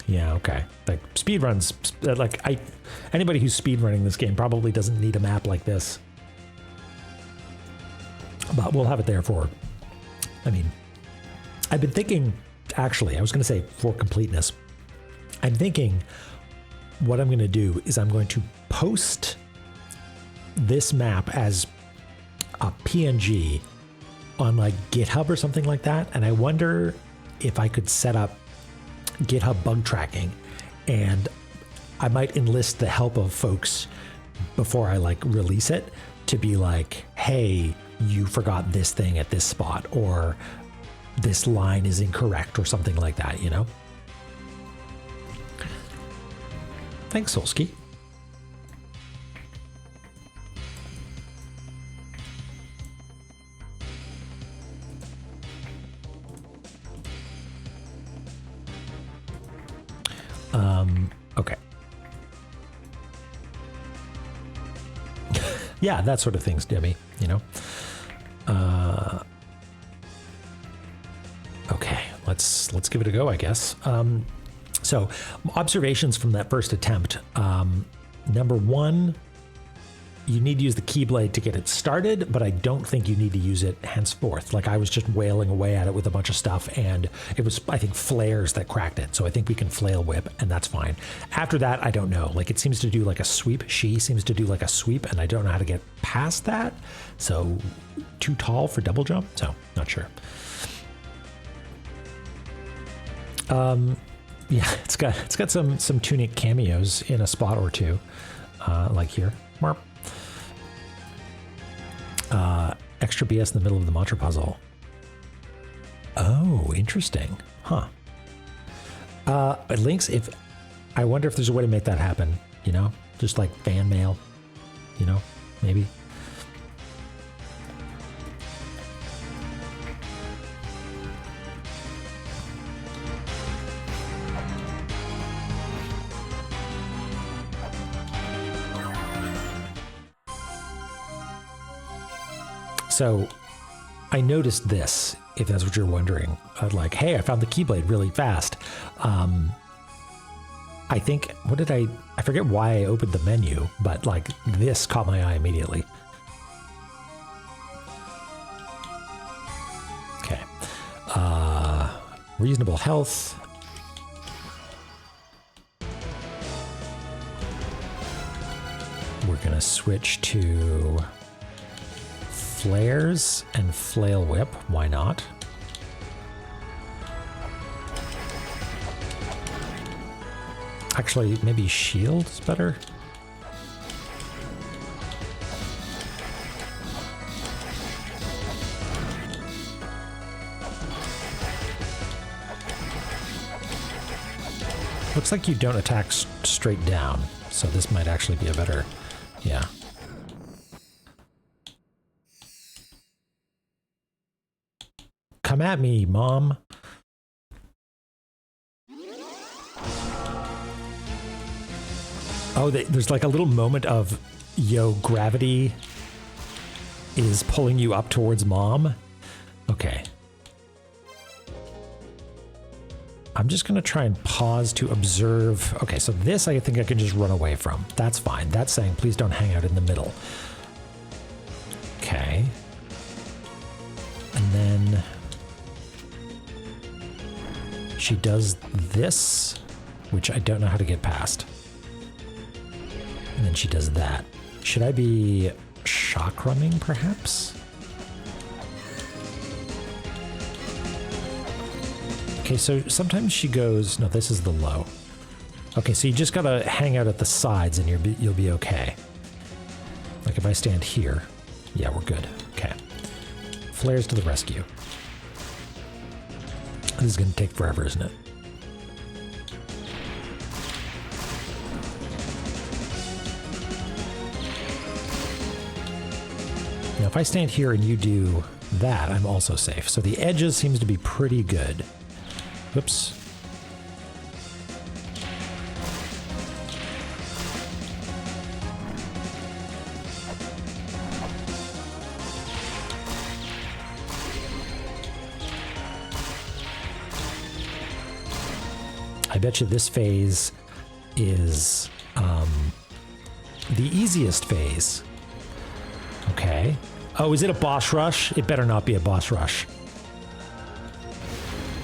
Yeah, okay. Like speed runs, anybody who's speed running this game probably doesn't need a map like this. But we'll have it there for, I mean, I've been thinking, actually, I was going to say for completeness. I'm thinking what I'm going to do is I'm going to post this map as a PNG on like GitHub or something like that. And I wonder if I could set up GitHub bug tracking, and I might enlist the help of folks before I like release it to be like, hey, you forgot this thing at this spot, or this line is incorrect, or something like that, you know? Thanks, Solsky. Okay. Yeah, that sort of thing's Debbie, you know? Okay, let's give it a go, I guess. So observations from that first attempt. Number one, you need to use the Keyblade to get it started, but I don't think you need to use it henceforth. Like I was just wailing away at it with a bunch of stuff, and it was, I think, flares that cracked it. So I think we can flail whip, and that's fine. After that, I don't know. Like it seems to do like a sweep. She seems to do like a sweep, and I don't know how to get past that. So too tall for double jump. So not sure. Yeah, it's got some Tunic cameos in a spot or two, like here. Marp. Extra BS in the middle of the mantra puzzle. Oh, interesting. Huh. Links, I wonder if there's a way to make that happen, you know? Just like fan mail, you know, maybe. So I noticed this, if that's what you're wondering. Like, hey, I found the Keyblade really fast. I think, I forget why I opened the menu, but like this caught my eye immediately. Okay. Reasonable health. We're gonna switch to flares and flail whip. Why not? Actually, maybe shield is better. Looks like you don't attack straight down, so this might actually be a better, yeah. Come at me, Mom. Oh, there's like a little moment of, yo, gravity is pulling you up towards Mom. Okay. I'm just going to try and pause to observe. Okay, so this I think I can just run away from. That's fine. That's saying please don't hang out in the middle. Okay. And then she does this, which I don't know how to get past. And then she does that. Should I be shock running, perhaps? Okay, so sometimes she goes... No, this is the low. Okay, so you just gotta hang out at the sides and you'll be okay. Like if I stand here. Yeah, we're good. Okay. Flares to the rescue. This is gonna take forever, isn't it? Now, if I stand here and you do that, I'm also safe. So the edges seems to be pretty good. Whoops. I bet you this phase is the easiest phase. Okay. Oh, is it a boss rush? It better not be a boss rush.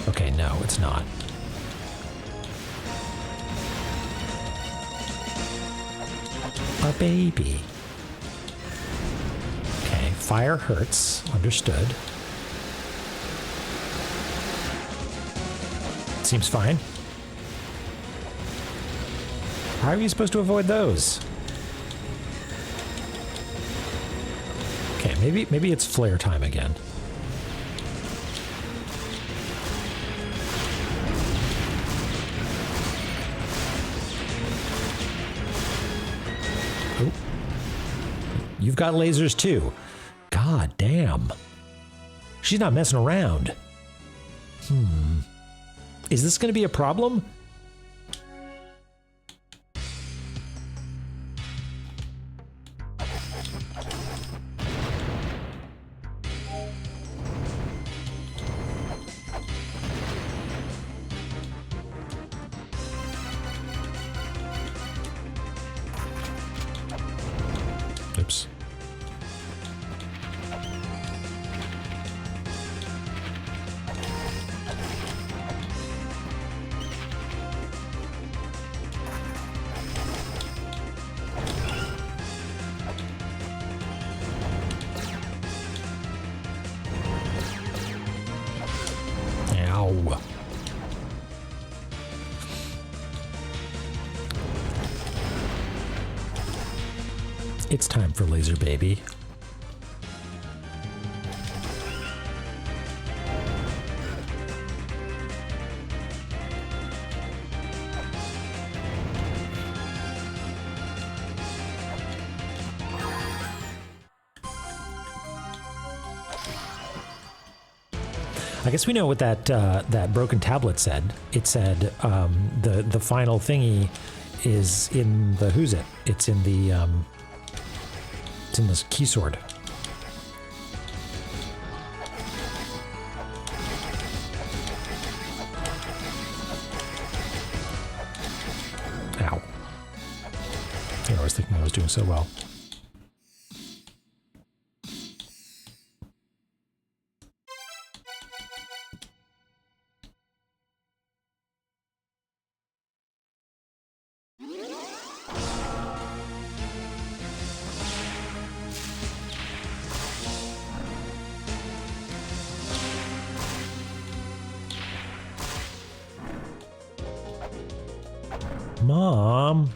Okay, no, it's not. A baby. Okay, fire hurts. Understood. Seems fine. How are you supposed to avoid those? Okay, maybe it's flare time again. Oh. You've got lasers too. God damn. She's not messing around. Is this going to be a problem? Oops. Ow. It's time for Laser Baby. I guess we know what that broken tablet said. It said the final thingy is in the who's it? It's in the key sword. was doing so well. Mom.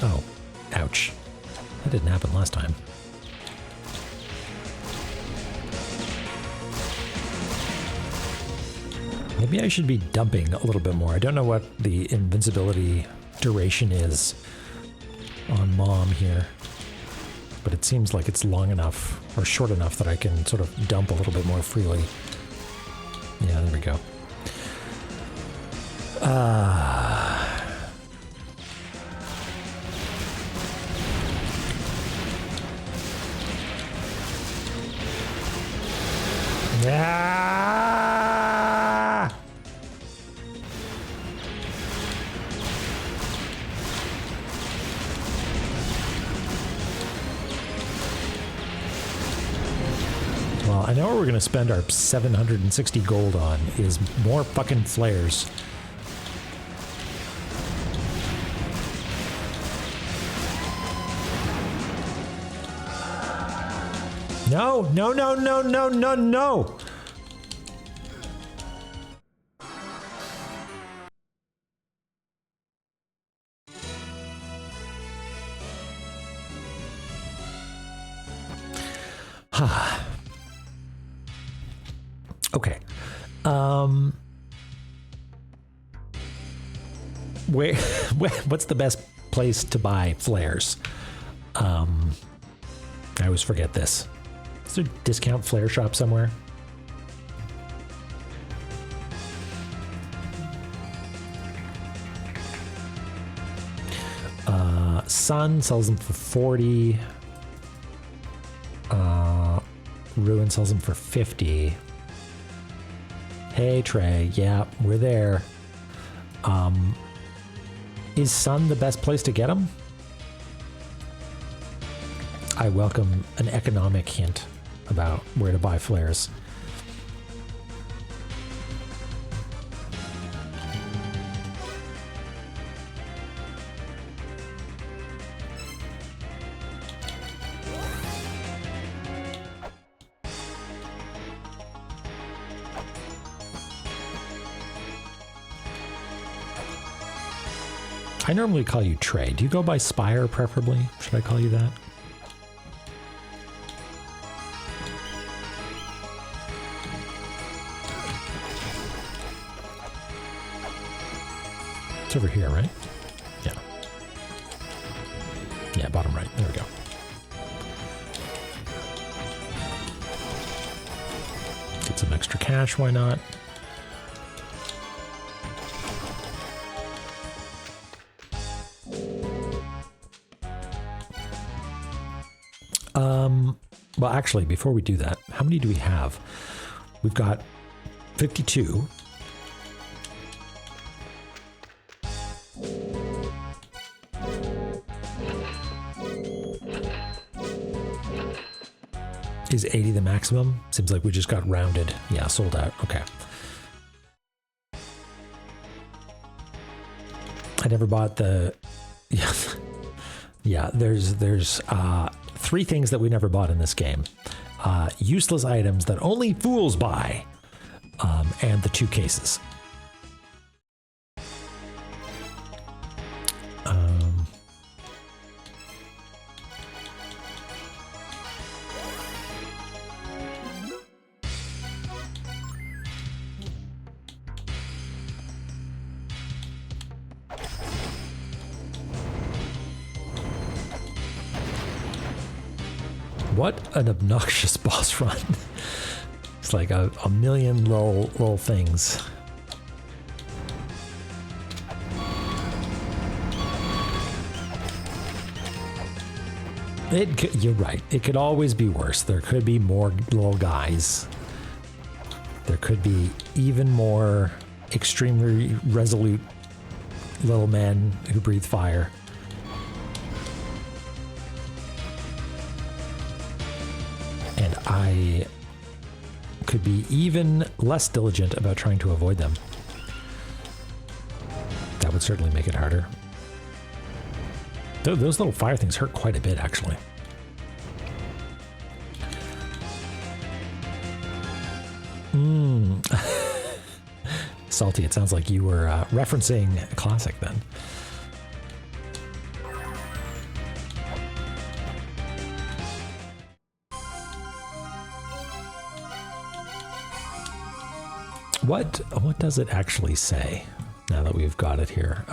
Oh, ouch. That didn't happen last time. Maybe I should be dumping a little bit more. I don't know what the invincibility duration is on Mom here, but it seems like it's long enough or short enough that I can sort of dump a little bit more freely. Yeah, there we go. Ah! Well, I know what we're going to spend our 760 gold on is more fucking flares. No, no, no, no, no, no, no. Okay. What's the best place to buy flares? I always forget this. Is there a discount flare shop somewhere? Sun sells them for 40. Ruin sells them for 50. Hey Trey, yeah, we're there. Is Sun the best place to get them? I welcome an economic hint about where to buy flares. I normally call you Trey. Do you go by Spire preferably? Should I call you that? It's over here, right? Yeah. Yeah, bottom right. There we go. Get some extra cash, why not? Well, actually, before we do that, how many do we have? We've got 52. Is 80 the maximum? Seems like we just got rounded. Yeah, sold out. Okay. I never bought the... Yeah, yeah. There's 3 things that we never bought in this game. Useless items that only fools buy, and the 2 cases. What an obnoxious boss run. It's like a million little things. You're right. It could always be worse. There could be more little guys. There could be even more extremely resolute little men who breathe fire. And I could be even less diligent about trying to avoid them. That would certainly make it harder. Those little fire things hurt quite a bit, actually. Salty, it sounds like you were referencing a classic then. What does it actually say now that we've got it here?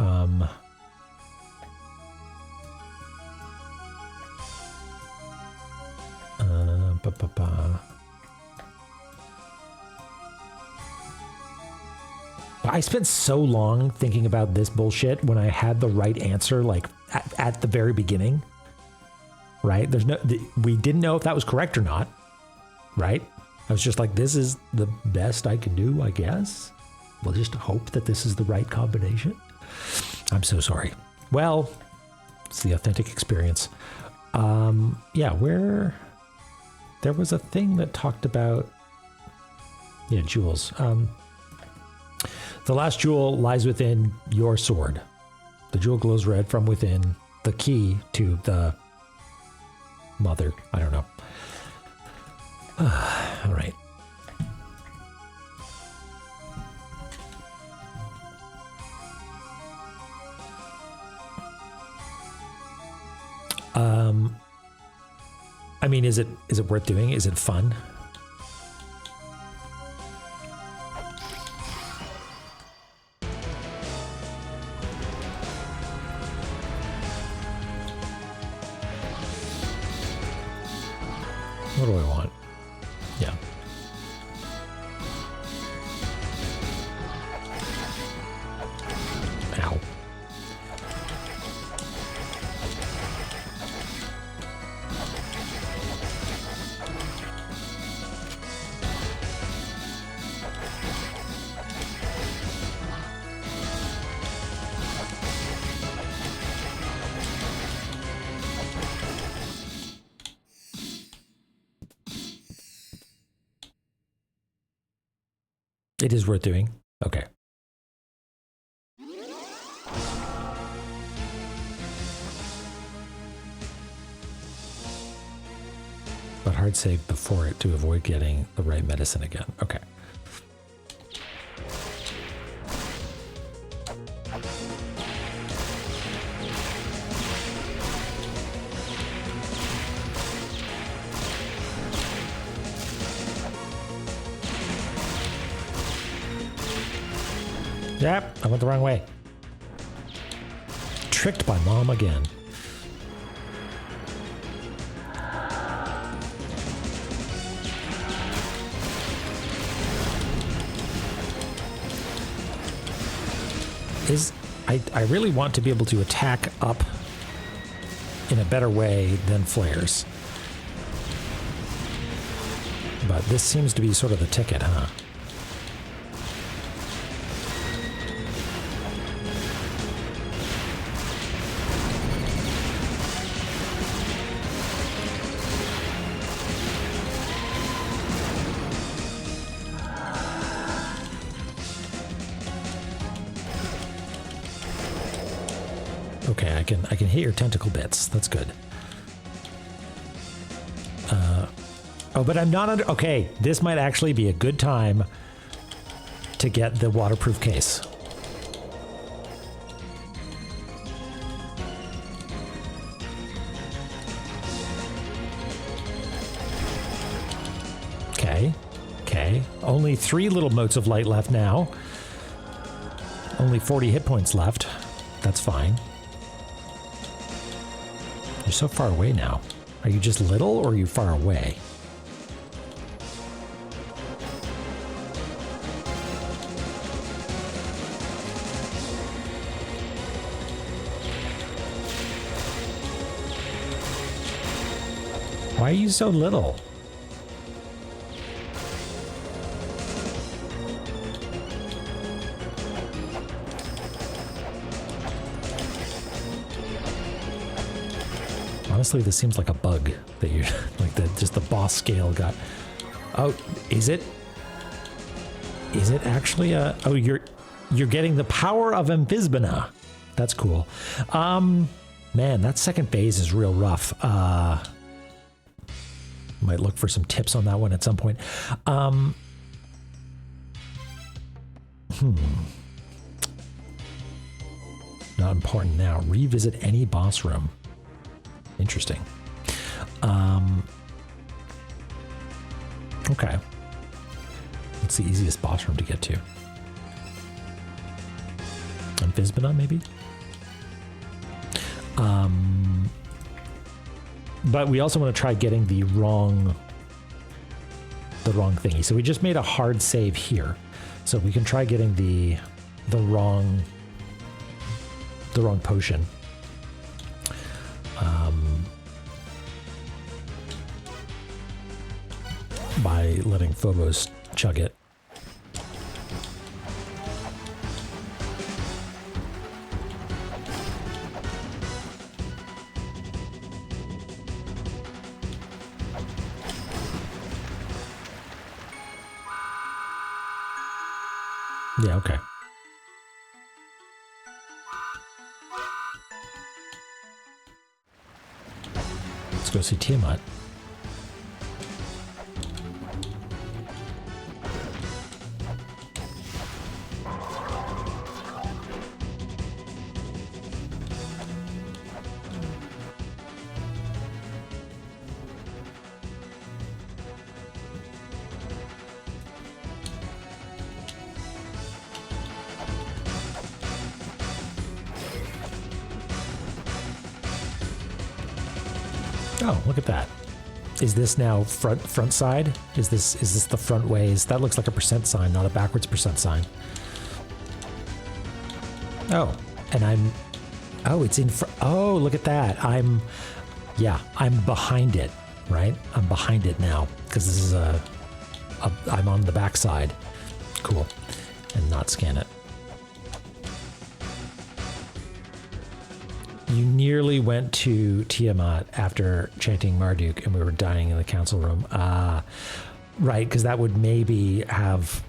I spent so long thinking about this bullshit when I had the right answer, like at the very beginning, right? We didn't know if that was correct or not, right? I was just like, this is the best I can do, I guess. We'll just hope that this is the right combination. I'm so sorry. Well, it's the authentic experience. Yeah, where there was a thing that talked about, yeah, jewels. The last jewel lies within your sword. The jewel glows red from within, the key to the mother. I don't know. All right. I mean, is it worth doing? Is it fun? What do I want? Yeah. Ow. It is worth doing. Okay. But hard save before it to avoid getting the right medicine again. Okay. Yep, I went the wrong way. Tricked by mom again. I really want to be able to attack up in a better way than flares. But this seems to be sort of the ticket, huh? Okay, I can hit your tentacle bits. That's good. Oh, but I'm not under... Okay, this might actually be a good time to get the waterproof case. Okay. Only 3 little motes of light left now. Only 40 hit points left. That's fine. You're so far away now. Are you just little or are you far away? Why are you so little? Honestly, this seems like a bug that you're like just the boss scale got. Oh, is it? Is it actually a? Oh, you're getting the power of Amphisbana. That's cool. Man, that second phase is real rough. Might look for some tips on that one at some point. Not important now. Revisit any boss room. Interesting. Okay. What's the easiest boss room to get to? Amphisbana, maybe? But we also want to try getting the wrong thingy. So we just made a hard save here. So we can try getting the wrong potion. By letting Phobos chug it. Yeah, okay. Let's go see Tiamat. Oh, look at that. Is this now front side? Is this the front ways? That looks like a percent sign, not a backwards percent sign. Oh, and it's in front. Oh, look at that. I'm behind it, right? I'm behind it now because this is I'm on the back side. Cool. And not scan it. You nearly went to Tiamat after chanting Marduk and we were dying in the council room. Right, because that would maybe have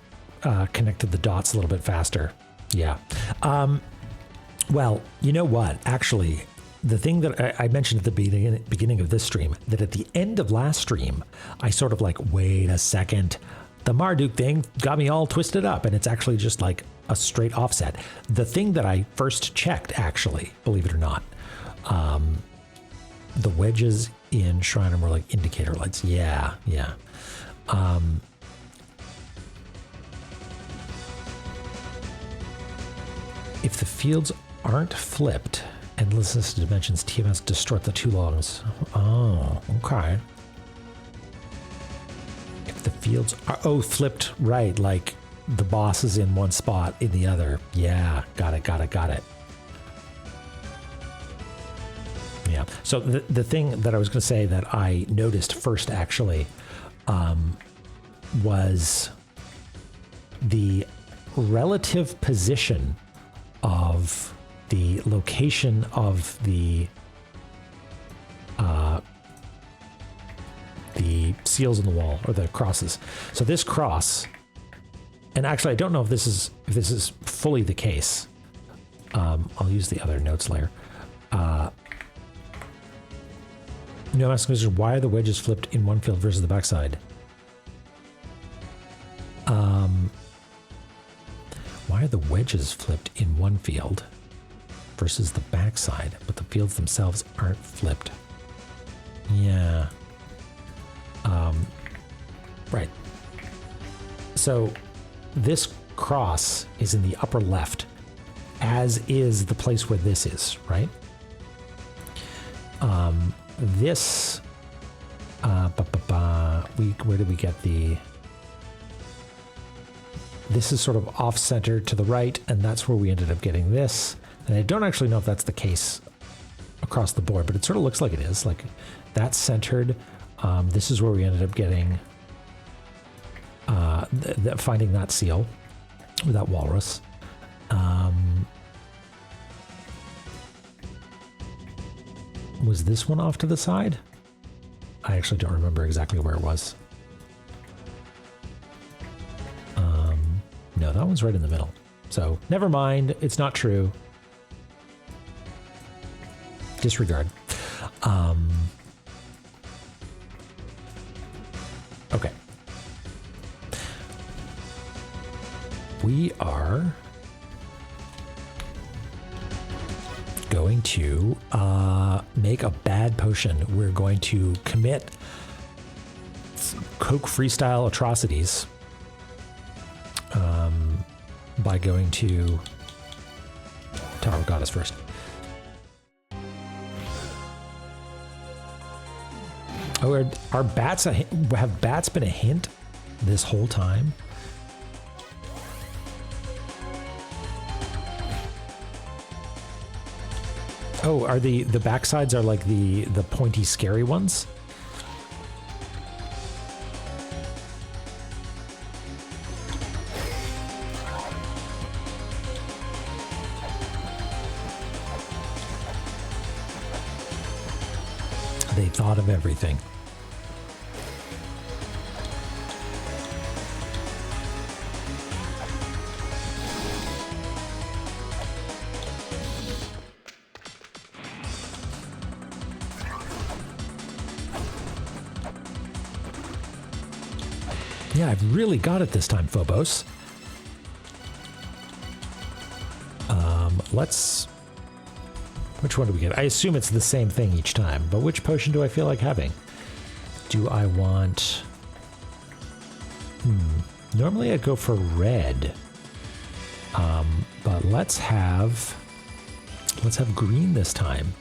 connected the dots a little bit faster. Yeah. Well, you know what? Actually, the thing that I mentioned at the beginning of this stream, that at the end of last stream, I sort of like, wait a second, the Marduk thing got me all twisted up, and it's actually just like a straight offset. The thing that I first checked, actually, believe it or not, the wedges in Shrine are more like indicator lights. Yeah. If the fields aren't flipped, endless dimensions, TMS distort the two logs. Oh, okay. If the fields are, flipped, right, like the boss is in one spot, in the other. Yeah, got it. Yeah, so the thing that I was going to say that I noticed first, actually, was the relative position of the location of the seals in the wall, or the crosses. So this cross, and actually I don't know if this is fully the case. I'll use the other notes layer. I'm asking is why are the wedges flipped in one field versus the backside? Why are the wedges flipped in one field versus the backside, but the fields themselves aren't flipped? Yeah. Right. So this cross is in the upper left, as is the place where this is, right? This, where did we get the... This is sort of off-center to the right, and that's where we ended up getting this. And I don't actually know if that's the case across the board, but it sort of looks like it is. Like, that's centered. This is where we ended up getting... finding that seal, or that walrus. Was this one off to the side? I actually don't remember exactly where it was. No, that one's right in the middle. So never mind. It's not true. Disregard. Okay. We are going to make a bad potion. We're going to commit Coke freestyle atrocities by going to Tower of Goddess first. Oh, are bats have bats been a hint this whole time? Oh, are the backsides are like the pointy scary ones? They thought of everything. Yeah, I've really got it this time, Phobos. Let's... Which one do we get? I assume it's the same thing each time, but which potion do I feel like having? Do I want... Normally I'd go for red. But let's have green this time.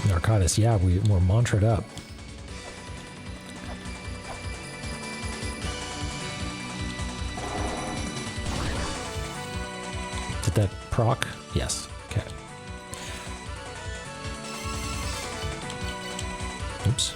Narcotis, yeah, we're mantraed up. Did that proc? Yes. Okay. Oops.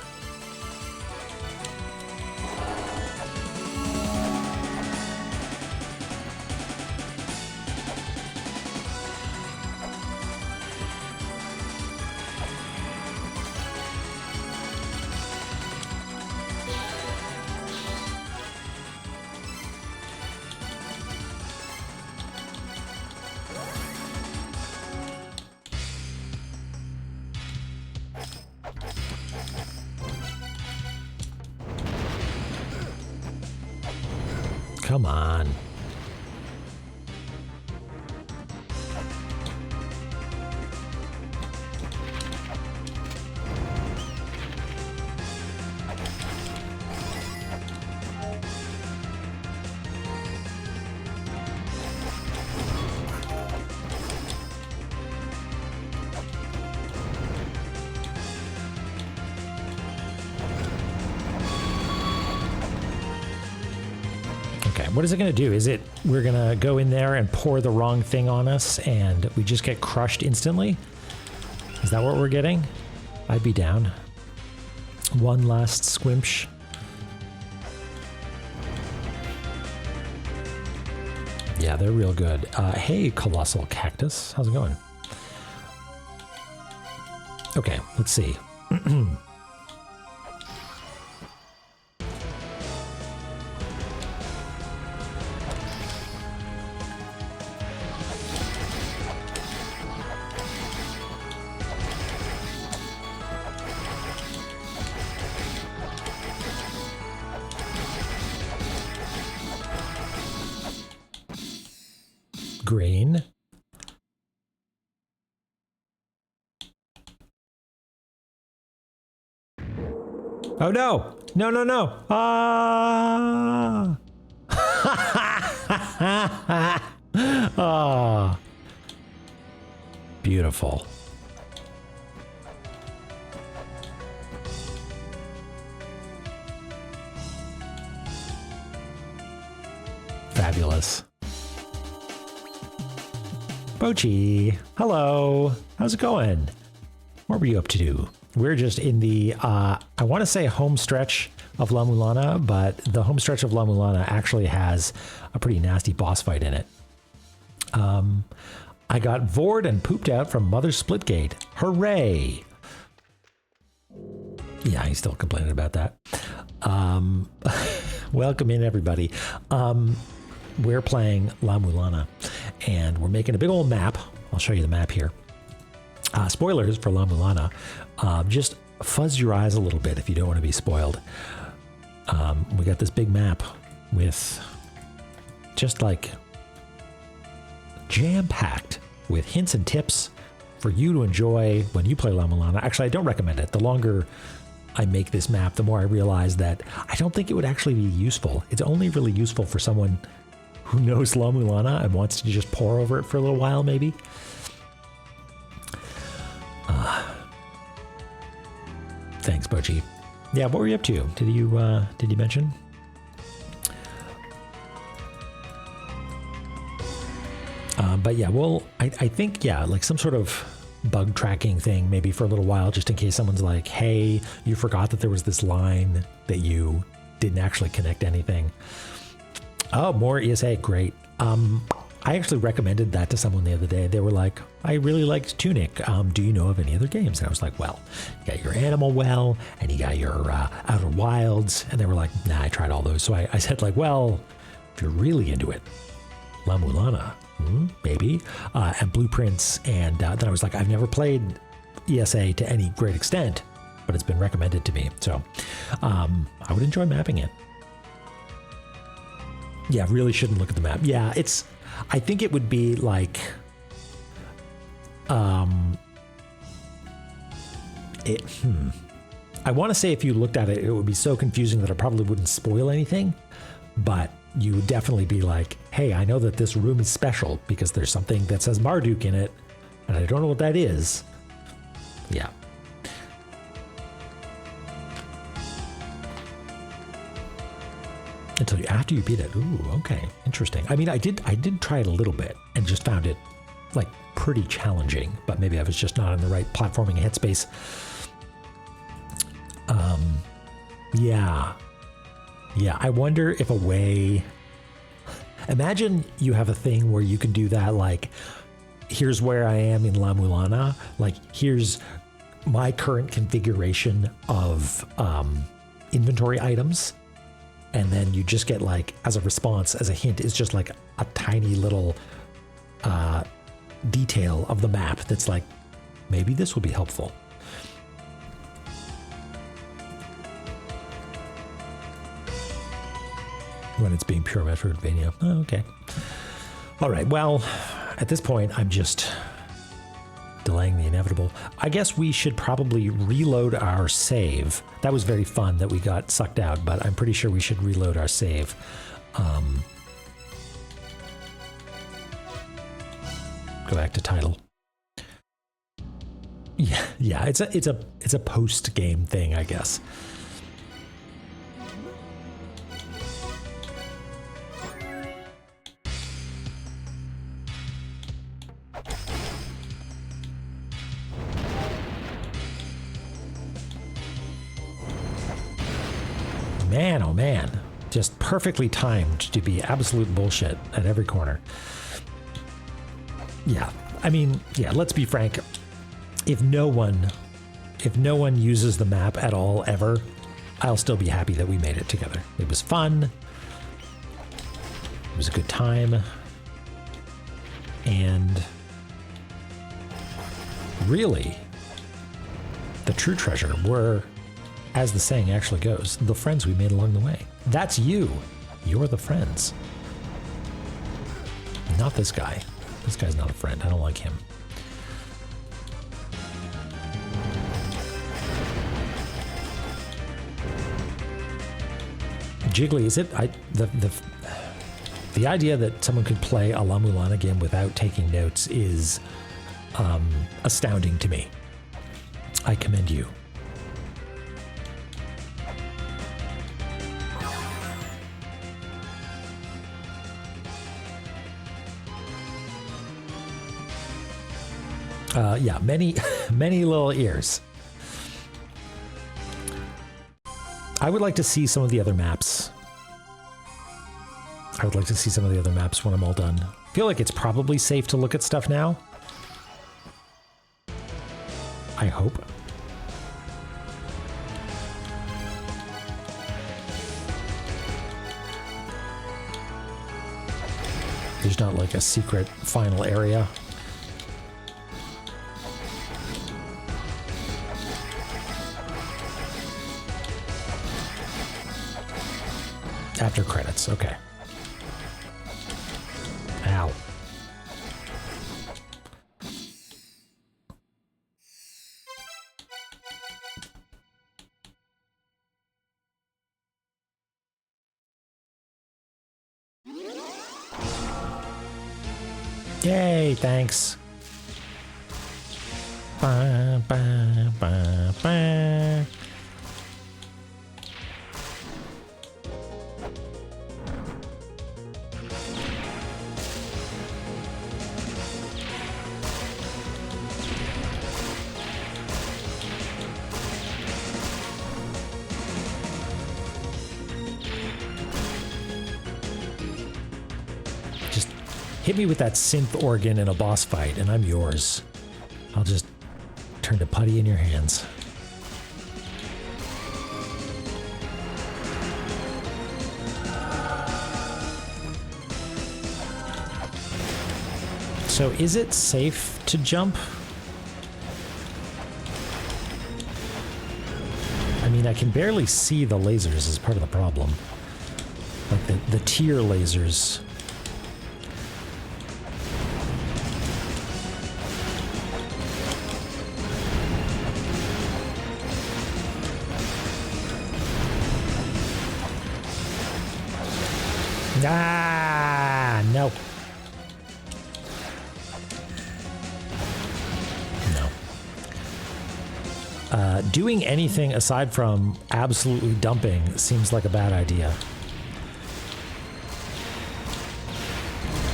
Come on. What is it going to do? Is it we're going to go in there and pour the wrong thing on us and we just get crushed instantly? Is that what we're getting? I'd be down. One last squimsh. Yeah, they're real good. Hey, Colossal Cactus. How's it going? Okay, let's see. Green. Oh no! No, no, no! Ah! Ah! Beautiful. Fabulous. Bochi, hello. How's it going? What were you up to? We're just in the, I want to say home stretch of La-Mulana, but the home stretch of La-Mulana actually has a pretty nasty boss fight in it. I got vored and pooped out from Mother's Splitgate. Hooray! Yeah, he's still complaining about that. Welcome in, everybody. We're playing La-Mulana, and we're making a big old map. I'll show you the map here. Spoilers for La-Mulana. Just fuzz your eyes a little bit if you don't want to be spoiled. We got this big map with just like jam-packed with hints and tips for you to enjoy when you play La-Mulana. Actually, I don't recommend it. The longer I make this map, the more I realize that I don't think it would actually be useful. It's only really useful for someone who knows La-Mulana and wants to just pore over it for a little while, maybe. Thanks, Bochi. Yeah, what were you up to? Did you mention? But yeah, well, I think, yeah, like some sort of bug tracking thing, maybe for a little while, just in case someone's like, hey, you forgot that there was this line that you didn't actually connect anything. Oh, more ESA, great. I actually recommended that to someone the other day. They were like, I really liked Tunic. Do you know of any other games? And I was like, well, you got your Animal Well, and you got your Outer Wilds. And they were like, nah, I tried all those. So I said, like, well, if you're really into it, La-Mulana, maybe, and Blueprints. And then I was like, I've never played ESA to any great extent, but it's been recommended to me. So I would enjoy mapping it. Yeah, really shouldn't look at the map. Yeah, I think it would be like, I want to say if you looked at it, it would be so confusing that it probably wouldn't spoil anything, but you would definitely be like, hey, I know that this room is special because there's something that says Marduk in it, and I don't know what that is. Yeah. Until after you beat it. Ooh, okay, interesting. I mean, I did try it a little bit and just found it like pretty challenging, but maybe I was just not in the right platforming headspace. Yeah. I wonder if a way. Imagine you have a thing where you can do that. Like, here's where I am in La-Mulana. Like, here's my current configuration of inventory items. And then you just get, like, as a response, as a hint, it's just like a tiny little detail of the map that's like, maybe this will be helpful. When it's being pure Metroidvania. Oh, okay. All right. Well, at this point, I'm just delaying the inevitable. I guess we should probably reload our save. That was very fun that we got sucked out, but I'm pretty sure we should reload our save. Go back to title. Yeah, it's a post-game thing, I guess. Man, oh man, just perfectly timed to be absolute bullshit at every corner. Yeah, I mean, yeah, let's be frank. If no one uses the map at all ever, I'll still be happy that we made it together. It was fun. It was a good time. And really, the true treasure were, as the saying actually goes, the friends we made along the way. That's you. You're the friends. Not this guy. This guy's not a friend. I don't like him. Jiggly, is it? The idea that someone could play a La-Mulana game without taking notes is astounding to me. I commend you. Yeah, many little ears. I would like to see some of the other maps. I would like to see some of the other maps when I'm all done. I feel like it's probably safe to look at stuff now. I hope. There's not like a secret final area. After credits, okay. Ow. Yay, thanks. Ba, ba, ba, ba. Hit me with that synth organ in a boss fight, and I'm yours. I'll just turn to putty in your hands. So is it safe to jump? I mean, I can barely see the lasers as part of the problem. Like the tier lasers. Ah, no. No. Doing anything aside from absolutely dumping seems like a bad idea.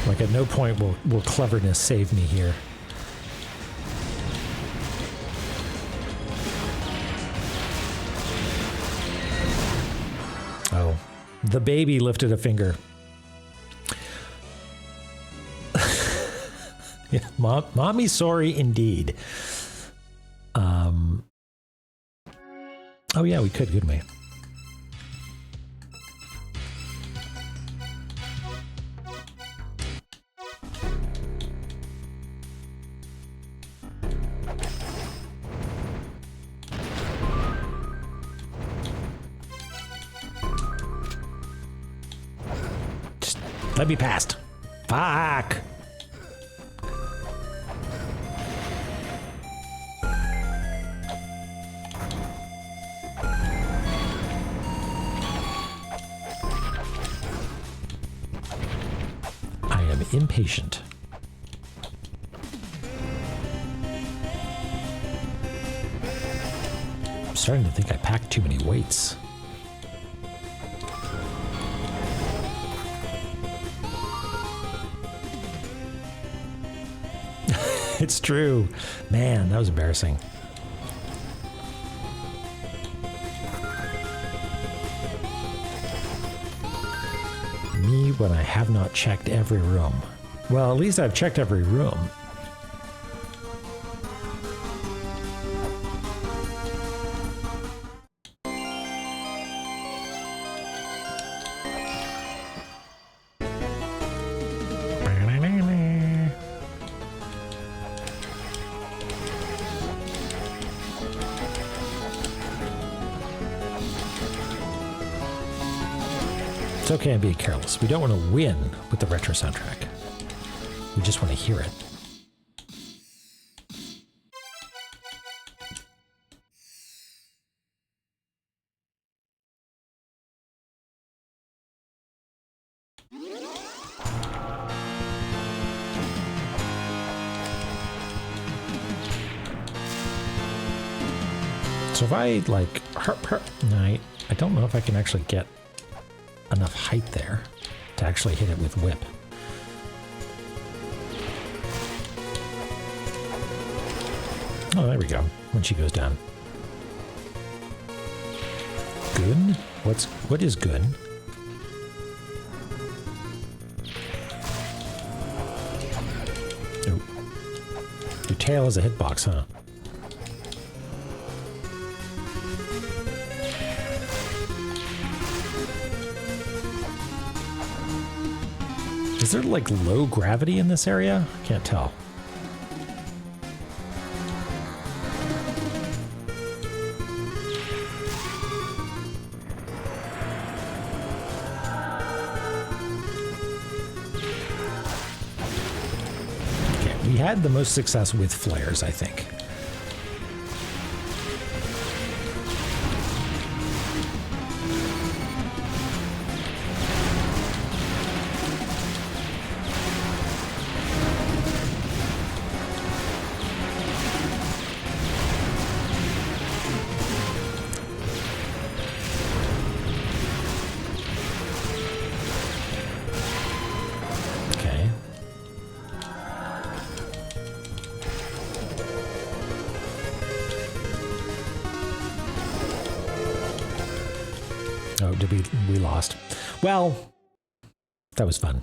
Like at no point will cleverness save me here. Oh, the baby lifted a finger. Yeah, mommy sorry indeed. Oh yeah, we could, couldn't we? Just let me past. Fuck. Impatient. I'm starting to think I packed too many weights. It's true. Man, that was embarrassing. Me when I have not checked every room. Well, at least I've checked every room. It's okay, I'm being careless. We don't want to win with the retro soundtrack. We just want to hear it. So if I like no, I don't know if I can actually get enough height there to actually hit it with whip. Oh, there we go. When she goes down. Gun? What is gun? Oh. Your tail is a hitbox, huh? Is there like low gravity in this area? I can't tell. Okay, we had the most success with flares, I think. Oh, did we lost? Well, that was fun.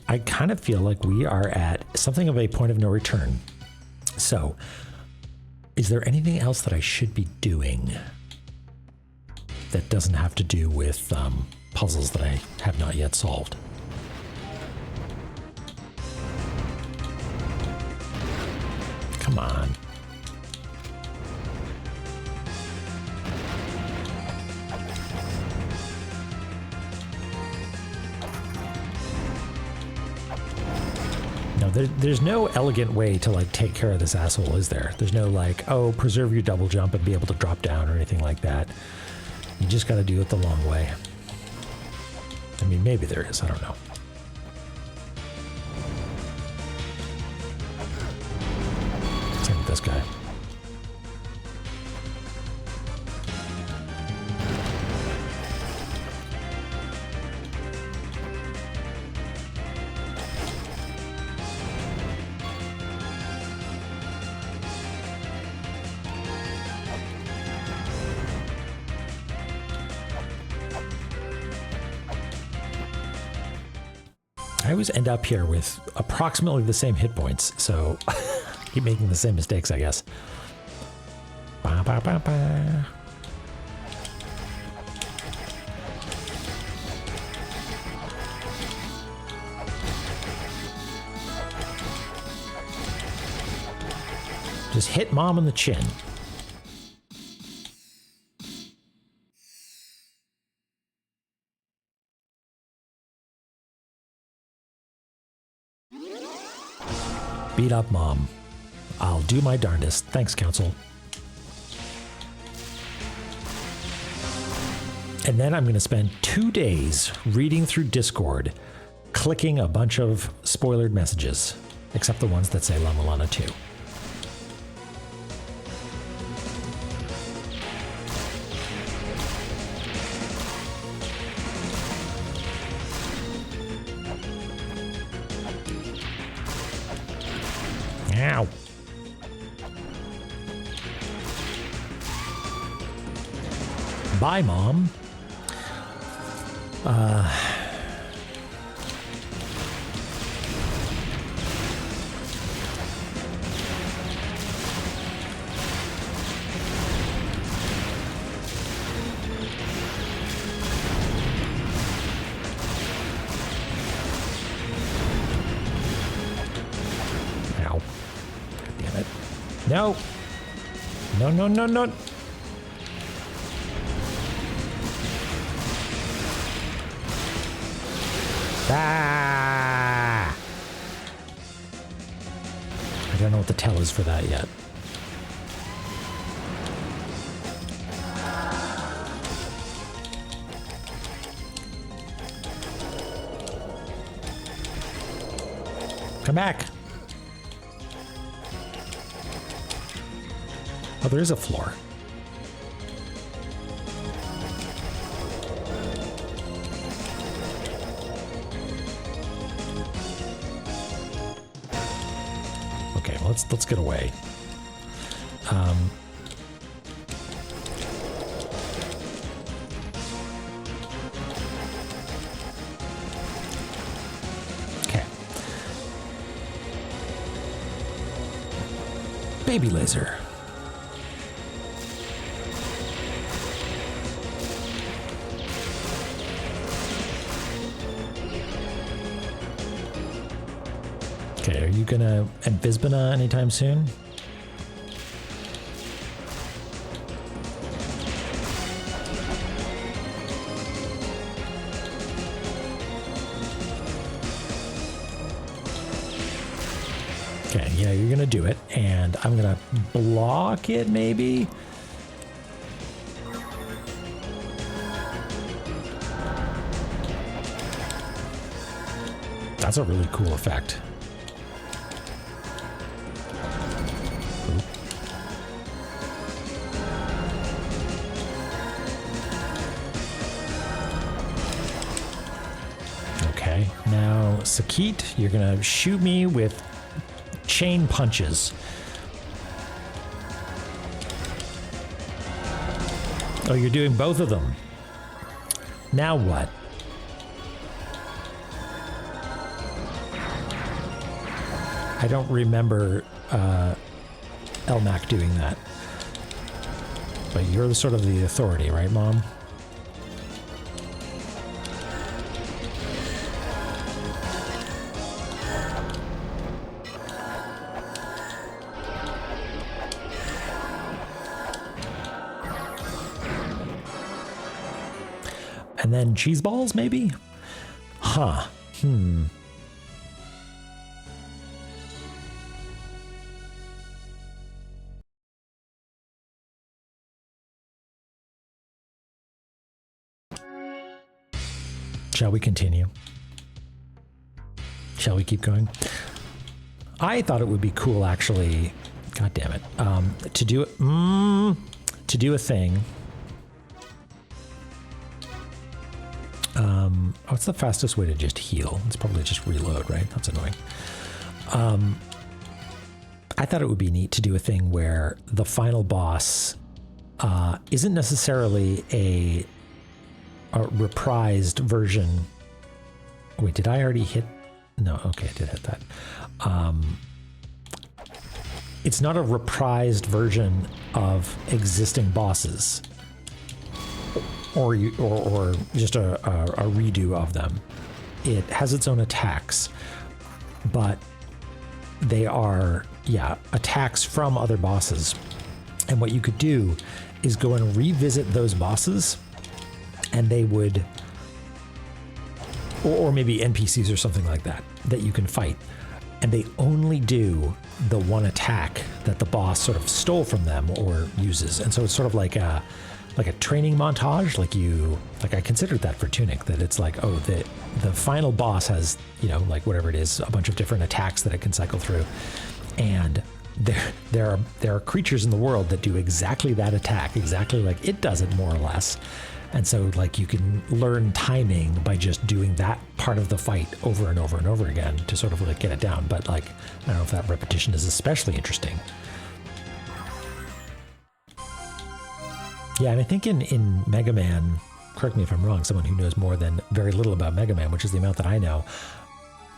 I kind of feel like we are at something of a point of no return. So, is there anything else that I should be doing that doesn't have to do with puzzles that I have not yet solved? Come on. No, there's no elegant way to like take care of this asshole, is there? There's no like, oh, preserve your double jump and be able to drop down or anything like that. You just got to do it the long way. I mean, maybe there is. I don't know. Same with this guy. I always end up here with approximately the same hit points, so keep making the same mistakes, I guess. Ba, ba, ba, ba. Just hit mom on the chin. Beat up mom. I'll do my darndest. Thanks, Council. And then I'm going to spend 2 days reading through Discord, clicking a bunch of spoilered messages, except the ones that say La-Mulana 2. Ow. Bye, Mom. No. No, no, no, no. Ah! I don't know what the tell is for that yet. Come back. Oh, there is a floor. let's get away. Okay. Baby laser. Okay, are you gonna Visbana anytime soon? Okay, yeah, you're gonna do it, and I'm gonna block it, maybe? That's a really cool effect. Okay, now Sakit, you're gonna shoot me with chain punches. Oh, you're doing both of them. Now what? I don't remember Elmac doing that. But you're the sort of the authority, right, Mom? And then cheese balls, maybe? Huh. Shall we continue? Shall we keep going? I thought it would be cool, actually. God damn it. To do a thing. What's the fastest way to just heal? It's probably just reload, right? That's annoying. I thought it would be neat to do a thing where the final boss isn't necessarily a reprised version. Wait, did I already hit? No, okay, I did hit that. It's not a reprised version of existing bosses, or just a redo of them. It has its own attacks, but they are, yeah, attacks from other bosses. And what you could do is go and revisit those bosses, and they would, or maybe NPCs or something like that, that you can fight. And they only do the one attack that the boss sort of stole from them or uses. And so it's sort of like a training montage. Like I considered that for Tunic, that it's like, oh, the final boss has, like whatever it is, a bunch of different attacks that it can cycle through. And there are creatures in the world that do exactly that attack, exactly like it does it, more or less. And so, like, you can learn timing by just doing that part of the fight over and over and over again to sort of like get it down. But like, I don't know if that repetition is especially interesting. Yeah, and I think in Mega Man, correct me if I'm wrong, someone who knows more than very little about Mega Man, which is the amount that I know,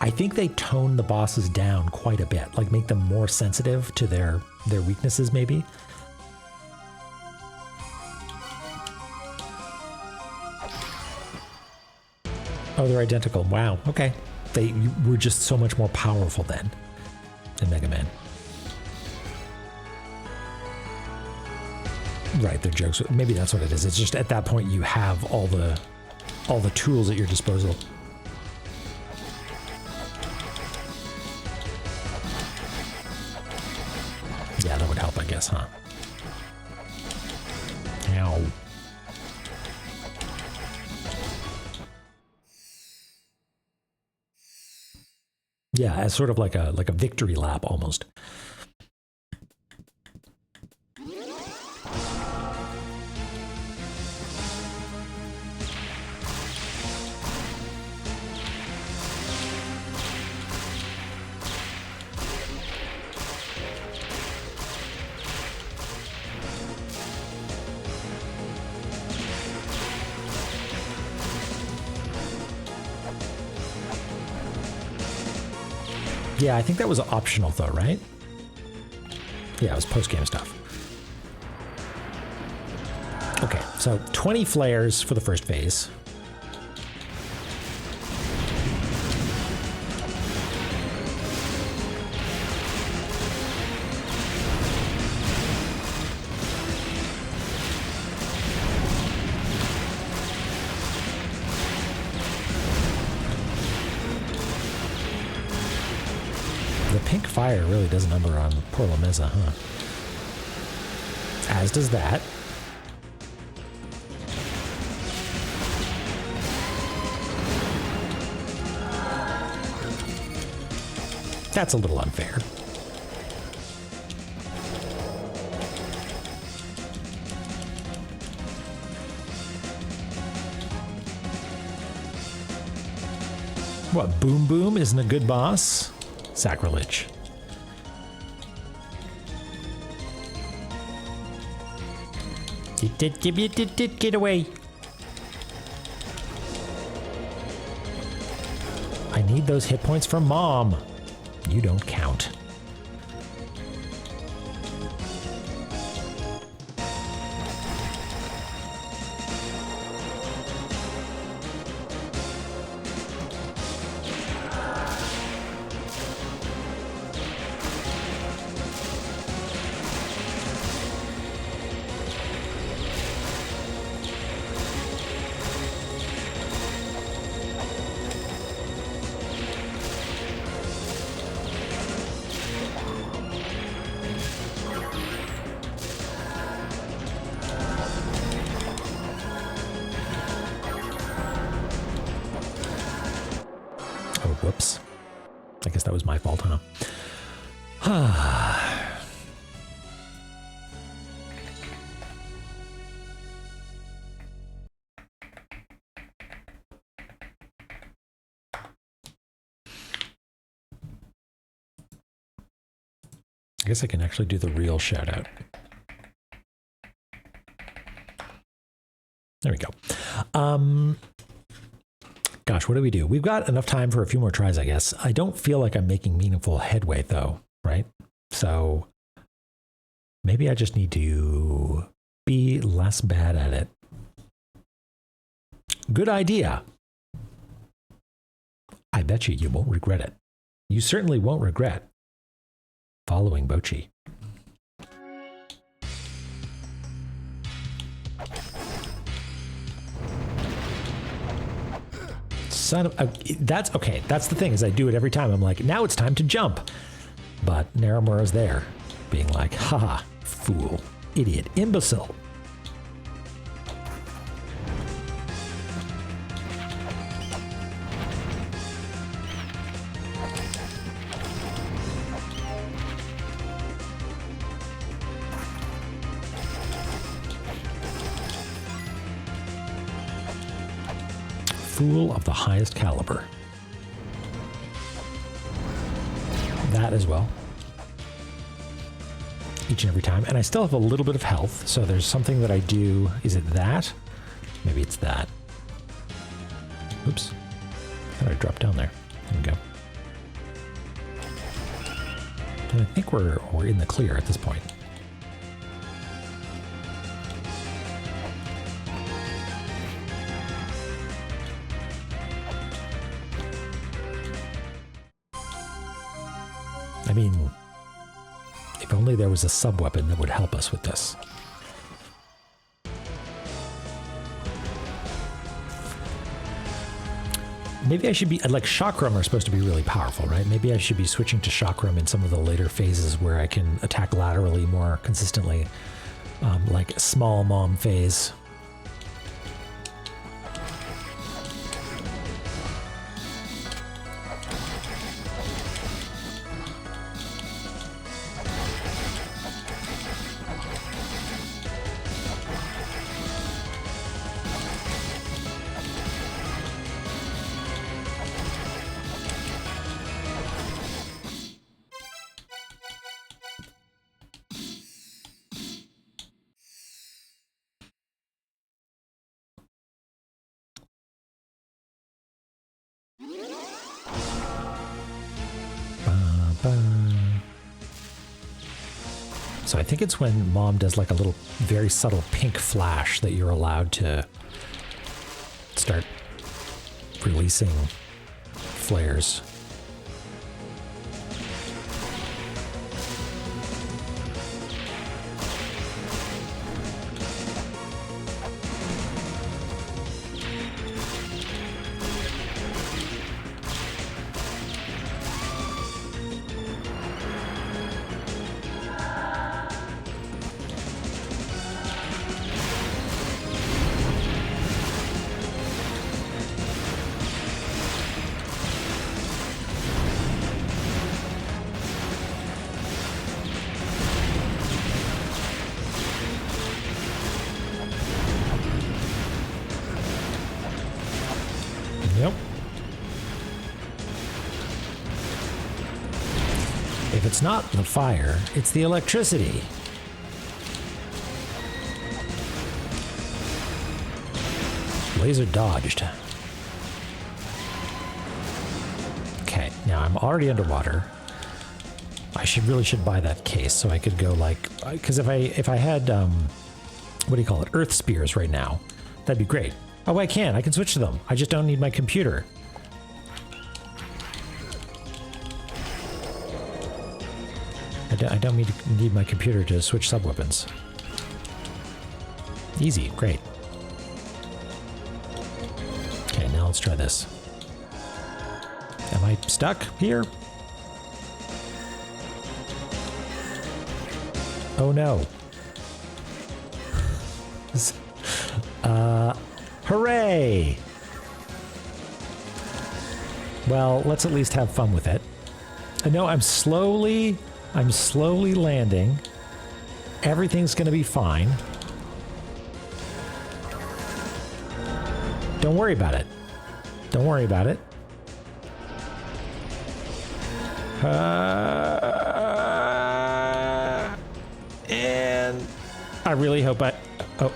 I think they tone the bosses down quite a bit, like make them more sensitive to their weaknesses, maybe. Oh, they're identical. Wow. Okay. They were just so much more powerful then in Mega Man. Right, they're jokes. Maybe that's what it is. It's just at that point you have all the tools at your disposal. Yeah, that would help, I guess, huh? Ow. Yeah, as sort of like a victory lap almost. Yeah, I think that was optional though, right? Yeah, it was post-game stuff. Okay, so 20 flares for the first phase. The pink fire really does a number on poor La Mesa, huh? As does that. That's a little unfair. What, Boom Boom isn't a good boss? Sacrilege. Get away. I need those hit points from Mom. You don't count. Oh, whoops. I guess that was my fault, huh? I guess I can actually do the real shout out. There we go. Gosh, what do we do? We've got enough time for a few more tries, I guess. I don't feel like I'm making meaningful headway, though, right? So maybe I just need to be less bad at it. Good idea. I bet you won't regret it. You certainly won't regret following Bochi. Son of a, that's okay. That's the thing, is I do it every time. I'm like, now it's time to jump. But Naramura's there, being like, haha, fool, idiot, imbecile. Fool of the highest caliber. That as well. Each and every time. And I still have a little bit of health, so there's something that I do. Is it that? Maybe it's that. Oops. I thought I dropped down there. There we go. And I think we're in the clear at this point. I mean, if only there was a sub-weapon that would help us with this. Maybe I should be, like, Chakram are supposed to be really powerful, right? Maybe I should be switching to Chakram in some of the later phases where I can attack laterally more consistently, like Small Mom phase. So I think it's when Mom does like a little very subtle pink flash that you're allowed to start releasing flares. Yep. If it's not the fire, it's the electricity. Laser dodged. Okay, now I'm already underwater. I really should buy that case so I could go like, because if I had what do you call it, earth spears right now, that'd be great. Oh, I can switch to them. I just don't need my computer. I don't need my computer to switch sub-weapons. Easy, great. Okay, now let's try this. Am I stuck here? Oh no. Hooray! Well, let's at least have fun with it. I know I'm slowly landing. Everything's gonna be fine. Don't worry about it. Don't worry about it. And I really hope oh.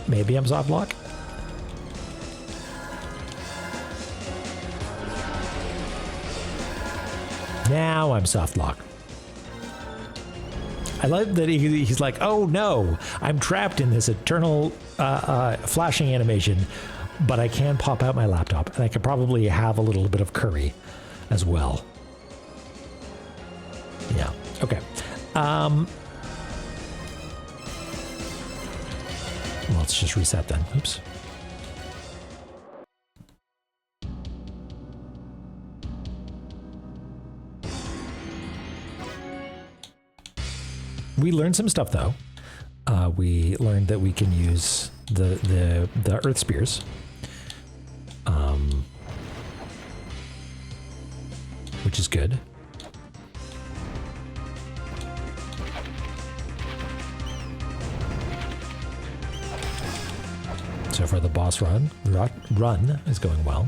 Maybe I'm soft lock. Now I'm soft lock. I love that he's like, oh no, I'm trapped in this eternal flashing animation, but I can pop out my laptop and I could probably have a little bit of curry as well. Yeah, okay. Let's just reset then. Oops. We learned some stuff though. We learned that we can use the earth spears. Which is good. So far the boss run is going well.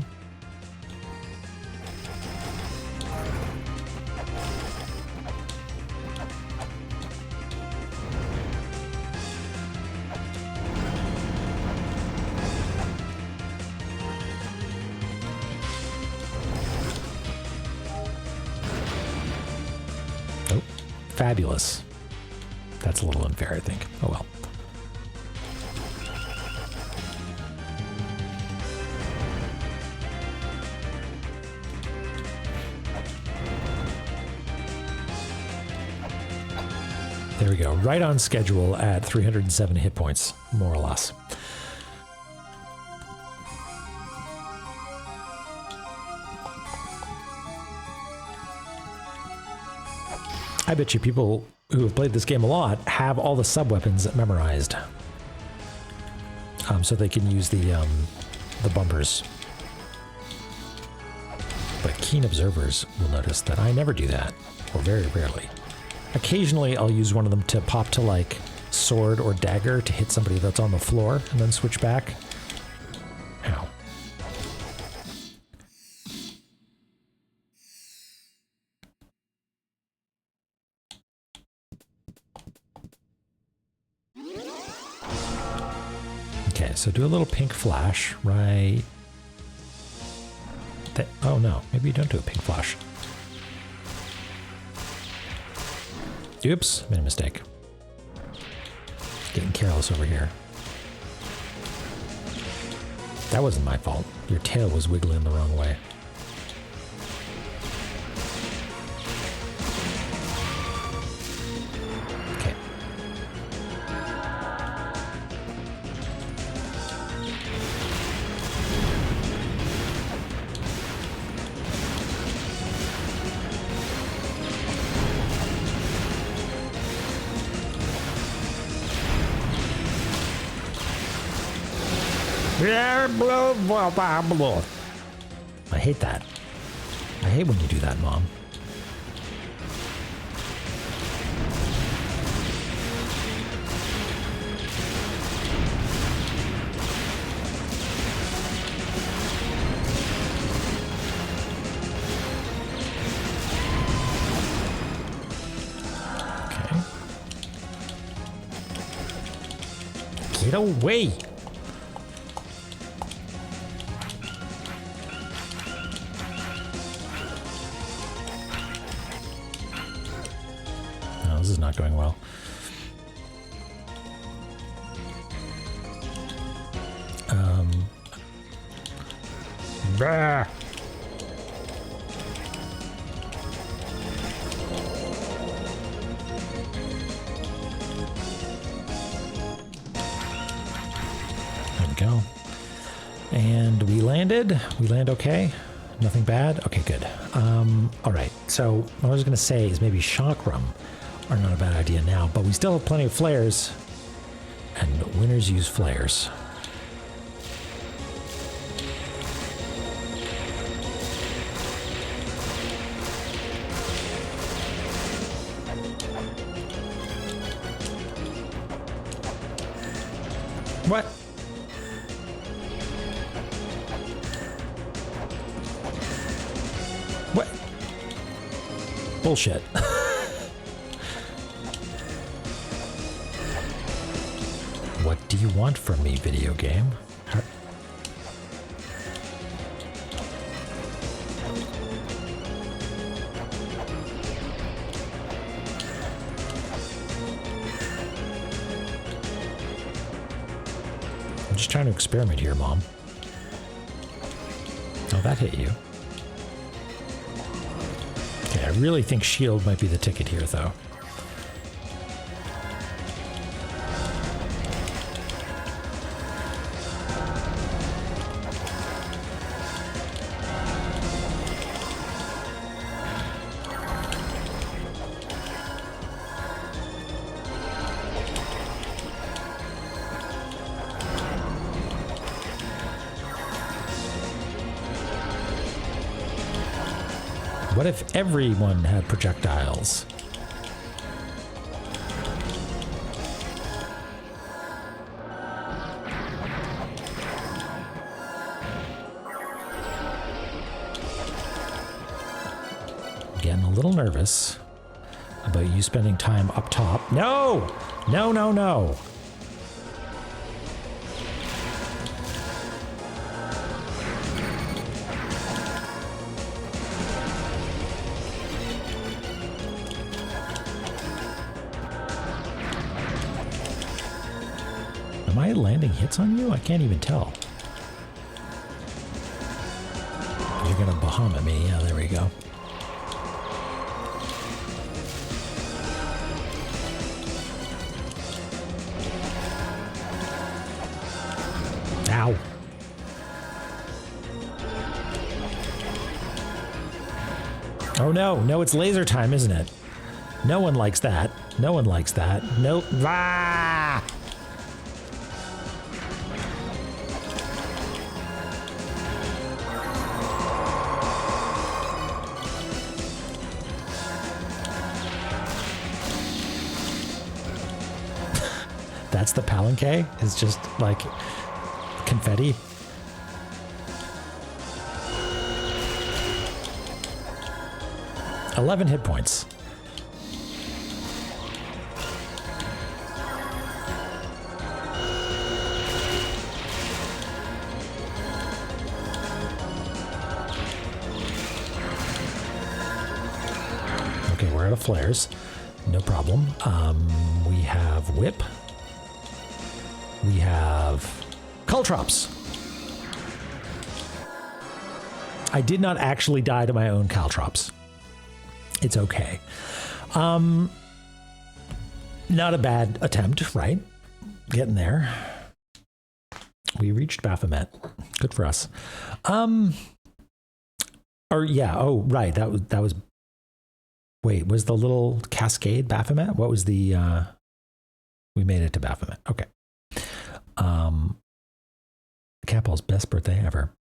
Oh, fabulous. That's a little unfair, I think. Oh well. There we go, right on schedule at 307 hit points, more or less. I bet you people who have played this game a lot have all the sub-weapons memorized. So they can use the bumpers. But keen observers will notice that I never do that, or very rarely. Occasionally, I'll use one of them to pop to, like, sword or dagger to hit somebody that's on the floor, and then switch back. Ow. Okay, so do a little pink flash, right? Oh no, maybe you don't do a pink flash. Oops, made a mistake. Getting careless over here. That wasn't my fault. Your tail was wiggling the wrong way. Okay. I hate that. I hate when you do that, Mom. Okay. Get away! This is not going well. Bah. There we go. And we landed. We land okay. Nothing bad. Okay, good. All right. So what I was going to say is maybe chakram are not a bad idea now, but we still have plenty of flares, and winners use flares. What? What? Bullshit. What do you want from me, video game? I'm just trying to experiment here, Mom. Oh, that hit you. Okay, I really think shield might be the ticket here, though. What if everyone had projectiles? Getting a little nervous about you spending time up top. No! No, no, no! Am I landing hits on you? I can't even tell. You're gonna Bahamut me. Yeah, there we go. Ow. Oh no, no, it's laser time, isn't it? No one likes that. No one likes that. Nope. Ah! That's the palanque? It's just like confetti. $11 hit points. Okay, we're out of flares. no problem. We have whip. We have caltrops. I did not actually die to my own caltrops. It's okay. Not a bad attempt, right? Getting there. We reached Baphomet. Good for us. Or yeah, oh right, that was wait, was the little cascade Baphomet? What was the we made it to Baphomet. Okay. Capel's best birthday ever.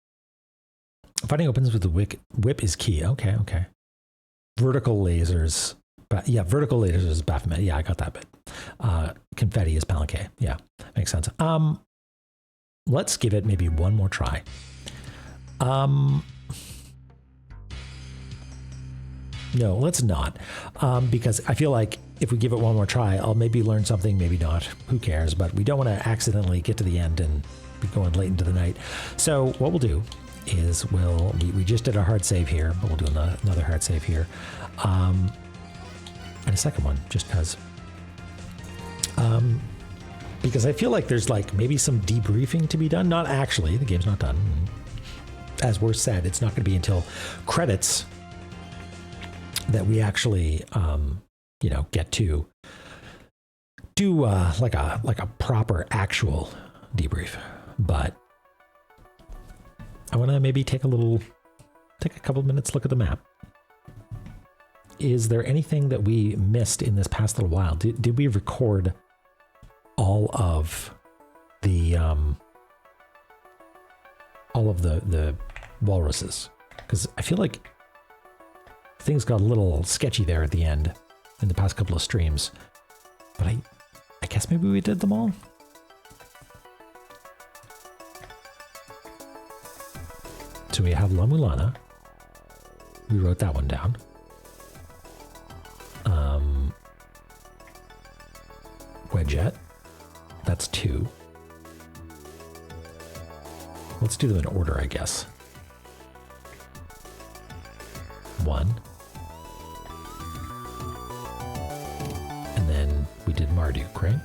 Fighting opens with the whip is key. Okay. Vertical lasers. Yeah, vertical lasers is Baphomet. Yeah, I got that bit. Confetti is Palanquet. Yeah, makes sense. Let's give it maybe one more try. No, let's not. Because I feel like if we give it one more try, I'll maybe learn something, maybe not. Who cares? But we don't want to accidentally get to the end and be going late into the night. So what we'll do is we just did a hard save here, but we'll do another hard save here. And a second one, just because I feel like there's like maybe some debriefing to be done. Not actually, the game's not done. As we're said, it's not going to be until credits that we actually, get to do like a proper actual debrief. But I want to maybe take a couple minutes look at the map. Is there anything that we missed in this past little while? Did we record all of the walruses? Because I feel like things got a little sketchy there at the end in the past couple of streams. But I guess maybe we did them all. So we have La-Mulana. We wrote that one down. Wedget. That's 2. Let's do them in order, I guess. 1. And then we did Marduk, right?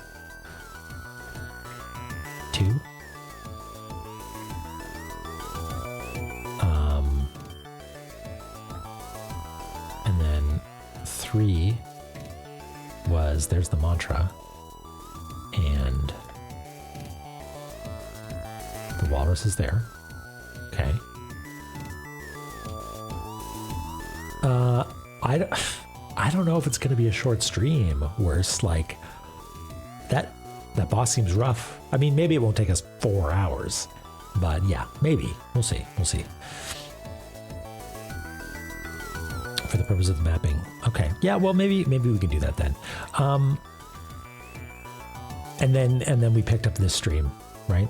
2. And then 3 was, there's the mantra. And the walrus is there. Okay. I don't know if it's going to be a short stream. Worse, like that boss seems rough. I mean, maybe it won't take us 4 hours, but yeah, maybe we'll see. For the purpose of the mapping, okay. Yeah, well, maybe we can do that then. And then we picked up this stream, right?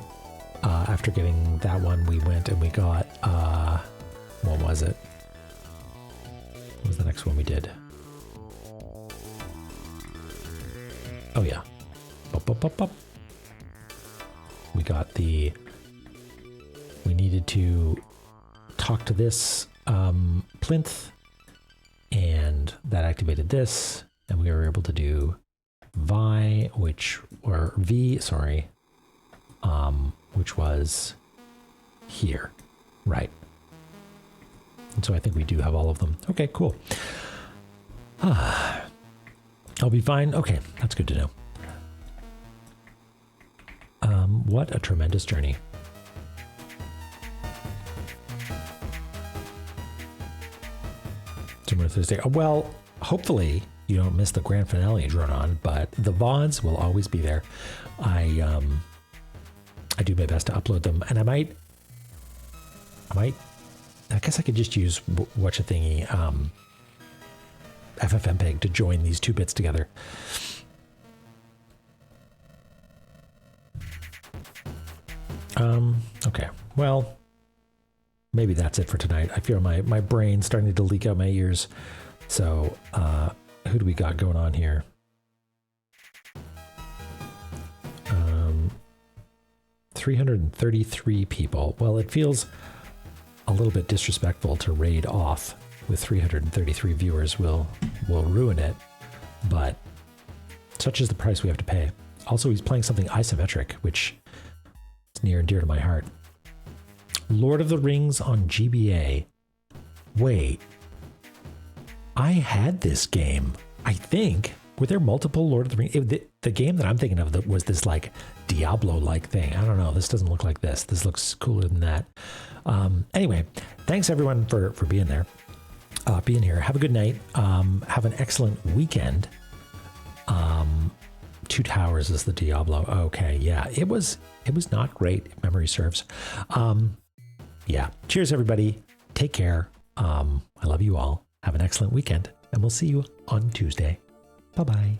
After getting that one, we went and we got what was it? What was the next one we did? Oh yeah. We got we needed to talk to this plinth, and that activated this, and we were able to do V, which was here, right? And so I think we do have all of them. Okay, cool. I'll be fine. Okay, that's good to know. What a tremendous journey. Tomorrow Thursday. Well, hopefully you don't miss the grand finale, Dronon, but the VODs will always be there. I do my best to upload them, and I guess I could just use Watch a Thingy, FFmpeg to join these 2 bits together. Okay, well, maybe that's it for tonight. I feel my brain starting to leak out my ears. So, who do we got going on here? 333 people. Well, it feels a little bit disrespectful to raid off with 333 viewers. Will ruin it. but such is the price we have to pay. Also, he's playing something isometric, which is near and dear to my heart. Lord of the Rings on GBA. Wait, I had this game, I think. Were there multiple Lord of the Rings? The game that I'm thinking of was this like Diablo-like thing. I don't know. This doesn't look like this. This looks cooler than that. Anyway, thanks everyone for being there, being here. Have a good night. Have an excellent weekend. Two Towers is the Diablo. Okay, yeah, it was not great, if memory serves. Yeah. Cheers, everybody. Take care. I love you all. Have an excellent weekend, and we'll see you on Tuesday. Bye-bye.